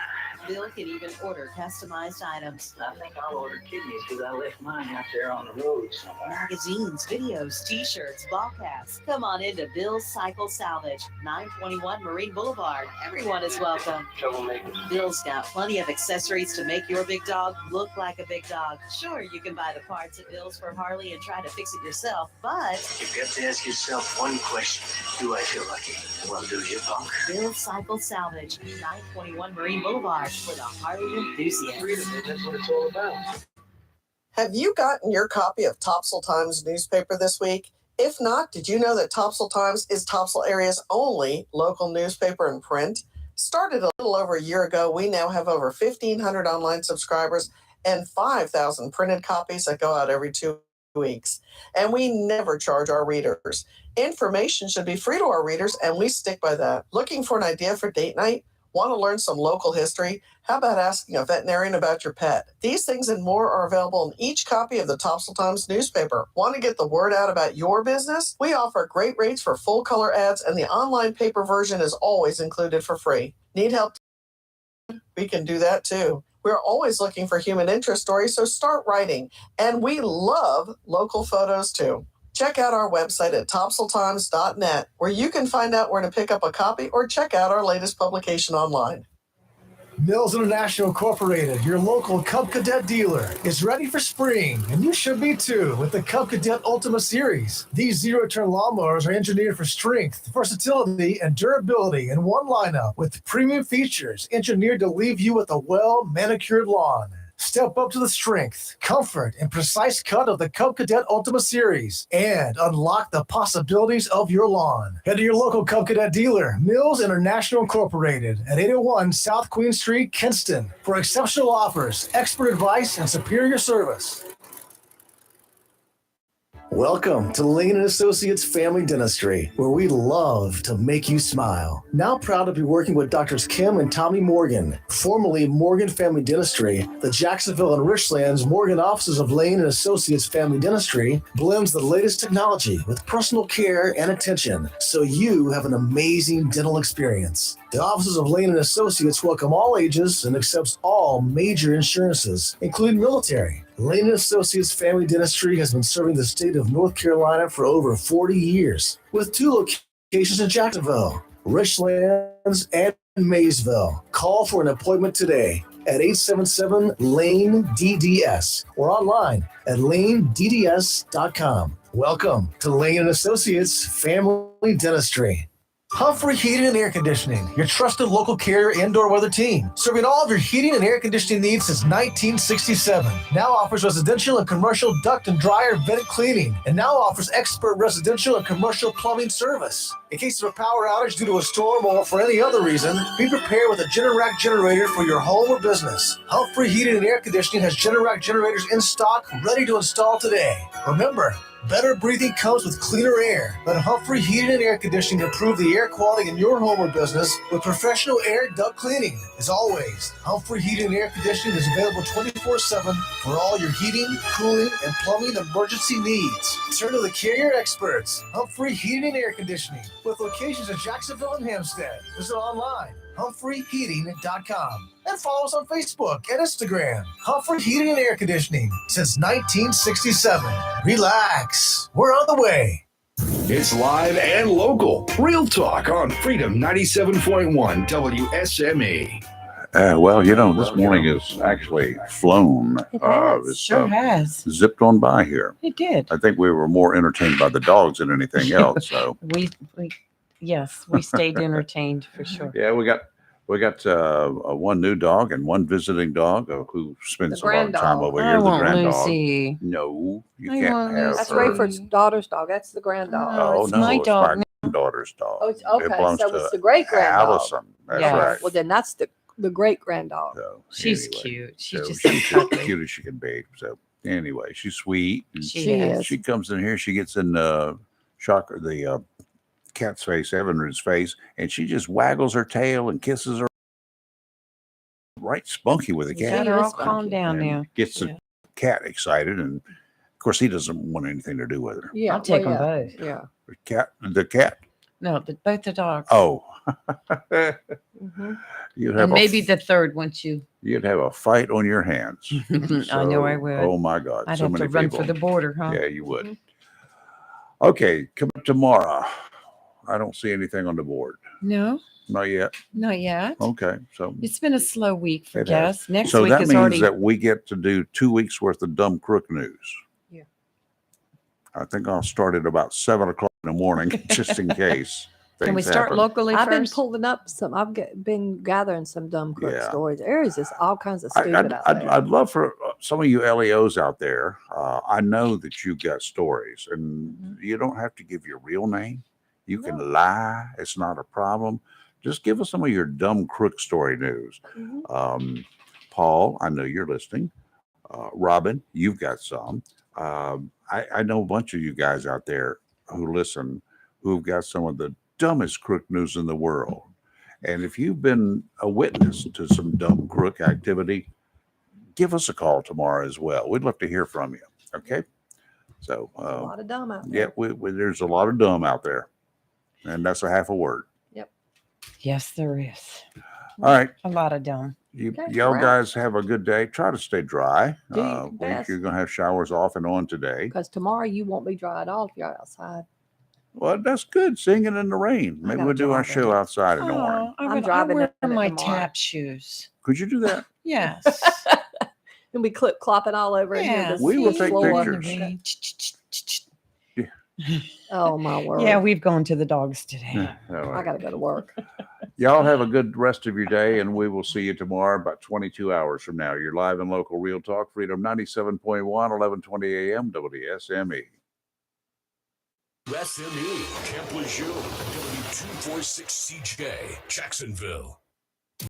Bill can even order customized items. I think I'll order kidneys because I left mine out there on the road somewhere. Magazines, videos, t-shirts, ball caps. Come on into Bill's Cycle Salvage, 921 Marine Boulevard. Everyone is welcome. Troublemakers. Bill's got plenty of accessories to make your big dog look like a big dog. Sure, you can buy the parts at Bill's for Harley and try to fix it yourself, but You've got to ask yourself one question. Do I feel lucky? Well, do you, punk? Bill's Cycle Salvage, 921 Marine Boulevard for the Harley enthusiast. That's what it's all about. Have you gotten your copy of Topsail Times newspaper this week? If not, did you know that Topsail Times is Topsail area's only local newspaper in print? Started a little over a year ago, we now have over 1,500 online subscribers and 5,000 printed copies that go out every 2 weeks. And we never charge our readers. Information should be free to our readers, and we stick by that. Looking for an idea for date night? Want to learn some local history? How about asking a veterinarian about your pet? These things and more are available in each copy of the Topsail Times newspaper. Want to get the word out about your business? We offer great rates for full color ads, and the online paper version is always included for free. Need help? We can do that too. We're always looking for human interest stories, so start writing. And we love local photos too. Check out our website at topsailtimes.net, where you can find out where to pick up a copy or check out our latest publication online. Mills International Incorporated, your local Cub Cadet dealer, is ready for spring, and you should be too with the Cub Cadet Ultima Series. These zero-turn lawnmowers are engineered for strength, versatility, and durability in one lineup with premium features engineered to leave you with a well-manicured lawn. Step up to the strength, comfort, and precise cut of the Cub Cadet Ultima Series and unlock the possibilities of your lawn. Head to your local Cub Cadet dealer, Mills International Incorporated, at 801 South Queen Street, Kinston, for exceptional offers, expert advice, and superior service. Welcome to Lane & Associates Family Dentistry, where we love to make you smile. Now proud to be working with Drs. Kim and Tommy Morgan, formerly Morgan Family Dentistry. The Jacksonville and Richlands Morgan offices of Lane & Associates Family Dentistry blends the latest technology with personal care and attention, so you have an amazing dental experience. The offices of Lane & Associates welcome all ages and accepts all major insurances, including military. Lane & Associates Family Dentistry has been serving the state of North Carolina for over 40 years, with 2 locations in Jacksonville, Richlands, and Maysville. Call for an appointment today at 877-LANE-DDS or online at lanedds.com. Welcome to Lane & Associates Family Dentistry. Humphrey Heating and Air Conditioning, your trusted local carrier indoor weather team, serving all of your heating and air conditioning needs since 1967. Now offers residential and commercial duct and dryer vent cleaning, and now offers expert residential and commercial plumbing service. In case of a power outage due to a storm or for any other reason, be prepared with a Generac generator for your home or business. Humphrey Heating and Air Conditioning has Generac generators in stock, ready to install today. Remember, better breathing comes with cleaner air. Let Humphrey Heating and Air Conditioning improve the air quality in your home or business with professional air duct cleaning. As always, Humphrey Heating and Air Conditioning is available 24/7 for all your heating, cooling, and plumbing emergency needs. Turn to the carrier experts, Humphrey Heating and Air Conditioning, with locations in Jacksonville and Hampstead. Visit online, humphreyheating.com. And follow us on Facebook and Instagram. Humphrey Heating and Air Conditioning since 1967. Relax. We're on the way. It's live and local. Real Talk on Freedom 97.1 WSME. Well, this morning has actually flown. It has. It's, Sure has. zipped on by here. It did. I think we were more entertained by the dogs than anything else. So Yes, we stayed entertained for sure. yeah, we got one new dog and one visiting dog who spends a lot of time over here. I The want grand Lucy. dog. No, you I can't want have That's her. Rayford's daughter's dog. That's the grand dog. Oh, it's no, my it's dog. my granddaughter's dog. Oh, it's It okay. belongs So to it's the great grand dog. Allison. That's Yes. right. Well, then that's the great grand dog. So, She's anyway, cute. She's so just so she's cuddly. cute as she can be. So anyway, she's sweet. And She is. She comes in here. She gets in the cat's face, Evan's face, and she just waggles her tail and kisses her. Right, spunky with the You cat. got her all calmed down and now. Gets the cat excited, and of course he doesn't want anything to do with her. Yeah, I'll take well, them yeah. both. Yeah. The cat. No, both the dogs. Oh, Mhm. you'd have And maybe the third once you. you'd have a fight on your hands. I know I would. Oh my God! I'd so have many to run people. for the border, huh? Yeah, you would. Okay, come up tomorrow. I don't see anything on the board. No, Not yet. not yet. Okay, so It's been a slow week for it has. guests. Next so week that is means already. that we get to do 2 weeks worth of dumb crook news. Yeah. I think I'll start at about 7:00 in the morning, just in case. Can we things start happen. locally I've been first? pulling up some. Been gathering some dumb crook Yeah. stories. There is just all kinds of I- stupid out there. I'd love for some of you LEOs out there. I know that you've got stories, and Mm-hmm. you don't have to give your real name. You can lie; it's not a problem. Just give us some of your dumb crook story news. Mhm. Paul, I know you're listening. Robin, you've got some. I know a bunch of you guys out there who listen who've got some of the dumbest crook news in the world. And if you've been a witness to some dumb crook activity, give us a call tomorrow as well. We'd love to hear from you. Okay. So, a lot of dumb out there. yeah, there's a lot of dumb out there. And that's a half a word. Yep. Yes, there is. All right. A lot of dumb. Okay, Y'all wrap. guys have a good day. Try to stay dry. Do your best. You're going to have showers off and on today. Because tomorrow you won't be dry at all if you're outside. Well, that's good. Singing in the rain. Maybe gotta we'll do our drive show outside in the morning. Oh, I'm I driving wear in it my tomorrow. tap shoes. Could you do that? Yes. You'll be clip clopping all over in here. Yeah. the We will take floor. pictures. Oh my word. Yeah, we've gone to the dogs today. All I right. gotta go to work. Y'all have a good rest of your day, and we will see you tomorrow about 22 hours from now. You're live and local Real Talk, Freedom 97.1, 1120 a.m. WSME. SME, Camp Lejeune, W246CJ, Jacksonville.